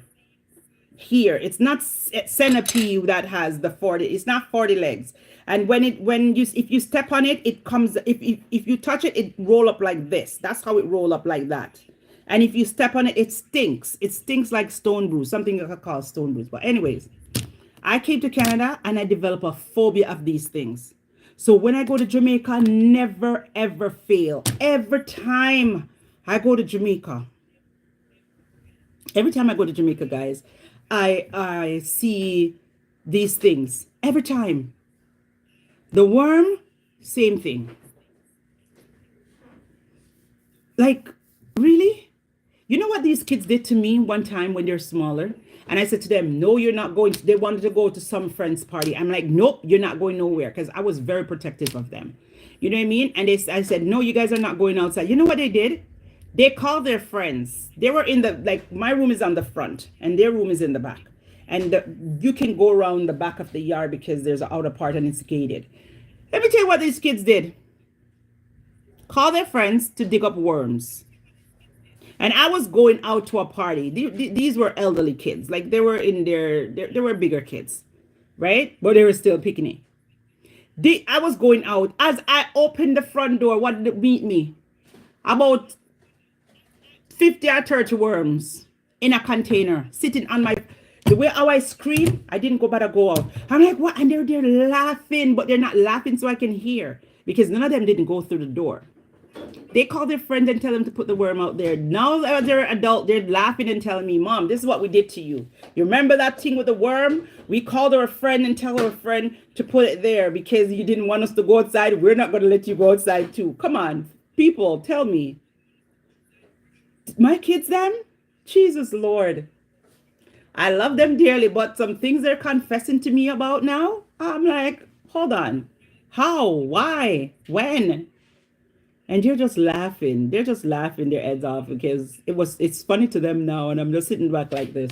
here. It's not centipede that has the 40. It's not 40 legs. And when you if you step on it, it comes. If you touch it, it roll up like this. That's how it roll up like that. And if you step on it, it stinks. It stinks like stone bruise, something I call stone bruise. But anyways, I came to Canada and I developed a phobia of these things. So when I go to Jamaica, never ever fail. Every time I go to Jamaica, guys, I see these things every time. The worm, same thing. Like, really? You know what these kids did to me one time when they're smaller? And I said to them, no, you're not going. They wanted to go to some friend's party. I'm like, nope, you're not going nowhere. Because I was very protective of them. You know what I mean? And I said, no, you guys are not going outside. You know what they did? They called their friends. They were in the, like, my room is on the front and their room is in the back. And you can go around the back of the yard because there's an outer part and it's gated. Let me tell you what these kids did. Call their friends to dig up worms. And I was going out to a party. These were elderly kids. Like they were in they were bigger kids, right? But they were still picking it. I was going out. As I opened the front door, what did meet me? About 50 or 30 worms in a container sitting on my, the way how I scream, I didn't bother go out. I'm like, what? And they're laughing, but they're not laughing so I can hear because none of them didn't go through the door. They call their friends and tell them to put the worm out there. Now that they're adult, they're laughing and telling me, Mom, this is what we did to you. You remember that thing with the worm? We called our friend and tell our friend to put it there because you didn't want us to go outside. We're not going to let you go outside too. Come on, people, tell me. My kids, them? Jesus Lord. I love them dearly, but some things they're confessing to me about now, I'm like, hold on. How? Why? When? And they're just laughing. They're just laughing their heads off because it's funny to them now. And I'm just sitting back like this.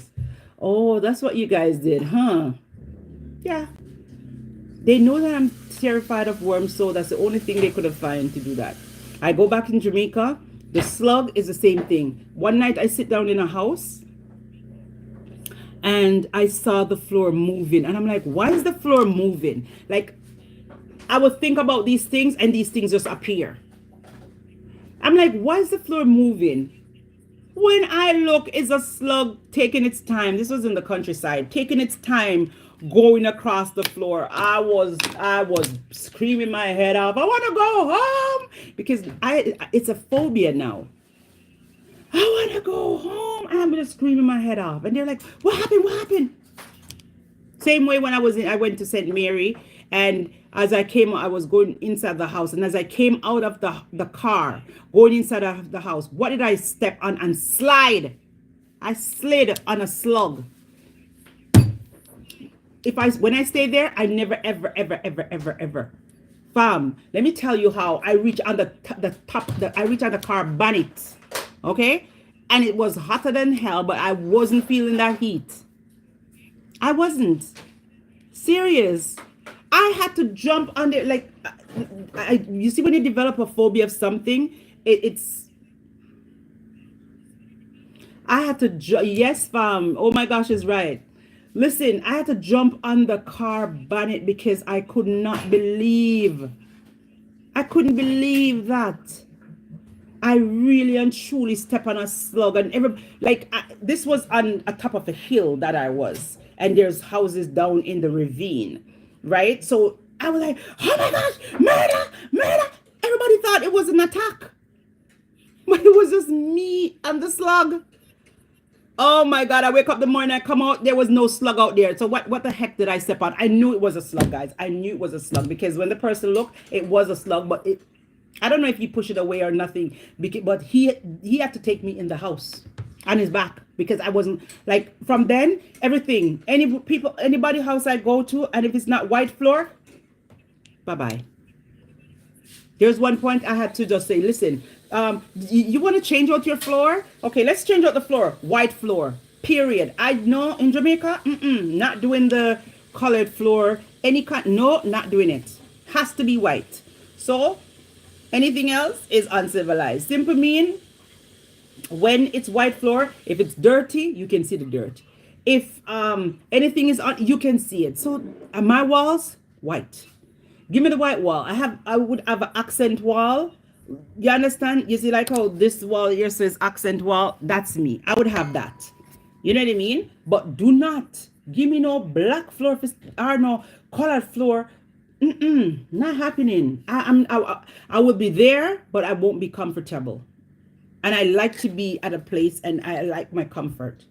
Oh, that's what you guys did, huh? Yeah. They know that I'm terrified of worms, so that's the only thing they could have found to do that. I go back in Jamaica. The slug is the same thing. One night I sit down in a house and I saw the floor moving. And I'm like, why is the floor moving? Like, I would think about these things and these things just appear. I'm like, why is the floor moving? When I look, it's a slug taking its time. This was in the countryside, taking its time going across the floor. I was screaming my head off. I want to go home because it's a phobia now. I want to go home. I'm just screaming my head off. And they're like, what happened? What happened? Same way when I went to St. Mary, and as I came, I was going inside the house. And as I came out of the car, going inside of the house, what did I step on and slide? I slid on a slug. When I stay there, I never, ever. Fam, let me tell you how I reached on I reached on the car bonnet. Okay? And it was hotter than hell, but I wasn't feeling that heat. I wasn't. Serious. I I had to jump on it. Like, you see, when you develop a phobia of something, it's. I had to. Yes, fam. Oh my gosh, is right. Listen, I had to jump on the car bonnet because I could not believe. I couldn't believe that. I really and truly step on a slug, and this was on a top of a hill that I was, and there's houses down in the ravine, right? So I was like, oh my gosh, murder, murder. Everybody thought it was an attack, but it was just me and the slug. Oh my God, I wake up the morning, I come out, there was no slug out there. So what the heck did I step on? I knew it was a slug, guys. I knew it was a slug because when the person looked, it was a slug, but I don't know if he pushed it away or nothing, but he had to take me in the house on his back because I wasn't, like, from then, everything, anybody house I go to, and if it's not white floor, bye-bye. There's one point I had to just say, listen, you want to change out your floor? Okay, let's change out the floor. White floor, period. I know in Jamaica, not doing the colored floor. Any kind, no, not doing it. Has to be white. So anything else is uncivilized. Simple mean, when it's white floor, if it's dirty, you can see the dirt. If anything is on, you can see it. So my walls, white. Give me the white wall. I would have an accent wall. You understand? You see, like how this wall here says accent wall. That's me. I would have that. You know what I mean? But do not give me no black floor or no colored floor. Not happening. I will be there, but I won't be comfortable. And I like to be at a place, and I like my comfort.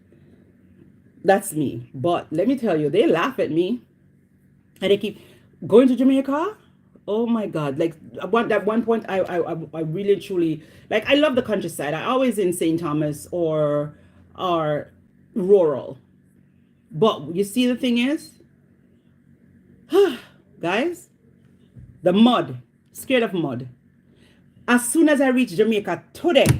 That's me. But let me tell you, they laugh at me, and they keep going to Jamaica. Oh my God! Like at one point, I really truly, like, I love the countryside. I always in St. Thomas or rural. But you see, the thing is, guys, the mud, scared of mud. As soon as I reach Jamaica tonight,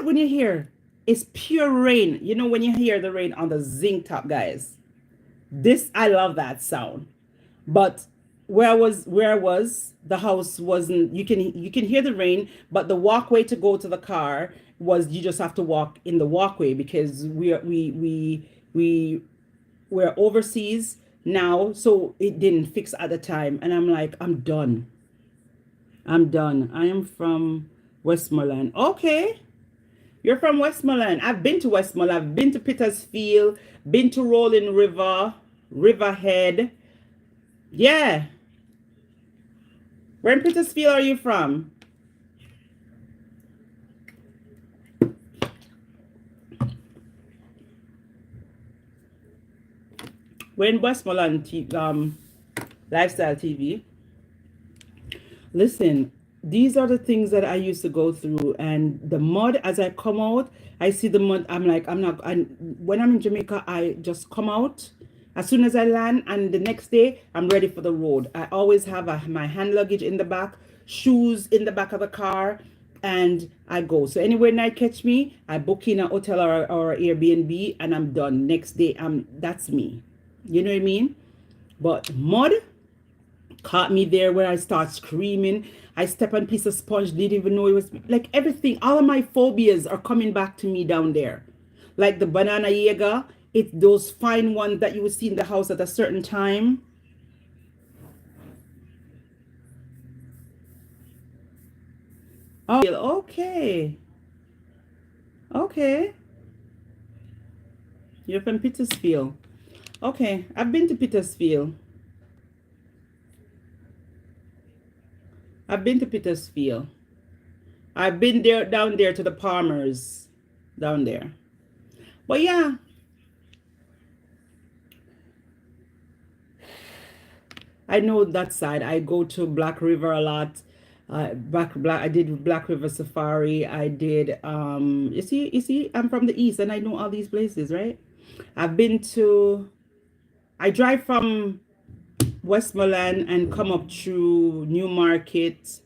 when you hear, it's pure rain. You know, when you hear the rain on the zinc top, guys. I love that sound. But where I was, the house wasn't, you can hear the rain, but the walkway to go to the car was, you just have to walk in the walkway because we're overseas now, so it didn't fix at the time. And I'm like, I'm done. I am from Westmoreland. Okay. You're from Westmoreland. I've been to Westmoreland. I've been to Petersfield, been to Rolling River, Riverhead. Yeah. Where in Petersfield are you from? We're in Westmoreland Lifestyle TV. Listen, these are the things that I used to go through, and the mud, as I come out, I see the mud. I'm like, when I'm in Jamaica, I just come out as soon as I land, and the next day I'm ready for the road. I always have my hand luggage in the back, shoes in the back of the car, and I go. So anywhere night catch me, I book in a hotel or Airbnb, and I'm done. Next day, that's me. You know what I mean? But mud caught me there where I start screaming. I step on a piece of sponge, didn't even know it was, like, everything. All of my phobias are coming back to me down there. Like the banana Jaeger, it's those fine ones that you would see in the house at a certain time. Oh, okay. Okay. You're from Petersfield. Okay, I've been to Petersfield. I've been there, down there to the Palmers, down there. But yeah, I know that side. I go to Black River a lot. I did Black River Safari. I did, you see, I'm from the East and I know all these places, right? I drive from Westmoreland and come up through Newmarket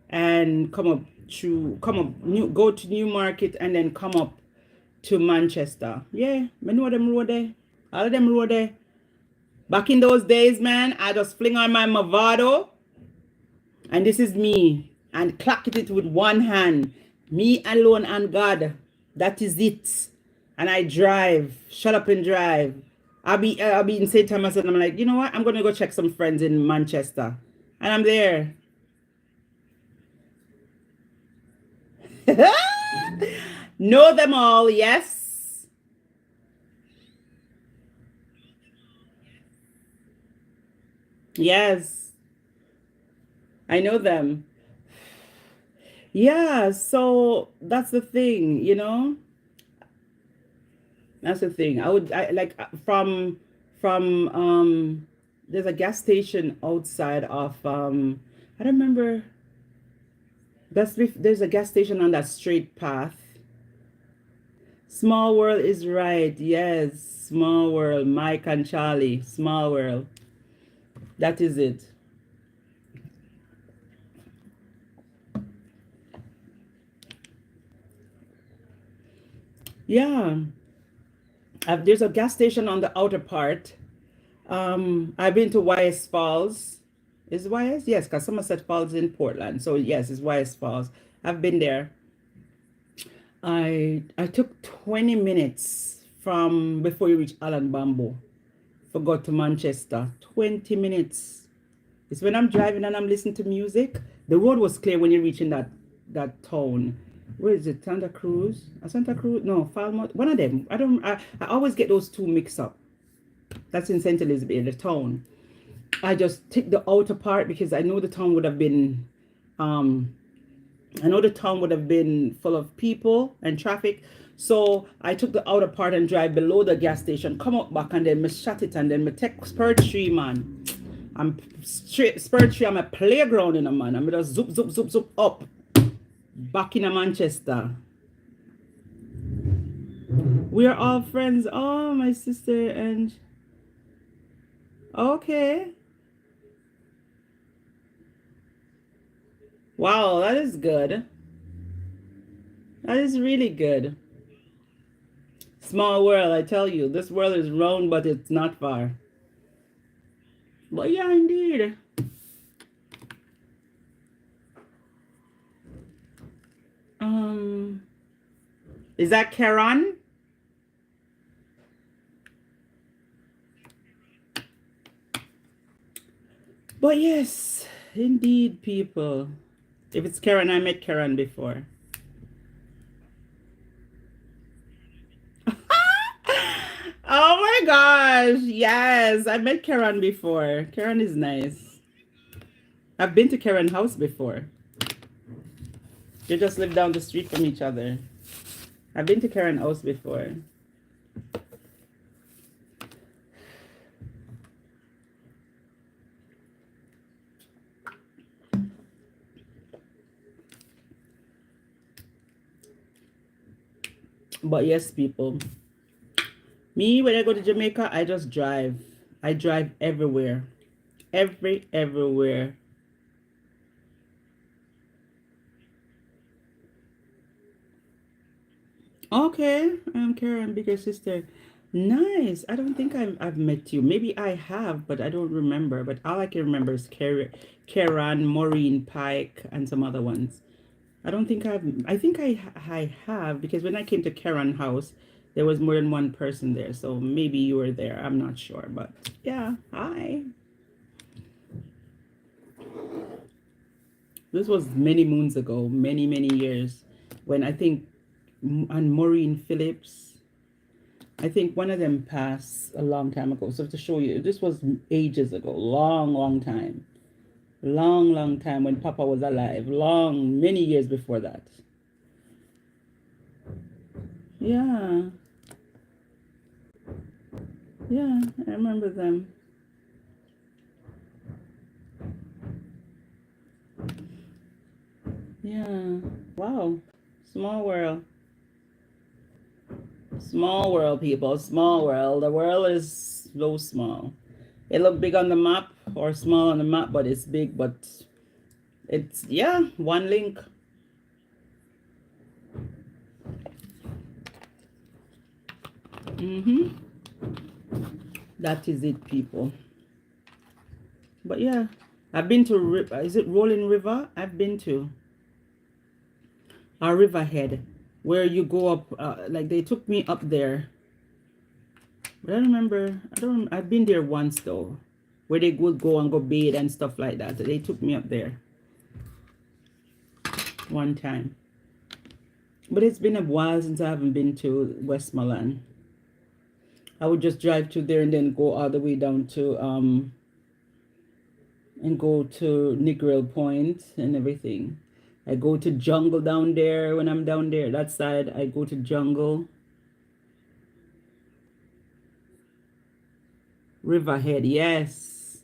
and go to Newmarket and then come up to Manchester. Yeah, I know them road there. All of them road there. Back in those days, man, I just fling on my Movado, and this is me, and clack it with one hand. Me alone and God. That is it. And I drive. Shut up and drive. I'll be in St. Thomas, and I'm like, you know what? I'm gonna go check some friends in Manchester. And I'm there. Know them all, yes. Yes. I know them. Yeah, so that's the thing, you know? That's the thing. I like from there's a gas station outside of I don't remember. There's a gas station on that straight path. Small World is right. Yes, Small World. Mike and Charlie. Small World. That is it. Yeah. There's a gas station on the outer part. I've been to YS Falls. Is YS? Yes, because Somerset Falls in Portland. So yes, it's YS Falls. I've been there. I took 20 minutes from before you reach Alan Bamboo. Forgot to Manchester. 20 minutes. It's when I'm driving and I'm listening to music. The road was clear when you're reaching that town. Where is it? Santa Cruz? Santa Cruz? No, Falmouth. One of them. I always get those two mixed up. That's in St. Elizabeth, the town. I just took the outer part because I know the town would have been I know the town would have been full of people and traffic. So I took the outer part and drive below the gas station, come up back and then me shut it and then me take Spur Tree, man. I'm straight Spur Tree, I'm a playground in a man. I'm just zoop, zoop, zoop, zoop up. Back in a Manchester. We are all friends. Oh, my sister and okay. Wow, that is good. That is really good. Small world, I tell you. This world is round, but it's not far. But yeah, indeed. Um, is that Karen? But yes, indeed, people. If it's Karen, I met Karen before. Oh my gosh, yes, I met Karen before. Karen is nice. I've been to Karen house before. They just live down the street from each other. I've been to Karen house before. But yes, people. Me, when I go to Jamaica, I just drive. I drive everywhere. Everywhere. Okay, I'm Karen, bigger sister. Nice. I don't think I've met you. Maybe I have, but I don't remember. But all I can remember is Karen, Maureen Pike, and some other ones. I don't think I think I have because when I came to Karen house, there was more than one person there. So maybe you were there. I'm not sure, but yeah. Hi. This was many moons ago, many years, when I think and Maureen Phillips. I think one of them passed a long time ago. So to show you, this was ages ago, long time, long time when Papa was alive, many years before that. Yeah, yeah, I remember them. Yeah, wow, small world. Small world, people. Small world. The world is so small. It look big on the map or small on the map, but it's big. But it's yeah, one link. That is it, people. But yeah, I've been to, is it Rolling River? I've been to Riverhead, where you go up, like they took me up there. But I remember, I've been there once though, where they would go and go bathe and stuff like that. They took me up there one time. But it's been a while since I haven't been to Westmoreland. I would just drive to there and then go all the way down to and go to Negril Point and everything. I go to Jungle down there when I'm down there. That side, I go to Jungle. Riverhead, yes.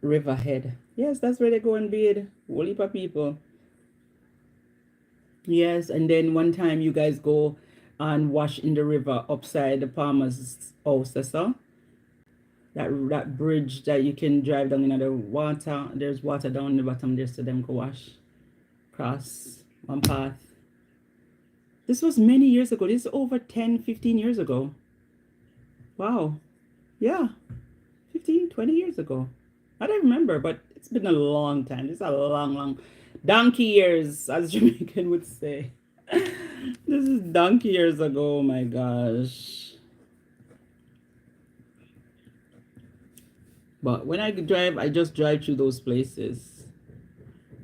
Riverhead. Yes, that's where they go and bathe. Whole heap of people. Yes, and then one time you guys go and wash in the river upside the Palmer's house, that's all. That bridge that you can drive down in the water. There's water down the bottom there, so them go wash. Cross one path. This was many years ago. This is over 10, 15 years ago. Wow. Yeah. 15, 20 years ago. I don't remember, but it's been a long time. This is a long donkey years, as Jamaican would say. This is donkey years ago. Oh my gosh. But when I drive, I just drive through those places.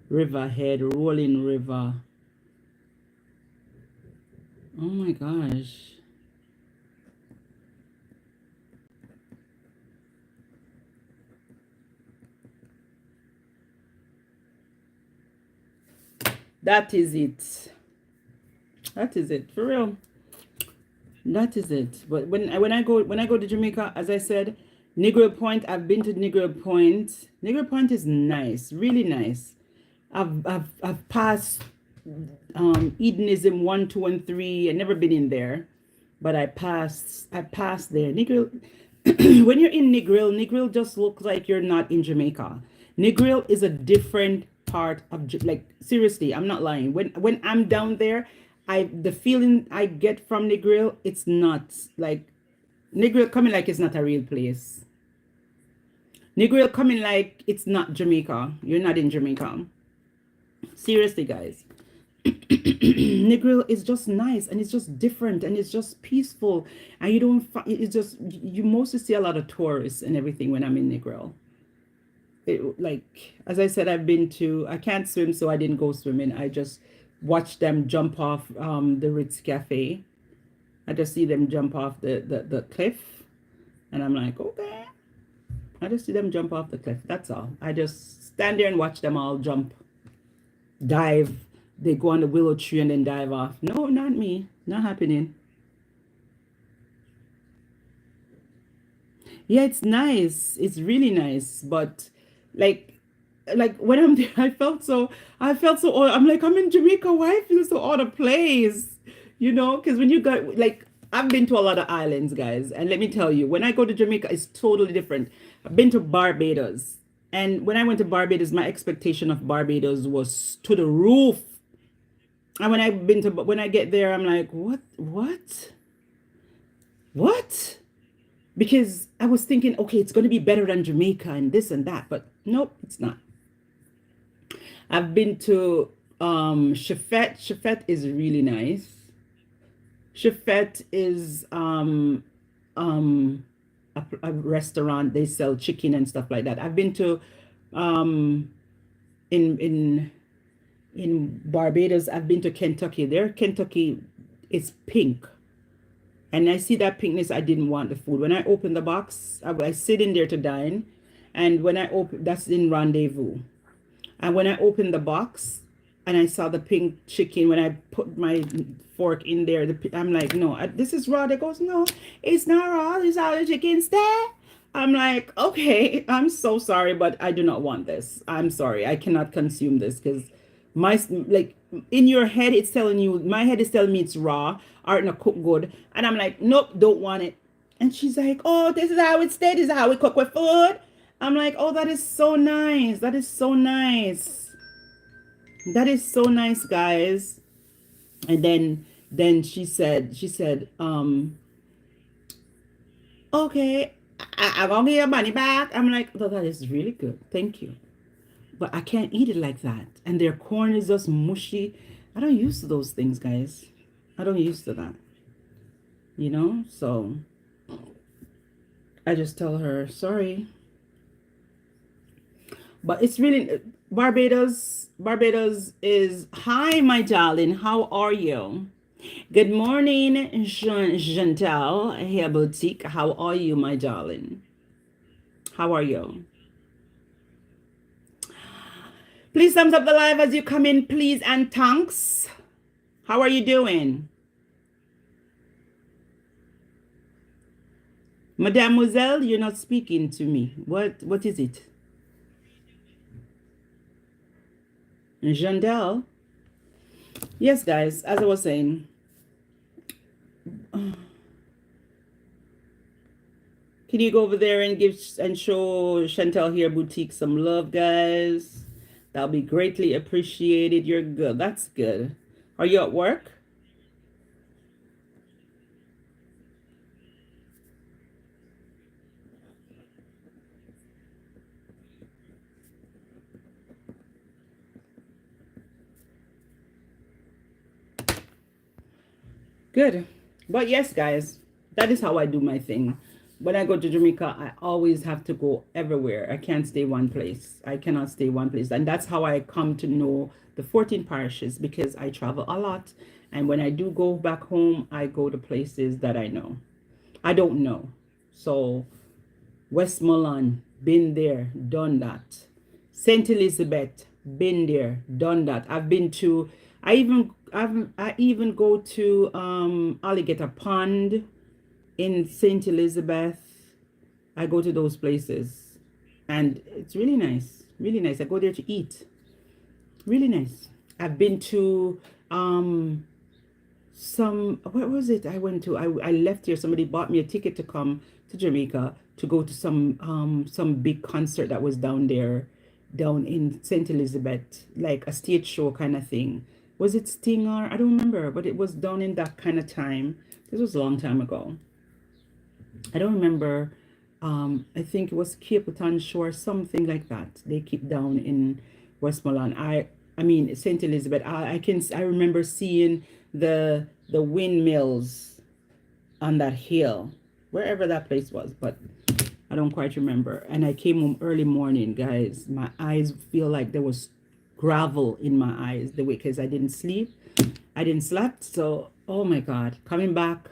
Riverhead, Rolling River. Oh my gosh. That is it. That is it. For real. That is it. But when I go to Jamaica, as I said, Negril Point, I've been to Negril Point. Negril Point is nice, really nice. I've passed Edenism 1, 2, and 3. I've never been in there, but I passed there. Negril, when you're in Negril just looks like you're not in Jamaica. Negril is a different part of, like, seriously, I'm not lying. When I'm down there, the feeling I get from Negril, it's not like Negril coming like it's not a real place. Negril coming like it's not Jamaica. You're not in Jamaica. Seriously, guys. Negril is just nice and it's just different and it's just peaceful, and you don't, it's just, you mostly see a lot of tourists and everything when I'm in Negril. Like, as I said, I can't swim, so I didn't go swimming. I just watched them jump off the Ritz Cafe. I just see them jump off the cliff, and I'm like, okay. I just see them jump off the cliff. That's all. I just stand there and watch them all jump, dive. They go on the willow tree and then dive off. No, not me. Not happening. Yeah, it's nice. It's really nice. But like when I'm there, I felt so I'm like, I'm in Jamaica. Why I feel so out of place? You know, because when you go, like, I've been to a lot of islands, guys, and let me tell you, when I go to Jamaica, it's totally different. I've been to Barbados, and when I went to Barbados, my expectation of Barbados was to the roof. And when I get there, I'm like, what? Because I was thinking, okay, it's going to be better than Jamaica and this and that, but nope, it's not. I've been to Chefette. Chefette is really nice. Chefette is a restaurant. They sell chicken and stuff like that. I've been to in Barbados. I've been to Kentucky. There, Kentucky is pink. And I see that pinkness, I didn't want the food. When I open the box, I sit in there to dine. And when I open, that's in Rendezvous. And when I opened the box and I saw the pink chicken, when I put my fork in there, I'm like, no, this is raw. They goes, no, it's not raw. There's all the chickens there. I'm like, okay, I'm so sorry, but I do not want this. I'm sorry. I cannot consume this because like, in your head, it's telling you, my head is telling me it's raw or not cooked good. And I'm like, nope, don't want it. And she's like, oh, this is how it's stayed. This is how we cook with food. I'm like, oh, that is so nice. That is so nice. That is so nice, guys. And then she said, Okay, I'm gonna get your money back. I'm like, oh, that is really good. Thank you. But I can't eat it like that. And their corn is just mushy. I don't used to those things, guys. I don't used to that. You know? So I just tell her, sorry. But it's really Barbados is hi, my darling. How are you? Good morning, Chantal Hair Boutique. How are you, my darling? How are you? Please thumbs up the live as you come in, please, and thanks. How are you doing? Mademoiselle, you're not speaking to me. What is it? Jandel? Yes, guys, as I was saying, can you go over there and give and show Chantal Hair Boutique some love, guys? That'll be greatly appreciated. You're good. That's good. Are you at work? Good. But yes, guys, that is how I do my thing. When I go to Jamaica, I always have to go everywhere. I can't stay one place. I cannot stay one place. And that's how I come to know the 14 parishes because I travel a lot. And when I do go back home, I go to places that I know. I don't know. So Westmoreland, been there, done that. St. Elizabeth, been there, done that. I've been to I even go to Alligator Pond in St. Elizabeth. I go to those places and it's really nice. Really nice. I go there to eat. Really nice. I've been to some where was it I went to? I left here. Somebody bought me a ticket to come to Jamaica to go to some big concert that was down there, down in St. Elizabeth, like a stage show kind of thing. Was it Stinger? I don't remember, but it was down in that kind of time. This was a long time ago. I don't remember. I think it was Cape Town Shore, something like that. They keep down in Westmoreland. I mean Saint Elizabeth. I remember seeing the windmills on that hill, wherever that place was, but I don't quite remember. And I came home early morning, guys. My eyes feel like there was gravel in my eyes the way because I didn't sleep. I didn't sleep. So oh my God, coming back.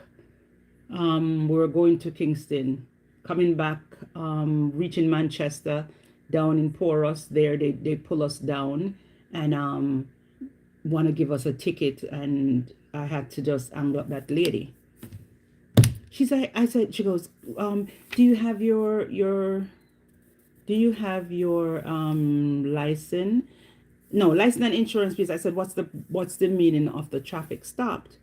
We were going to Kingston, coming back, reaching Manchester, down in Porus. There, they pull us down and want to give us a ticket, and I had to just hang up that lady. She's like, I said, she goes, do you have your license? No, license and insurance, please. I said, what's the meaning of the traffic stopped?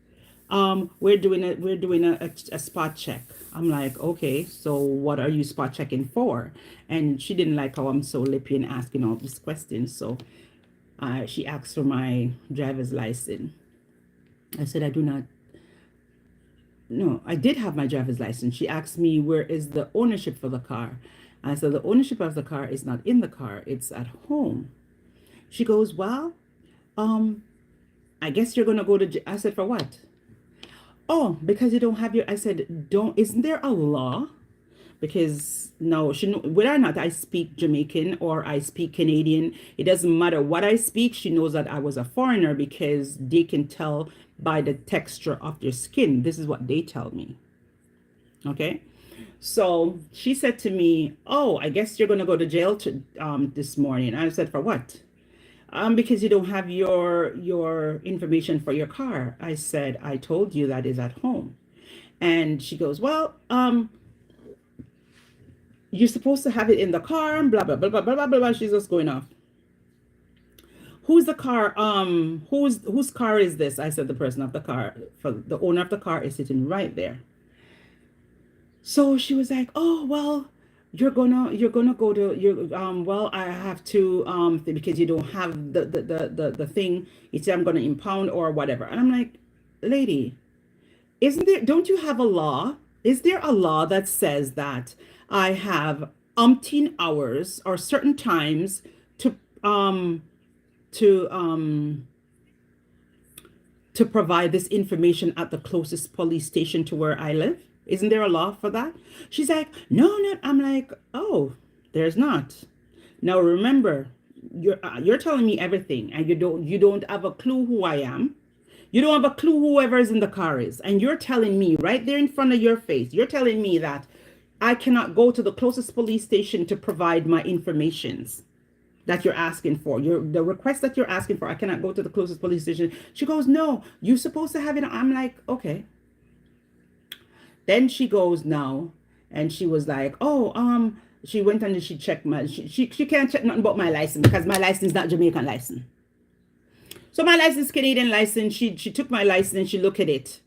We're doing a spot check. I'm like, okay, so what are you spot checking for? And she didn't like how I'm so lippy and asking all these questions. So she asked for my driver's license. I said, I do not. No, I did have my driver's license. She asked me, where is the ownership for the car? I said, the ownership of the car is not in the car. It's at home. She goes, well, I guess you're going to go to, I said, for what? Oh, because you don't have your, I said, isn't there a law? Because no, whether or not I speak Jamaican or I speak Canadian, it doesn't matter what I speak. She knows that I was a foreigner because they can tell by the texture of your skin. This is what they tell me. Okay. So she said to me, oh, I guess you're going to go to jail this morning. I said, for what? Because you don't have your information for your car. I said, I told you that is at home. And she goes, well, you're supposed to have it in the car, blah, blah, blah, blah, blah, blah, blah. She's just going off. Who's the car? Whose car is this? I said, the person of the car, for the owner of the car is sitting right there. So she was like, oh, well, you're gonna go to your well, I have to because you don't have the thing. You say I'm gonna impound or whatever. And I'm like, lady, isn't there, don't you have a law is there a law that says that I have umpteen hours or certain times to to um to provide this information at the closest police station to where I live? Isn't there a law for that? She's like, no, no. I'm like, oh, there's not. Now remember, you're telling me everything, and you don't have a clue who I am. You don't have a clue whoever is in the car is, and you're telling me right there in front of your face. You're telling me that I cannot go to the closest police station to provide my informations that you're asking for. The request that you're asking for. I cannot go to the closest police station. She goes, no, you're supposed to have it. I'm like, okay. Then she goes now, and she was like, oh, she went and she checked my, she can't check nothing about my license because my license is not Jamaican license. So my license is Canadian license. She took my license and she looked at it.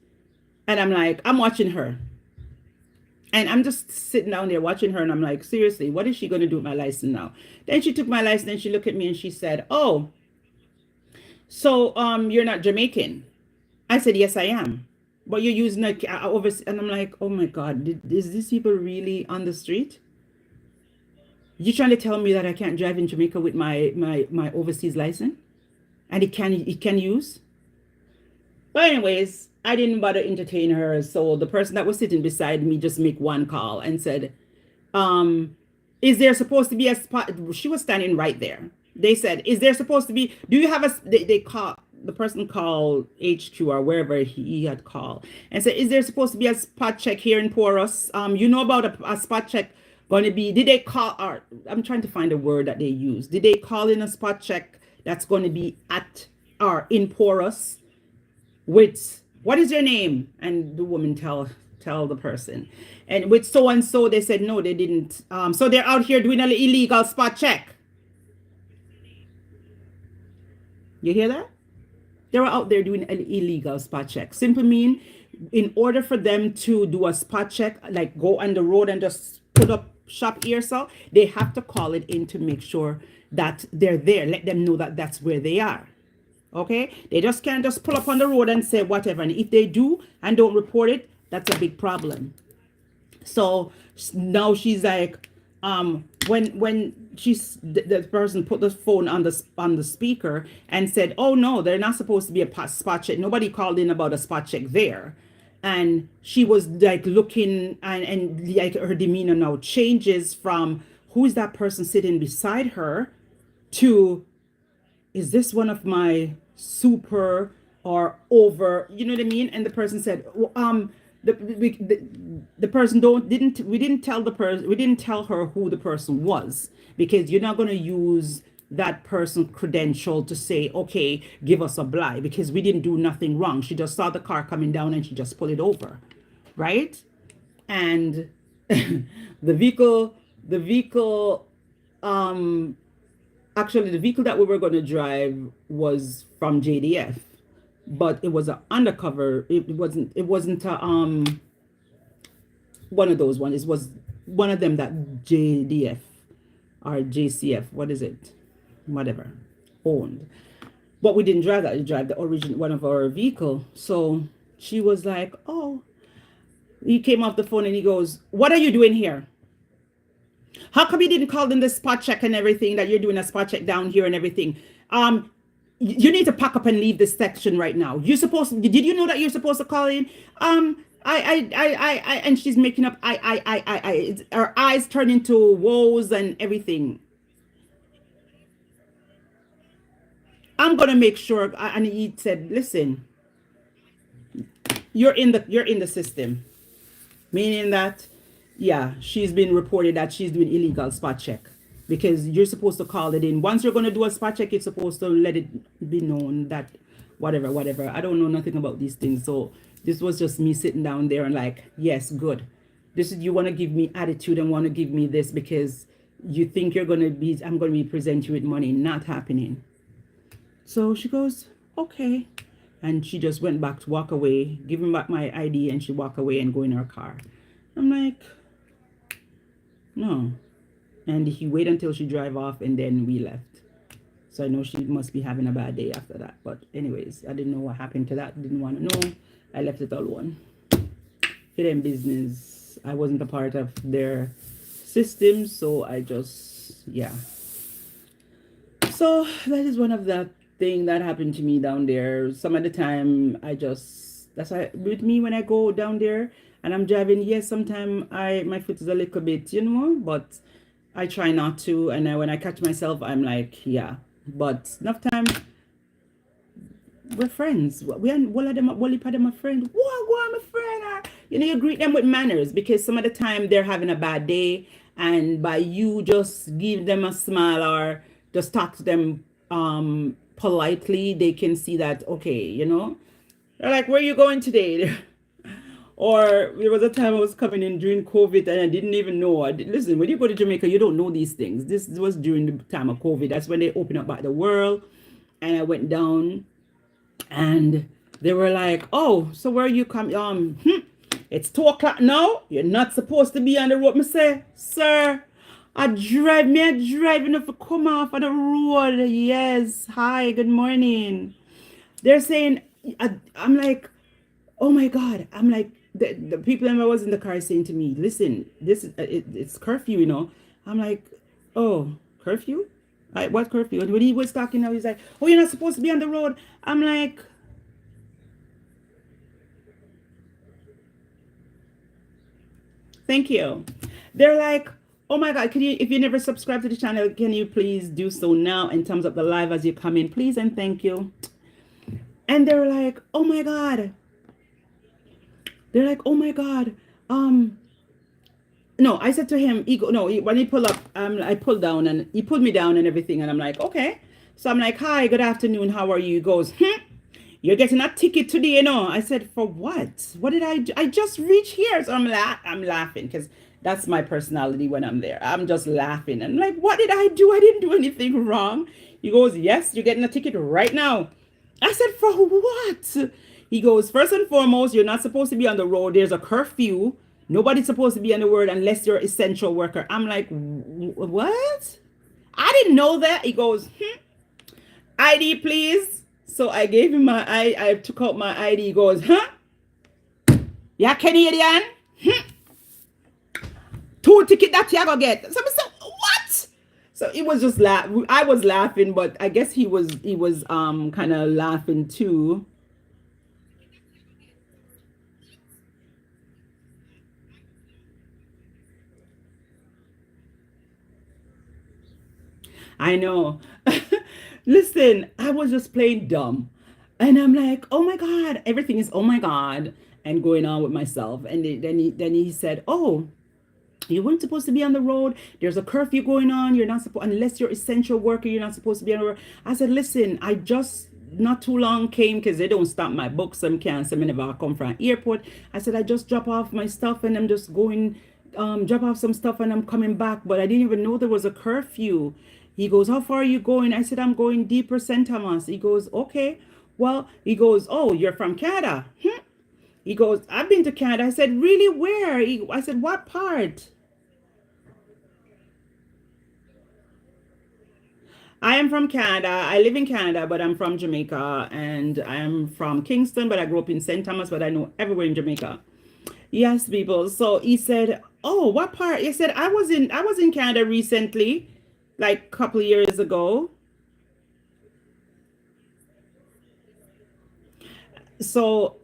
And I'm like, I'm watching her. And I'm just sitting down there watching her, and I'm like, seriously, what is she going to do with my license now? Then she took my license and she looked at me and she said, oh, so you're not Jamaican. I said, yes, I am. But you're using a overseas. And I'm like, oh my God, is these people really on the street? You trying to tell me that I can't drive in Jamaica with my overseas license? And it can use? But anyways, I didn't bother entertain her. So the person that was sitting beside me just make one call and said, is there supposed to be a spot? She was standing right there. They said, is there supposed to be, do you have a, they call, the person called HQ or wherever he had called and said, is there supposed to be a spot check here in Porus? You know about a spot check going to be, did they call, or I'm trying to find a word that they use. Did they call in a spot check that's going to be at or in Porus with, what is your name? And the woman tell the person. And with so and so, they said no, they didn't. So they're out here doing an illegal spot check. You hear that? They were out there doing an illegal spot check. Simply mean, in order for them to do a spot check, like go on the road and just put up shop here, so they have to call it in to make sure that they're there. Let them know that that's where they are. Okay, they just can't just pull up on the road and say whatever. And if they do and don't report it, that's a big problem. So now she's like, when she's the person put the phone on the speaker and said, oh no, they're not supposed to be a spot check. Nobody called in about a spot check there. And she was like looking, and like her demeanor now changes from who is that person sitting beside her to, is this one of my super or over, you know what I mean? And the person said, the person we didn't tell the person, we didn't tell her who the person was, because you're not going to use that person credential to say, okay, give us a blight, because we didn't do nothing wrong. She just saw the car coming down and she just pulled it over, right? And the vehicle, actually the vehicle that we were going to drive was from JDF, but it was an undercover. It wasn't one of those ones. It was one of them that JDF or JCF, what is it? Whatever, owned. But we didn't drive that. We drive the original one of our vehicle. So she was like, oh, he came off the phone and he goes, what are you doing here? How come you didn't call in the spot check and everything, that you're doing a spot check down here and everything? You need to pack up and leave this section right now. Did you know that you're supposed to call in? And she's making up, her eyes turn into woes and everything. I'm going to make sure, and he said, listen, you're in the system. Meaning that, yeah, she's been reported that she's doing illegal spot check, because you're supposed to call it in. Once you're going to do a spot check, you're supposed to let it be known that whatever. I don't know nothing about these things. So this was just me sitting down there and like, yes, good. This is, you want to give me attitude and want to give me this because you think I'm going to be presenting you with money. Not happening. So she goes, okay. And she just went back to walk away, give him back my ID, and she walked away and go in her car. I'm like, no. And he waited until she drive off, and then we left. So I know she must be having a bad day after that. But anyways, I didn't know what happened to that. Didn't want to know. I left it alone. hidden business. I wasn't a part of their system, so I just, yeah. So that is one of the thing that happened to me down there. Some of the time I just, that's why with me when I go down there and I'm driving, yes, sometimes my foot is a little bit, but I try not to. And when I catch myself, I'm like, yeah. But enough time, we're friends. We are one of them, my friend. What, my friend? You greet them with manners, because some of the time they're having a bad day, and by you just give them a smile or just talk to them politely, they can see that, okay, they're like, where are you going today? Or there was a time I was coming in during COVID and I didn't even know. Listen, when you go to Jamaica, you don't know these things. This was during the time of COVID. That's when they opened up back the world. And I went down and they were like, oh, so where are you coming? It's 2 o'clock now. You're not supposed to be on the road. Me say, sir, I drive enough to come off on the road. Yes. Hi, good morning. They're saying, I'm like, oh my God. I'm like, the people that was in the car saying to me, listen, this is it's curfew, I'm like, oh, curfew? What curfew? And when he was talking now, he's like, oh, you're not supposed to be on the road. I'm like, thank you. They're like, oh my God, if you never subscribe to the channel, can you please do so now and thumbs up the live as you come in, please, and thank you. And they're like, oh my God. They're like, oh my God. No, I said to him, when he pulled up, I pulled down and he pulled me down and everything. And I'm like, okay. So I'm like, hi, good afternoon. How are you? He goes, you're getting a ticket today, I said, for what? What did I do? I just reached here. So I'm laughing because that's my personality when I'm there. I'm just laughing. And I'm like, what did I do? I didn't do anything wrong. He goes, yes, you're getting a ticket right now. I said, for what? He goes, first and foremost, you're not supposed to be on the road. There's a curfew. Nobody's supposed to be on the road unless you're an essential worker. I'm like, what? I didn't know that. He goes, ID, please. So I gave him my I took out my ID. He goes, yeah, Canadian? 2 ticket that you gonna get. So I said, what? So it was just I was laughing, but I guess he was kind of laughing too. I know. Listen, I was just playing dumb. And I'm like, oh my God, everything is oh my God, and going on with myself. And then he said, oh, you weren't supposed to be on the road. There's a curfew going on. You're not supposed, unless you're essential worker, you're not supposed to be on the road. I said, listen, I just not too long came because they don't stop my books. Some cancel. I never come from airport. I said, I just drop off my stuff and I'm just going, drop off some stuff and I'm coming back. But I didn't even know there was a curfew. He goes, how far are you going? I said, I'm going deeper St. Thomas. He goes, okay. Well, he goes, oh, you're from Canada. He goes, I've been to Canada. I said, really, where? I said, what part? I am from Canada. I live in Canada, but I'm from Jamaica. And I'm from Kingston, but I grew up in St. Thomas, but I know everywhere in Jamaica. Yes, people. So he said, oh, what part? He said, I was in Canada recently, like a couple of years ago. So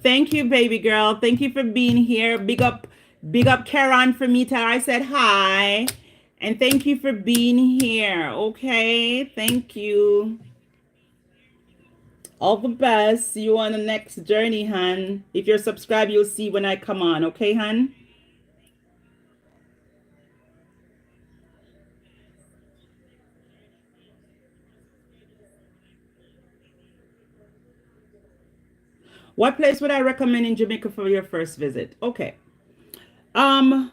thank you, baby girl. Thank you for being here. Big up Karen for me. Tell her I said hi. And thank you for being here. Okay. Thank you. All the best. See you on the next journey, hun. If you're subscribed, you'll see when I come on. Okay, hun? What place would I recommend in Jamaica for your first visit? Okay. Montego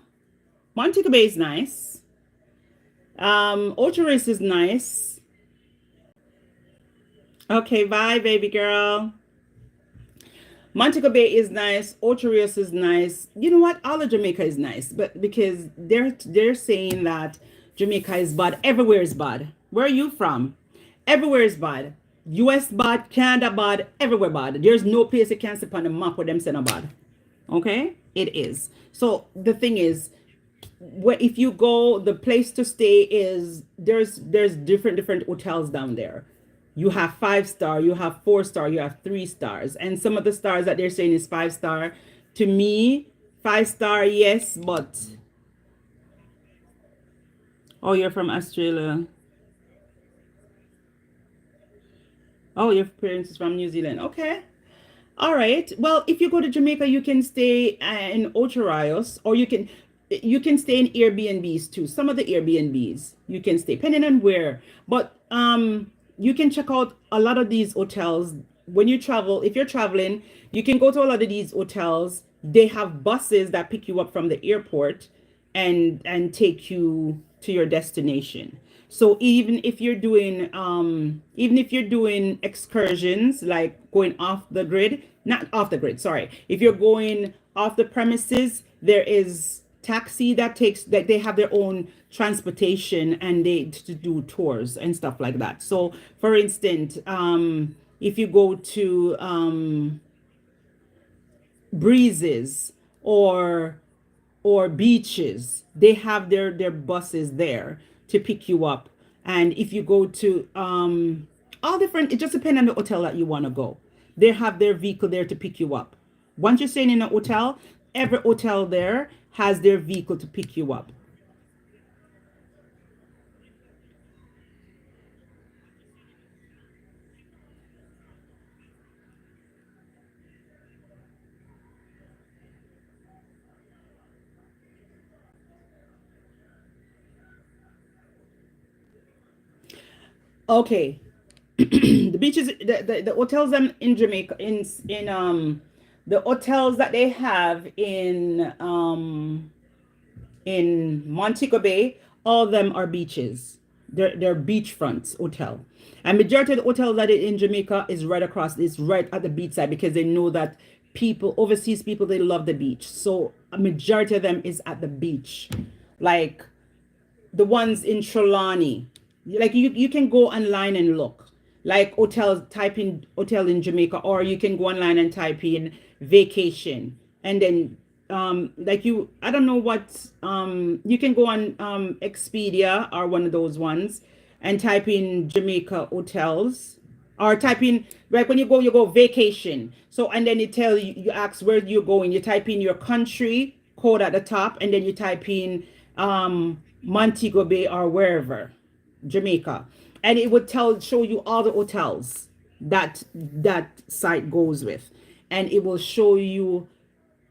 Bay is nice. Ocho Rios is nice. Okay, bye, baby girl. Montego Bay is nice. Ocho Rios is nice. You know what? All of Jamaica is nice, but because they're saying that Jamaica is bad. Everywhere is bad. Where are you from? Everywhere is bad. US bad, Canada bad, everywhere bad. There's no place you can sit on the map where them say no bad. Okay? It is. So the thing is, where if you go, the place to stay is there's different hotels down there. You have 5 star, you have 4 star, you have 3 stars, and some of the stars that they're saying is 5 star. To me, 5 star, yes, but oh, you're from Australia. Oh, your parents is from New Zealand. Okay. All right. Well, if you go to Jamaica, you can stay in Ocho Rios, or you can stay in Airbnbs too. Some of the Airbnbs you can stay, depending on where. But you can check out a lot of these hotels when you travel. If you're traveling, you can go to a lot of these hotels. They have buses that pick you up from the airport and take you to your destination. So even if you're doing excursions like going off the grid, not off the grid, sorry. If you're going off the premises, there is taxi that takes that they have their own transportation, and they to do tours and stuff like that. So for instance, if you go to breezes or beaches, they have their buses there to pick you up. And if you go to all different, it just depends on the hotel that you want to go. They have their vehicle there to pick you up. Once you're staying in a hotel, every hotel there has their vehicle to pick you up. Okay. The beaches, the hotels them in Jamaica, in the hotels that they have in Montego Bay, all of them are beaches. They're beachfronts hotel. And majority of the hotels that are in Jamaica is right across, is right at the beach side, because they know that people, overseas people, they love the beach. So a majority of them is at the beach. Like the ones in Trelawney. Like you can go online and look. Like hotel, type in hotel in Jamaica, or you can go online and type in vacation. And then like I don't know what, you can go on Expedia or one of those ones and type in Jamaica hotels, or type in, like when you go vacation. So and then it tell you, you ask where you're going, you type in your country code at the top, and then you type in Montego Bay or wherever, Jamaica, and it would show you all the hotels that site goes with, and it will show you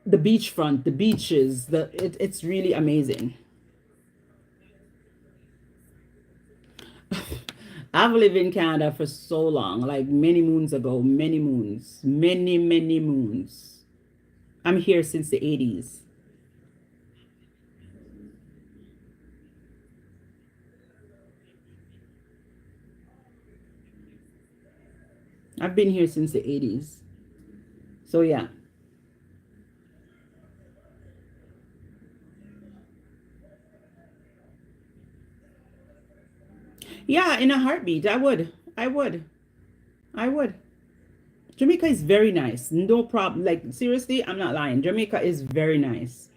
the beachfront, the beaches, it's really amazing. I've lived in Canada for so long, like many moons ago, many moons, many moons. I'm here since the 80s. I've been here since the 80s. So yeah. Yeah, in a heartbeat, I would. I would. I would. Jamaica is very nice. No problem. Like seriously, I'm not lying. Jamaica is very nice.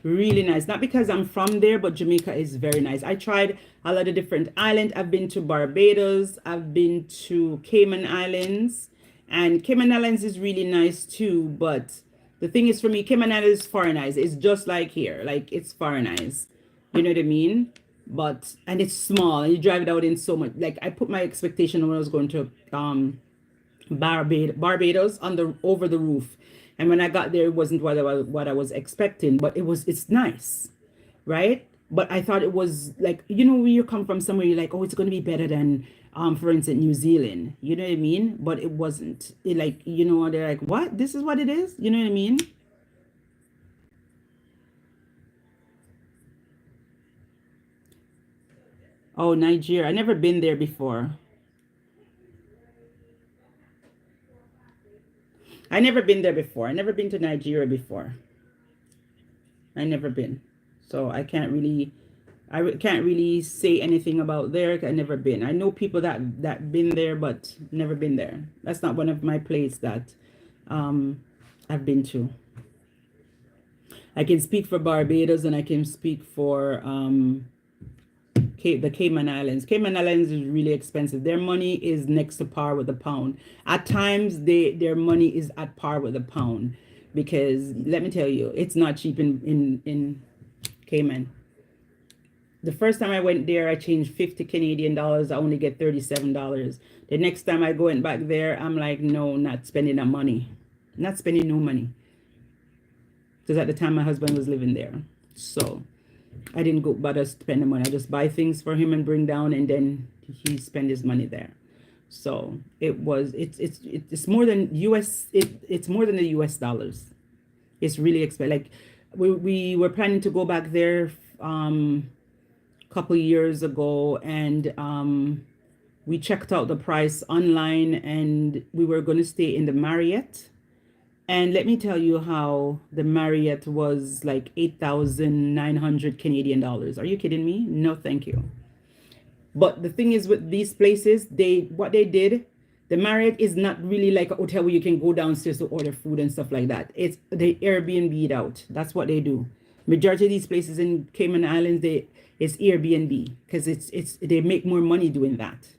Really nice. Not because I'm from there, but Jamaica is very nice. I tried a lot of different islands. I've been to Barbados. I've been to Cayman Islands. And Cayman Islands is really nice too. But the thing is, for me, Cayman Islands is foreignized. It's just like here. Like it's foreignized. You know what I mean? But and it's small. And you drive it out in so much. Like I put my expectation when I was going to Barbados on the over the roof, and when I got there, it wasn't what I was expecting, but it's nice, right? But I thought it was like, when you come from somewhere, you're like, oh, it's going to be better than for instance, New Zealand. You know what I mean? But it wasn't. It, like, they're like, what? This is what it is. You know what I mean? Oh, Nigeria. I never been there before. I never been there before. I never been to Nigeria before. I never been. So I can't really can't really say anything about there. 'Cause I've never been. I know people that been there, but never been there. That's not one of my places that um, I've been to. I can speak for Barbados and I can speak for the Cayman Islands. Cayman Islands is really expensive. Their money is next to par with the pound. At times, their money is at par with the pound because let me tell you, it's not cheap in Cayman. The first time I went there, I changed 50 Canadian dollars. I only get $37. The next time I went back there, I'm like, no, not spending that money. Not spending no money. Because at the time, my husband was living there. So I didn't go bother spend the money. I just buy things for him and bring down, and then he spend his money there. So it's more than US. It's more than the US dollars. It's really expensive. Like we were planning to go back there couple years ago, and we checked out the price online, and we were going to stay in the Marriott. And let me tell you how the Marriott was like 8,900 Canadian dollars. Are you kidding me? No, thank you. But the thing is with these places, what they did, the Marriott is not really like a hotel where you can go downstairs to order food and stuff like that. It's they Airbnb'd out. That's what they do. Majority of these places in Cayman Islands, it's Airbnb because they make more money doing that.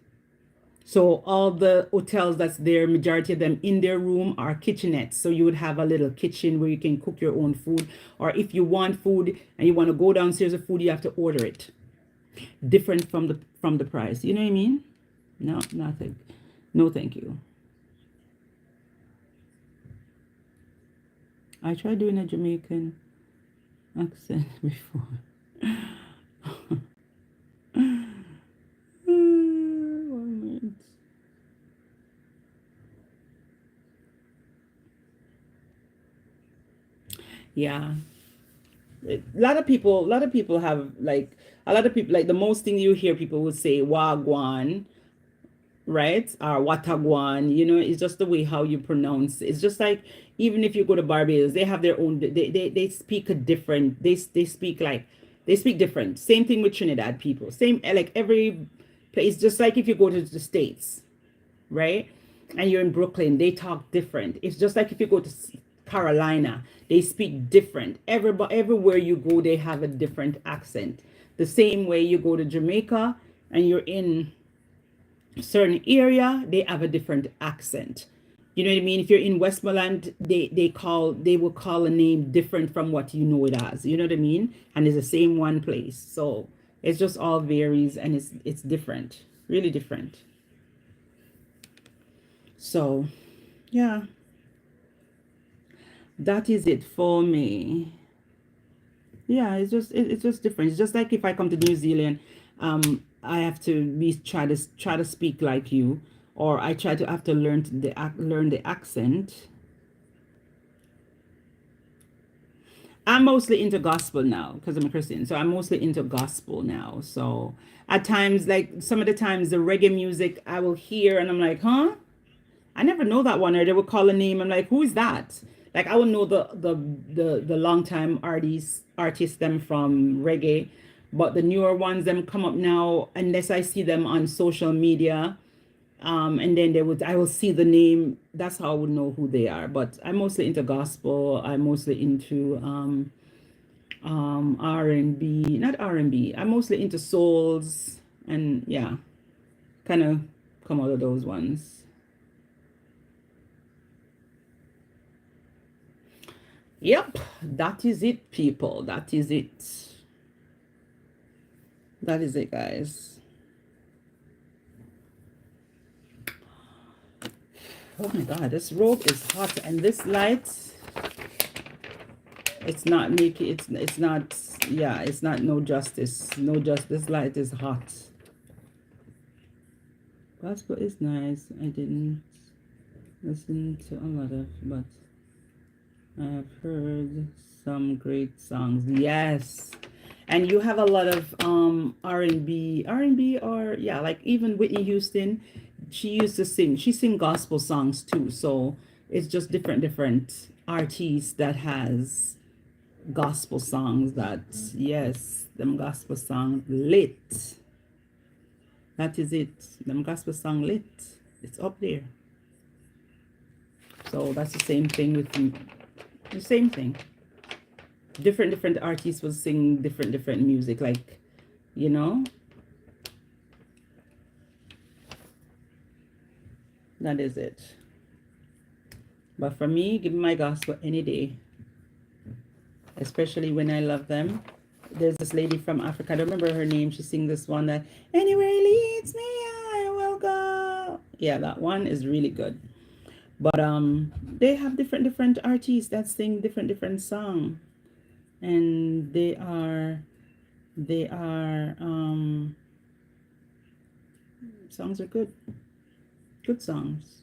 So all the hotels that's there, majority of them in their room are kitchenettes. So you would have a little kitchen where you can cook your own food. Or if you want food and you want to go downstairs with food, you have to order it. Different from the price. You know what I mean? No, nothing. No, thank you. I tried doing a Jamaican accent before. Yeah, a lot of people have like a lot of people like the most thing you hear people would say wagwan, right? Or watagwan, it's just the way how you pronounce it. It's just like even if you go to Barbados, they have their own they speak a different they speak like they speak different. Same thing with Trinidad people. Same like every place, just like if you go to the States, right? And you're in Brooklyn, they talk different. It's just like if you go to Carolina, they speak different. Everywhere you go, they have a different accent. The same way you go to Jamaica and you're in a certain area, they have a different accent. You know what I mean? If you're in Westmoreland, they will call a name different from what you know it as. You know what I mean? And it's the same one place. So it's just all varies and it's different, really different. So yeah, that is it for me. Yeah, it's just different. It's just like if I come to New Zealand, I have to try to speak like you, or I try to have to learn the accent. I'm mostly into gospel now because I'm a Christian, so I'm mostly into gospel now. So at times, like some of the times, the reggae music I will hear, and I'm like, huh? I never know that one. Or they would call a name. I'm like, who is that? Like I would know the long time artists them from reggae, but the newer ones them come up now unless I see them on social media. And then I will see the name. That's how I would know who they are. But I'm mostly into gospel. I'm mostly into R&B, not R&B. I'm mostly into souls, and yeah, kind of come out of those ones. Yep, that is it, people. That is it. That is it, guys. Oh my God, this robe is hot, and this light, it's not making it's not, yeah, it's not no justice. No justice. This light is hot. Gospel is nice. I didn't listen to a lot of, but I have heard some great songs. Yes. And you have a lot of R&B, or yeah, like even Whitney Houston, she used to sing. She sing gospel songs too. So it's just different artists that has gospel songs that, yes, them gospel songs lit. That is it. Them gospel song lit. It's up there. So that's the same thing with the same thing. Different artists will sing different music, like, you know. That is it. But for me, give me my gospel any day, especially when I love them. There's this lady from Africa, I don't remember her name. She sings this one that, anywhere he leads me, I will go. Yeah, that one is really good. But they have different artists that sing different song, and they are songs are good songs.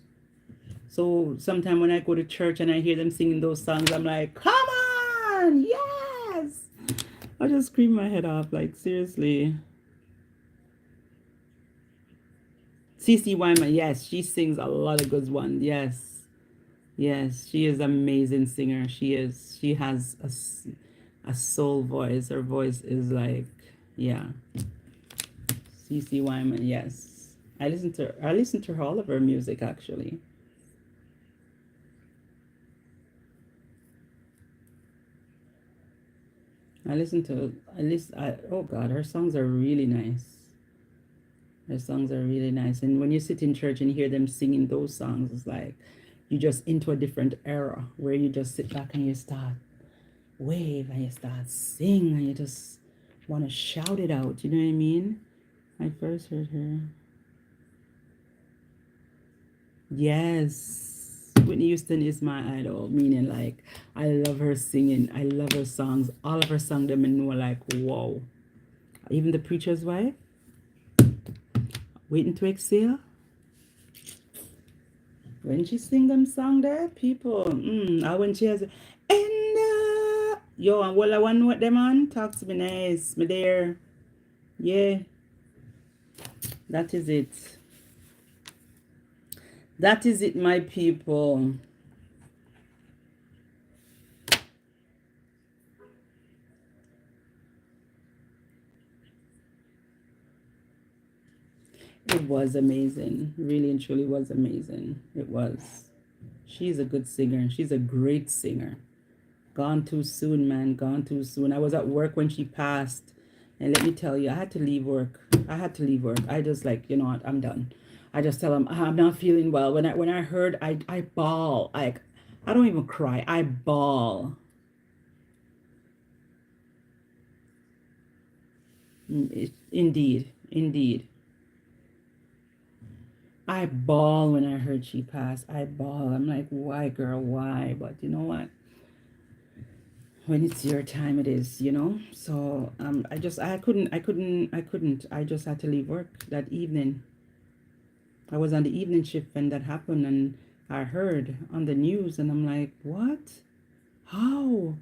So sometimes when I go to church and I hear them singing those songs, I'm like, come on, yes. I just scream my head off, like, seriously. CC Wyman, yes, she sings a lot of good ones. Yes, she is an amazing singer. She has a soul voice. Her voice is like, yeah. CC Wyman, yes. I listen to all of her music, actually. Oh God, her songs are really nice. Her songs are really nice. And when you sit in church and hear them singing those songs, it's like you just into a different era where you just sit back and you start wave and you start sing and you just want to shout it out. You know what I mean? I first heard her. Yes. Whitney Houston is my idol, meaning like I love her singing. I love her songs. All of her songs, them and know like, whoa. Even The Preacher's Wife, Waiting to Exhale. When she sing them song there, people, when she has, and yo, and what I want to know what them on, talk to me nice, me there. Yeah, that is it. That is it, my people. It was amazing. Really and truly was amazing. It was. She's a good singer. She's a great singer. Gone too soon, man. Gone too soon. I was at work when she passed. And let me tell you, I had to leave work. I just like, you know what, I'm done. I just tell them I'm not feeling well. When I heard, I bawl. Like, I don't even cry. I bawl. Indeed. I bawl when I heard she passed. I bawl. I'm like, why, girl, why? But you know what? When it's your time, it is, you know. So I couldn't. I just had to leave work that evening. I was on the evening shift when that happened, and I heard on the news, and I'm like, what? How?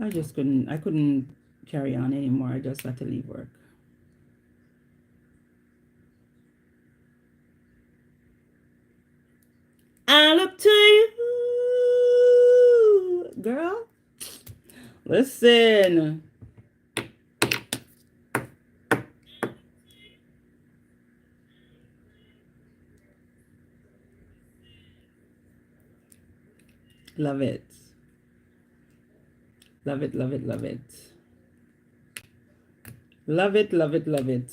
I just couldn't. I couldn't carry on anymore. I just had to leave work. I look to you, girl. Listen. Love it. Love it, love it, love it. Love it, love it, love it.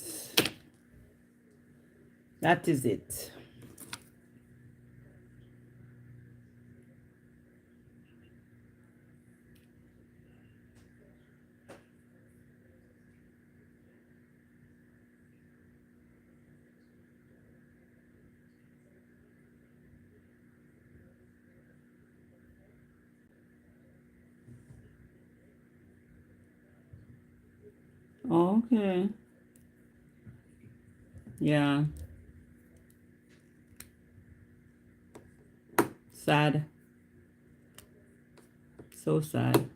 That is it. Okay. Yeah. Sad. So sad.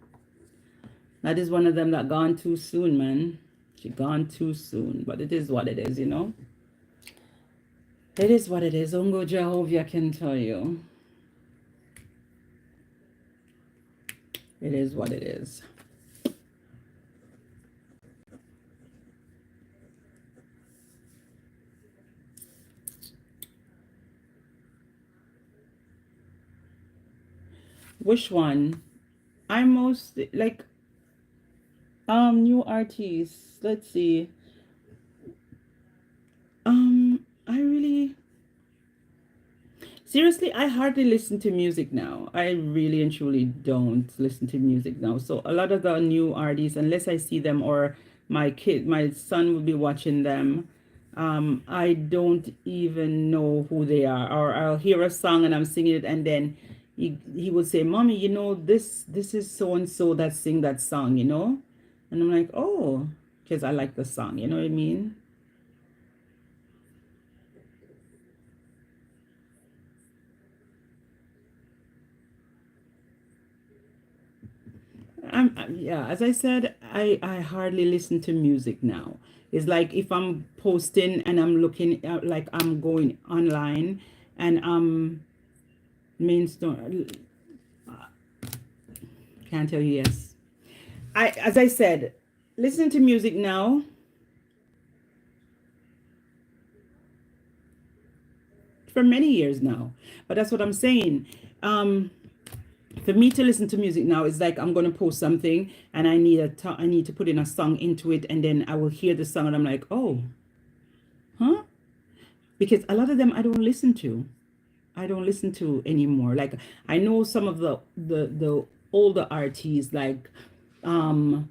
That is one of them that gone too soon, man. She gone too soon. But it is what it is, you know? It is what it is. Ongo Jehovah can tell you. It is what it is. Which one? I'm most like new artists. Let's see. I really seriously, I hardly listen to music now. I really and truly don't listen to music now. So a lot of the new artists, unless I see them or my son will be watching them, I don't even know who they are. Or I'll hear a song and I'm singing it, and then he would say, "Mommy, you know this is so and so that sing that song, you know," and I'm like, "Oh, because I like the song." You know what I mean? Yeah, as I said, I hardly listen to music now. It's like if I'm posting and I'm looking like I'm going online and I'm mainstream. Can't tell you yes. As I said, listening to music now for many years now. But that's what I'm saying. Um, for me to listen to music now is like I'm gonna post something and I need to put in a song into it, and then I will hear the song and I'm like, oh, huh? Because a lot of them I don't listen to. I don't listen to anymore. Like I know some of the older artists um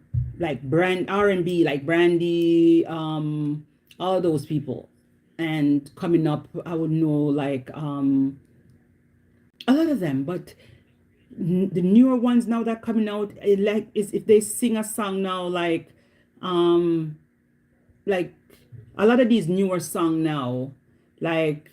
brand R&B, like Brandy, all those people. And coming up I would know like a lot of them, but the newer ones now that coming out, like is if they sing a song now um like a lot of these newer song now, like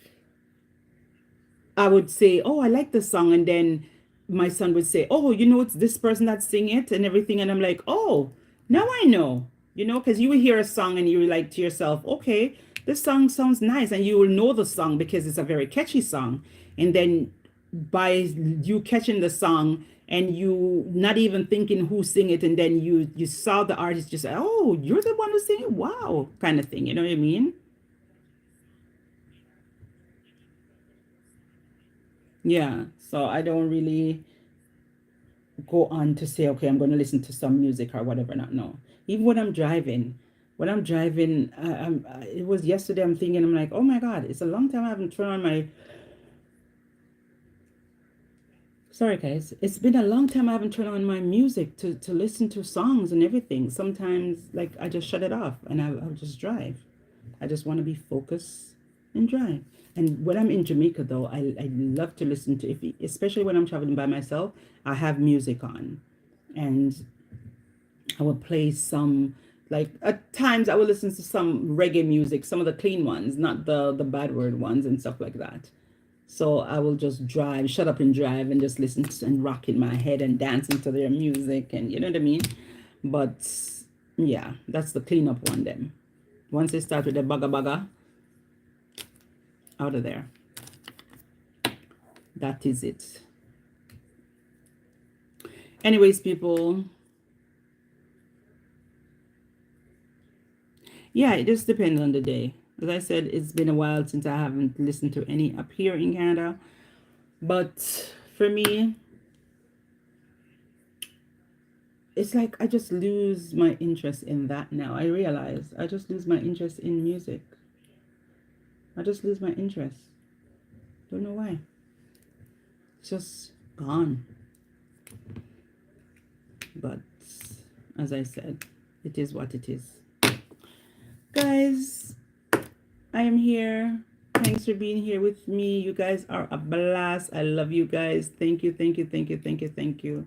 I would say, "Oh, I like the song," and then my son would say, "Oh, you know, it's this person that sing it and everything," and I'm like, "Oh, now I know," you know, because you will hear a song and you will like to yourself, "Okay, this song sounds nice," and you will know the song because it's a very catchy song, and then by you catching the song and you not even thinking who sing it, and then you saw the artist just say, "Oh, you're the one who sing it, wow," kind of thing, you know what I mean? Yeah, so I don't really go on to say, okay, I'm going to listen to some music or whatever. Not no. Even when I'm driving, it was yesterday. I'm thinking, I'm like, oh my God, it's a long time I haven't turned on my. Sorry, guys, it's been a long time I haven't turned on my music to listen to songs and everything. Sometimes, like, I just shut it off and I'll just drive. I just want to be focused and drive. And when I'm in Jamaica, though, I love to listen to, especially when I'm traveling by myself, I have music on. And I would play some, like at times I would listen to some reggae music, some of the clean ones, not the bad word ones and stuff like that. So I will just drive, shut up and drive, and just listen and rock in my head and dancing to their music, and you know what I mean. But yeah, that's the cleanup one. Then once they start with the baga baga, out of there. That is it. Anyways, people, yeah, it just depends on the day. As I said, it's been a while since I haven't listened to any up here in Canada. But for me, it's like I just lose my interest in that now. I realize I just lose my interest in music. I just lose my interest. Don't know why. It's just gone. But as I said, it is what it is. Guys, I am here. Thanks for being here with me. You guys are a blast. I love you guys. Thank you, thank you, thank you, thank you, thank you.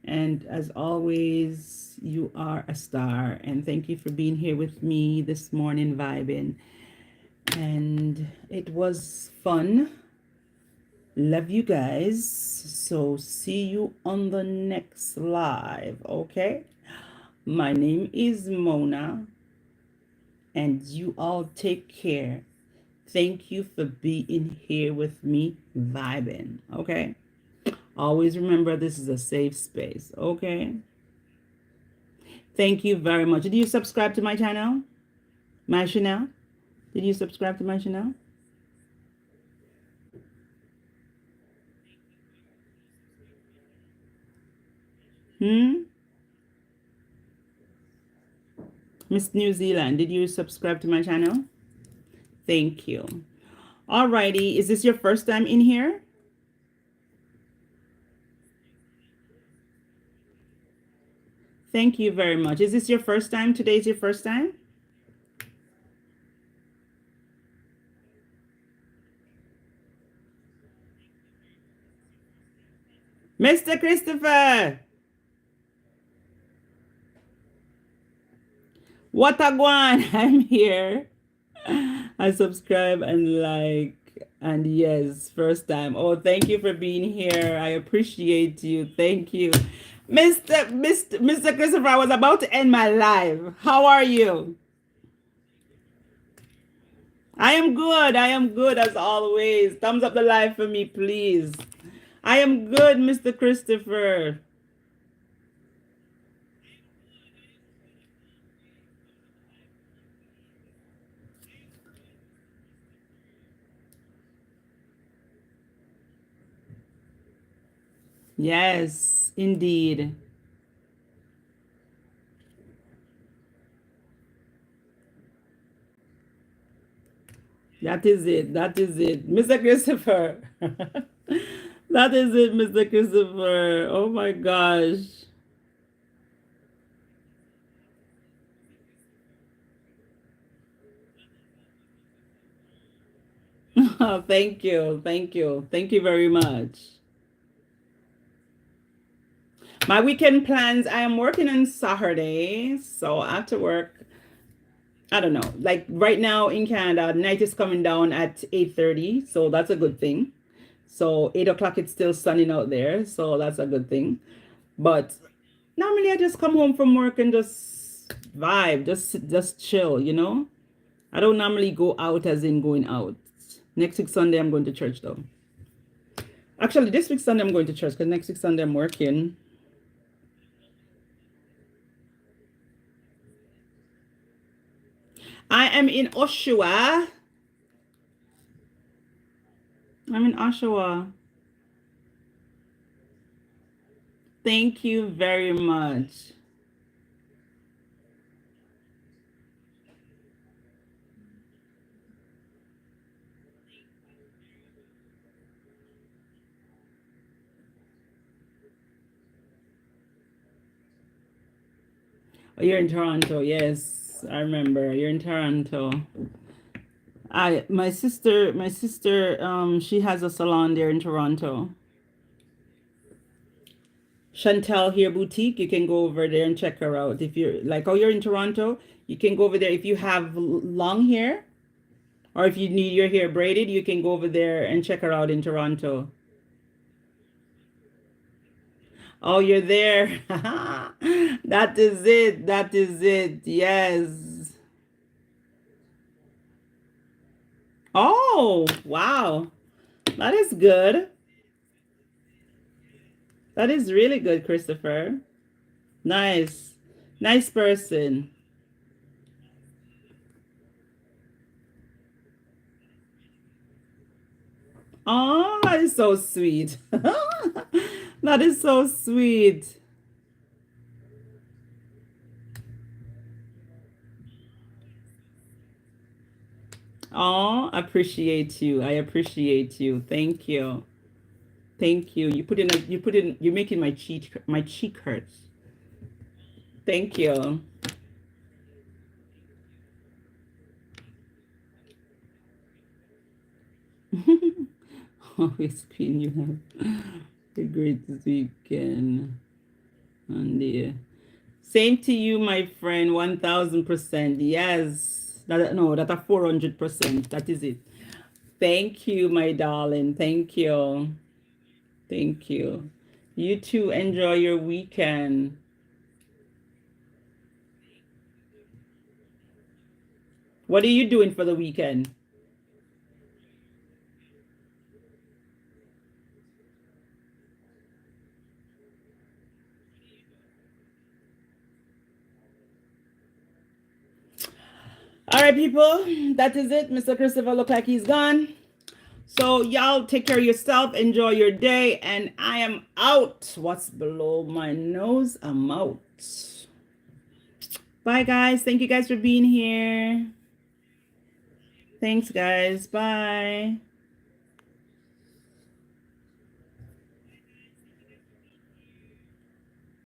And as always, you are a star. And thank you for being here with me this morning, vibing. And it was fun. Love you guys. So see you on the next live, okay? My name is Mona, and you all take care. Thank you for being here with me, vibing, okay? Always remember this is a safe space, okay? Thank you very much. Did you subscribe to my channel? My channel? Did you subscribe to my channel? Hmm? Miss New Zealand, did you subscribe to my channel? Thank you. Alrighty, is this your first time in here? Thank you very much. Is this your first time? Today's your first time? Mr. Christopher! What a guan! I'm here. I subscribe and like, and yes, first time. Oh, thank you for being here. I appreciate you. Thank you. Mr. Christopher, I was about to end my live. How are you? I am good. I am good as always. Thumbs up the live for me, please. I am good, Mr. Christopher. Yes, indeed. That is it. That is it. Mr. Christopher. That is it, Mr. Christopher. Oh my gosh. Thank you. Thank you. Thank you very much. My weekend plans, I am working on Saturday. So after work, I don't know. Like right now in Canada, night is coming down at 8:30. So that's a good thing. So 8 o'clock it's still sunning out there. So that's a good thing. But normally I just come home from work and just vibe, just chill, you know? I don't normally go out as in going out. Next week Sunday I'm going to church though. Actually, this week Sunday I'm going to church because next week Sunday I'm working. I am in Oshawa. I'm in Oshawa. Thank you very much. Oh, you're in Toronto. Yes, I remember. You're in Toronto. My sister, she has a salon there in Toronto. Chantel Hair Boutique. You can go over there and check her out. If you're like, oh, you're in Toronto, you can go over there. If you have long hair or if you need your hair braided, you can go over there and check her out in Toronto. Oh, you're there. That is it. That is it. Yes. Oh, wow. That is good. That is really good, Christopher. Nice. Nice person. Oh, that is so sweet. That is so sweet. Oh, appreciate you. I appreciate you. Thank you. Thank you. You're making my cheek hurts. Thank you. Always Queen, you have a great weekend on the same to you, my friend. 1000%. Yes. That no, that a 400%. That is it. Thank you, my darling. Thank you. Thank you. You too. Enjoy your weekend. What are you doing for the weekend? All right, people. That is it. Mr. Christopher look like he's gone. So y'all take care of yourself. Enjoy your day. And I am out. What's below my nose? I'm out. Bye, guys. Thank you guys for being here. Thanks, guys. Bye.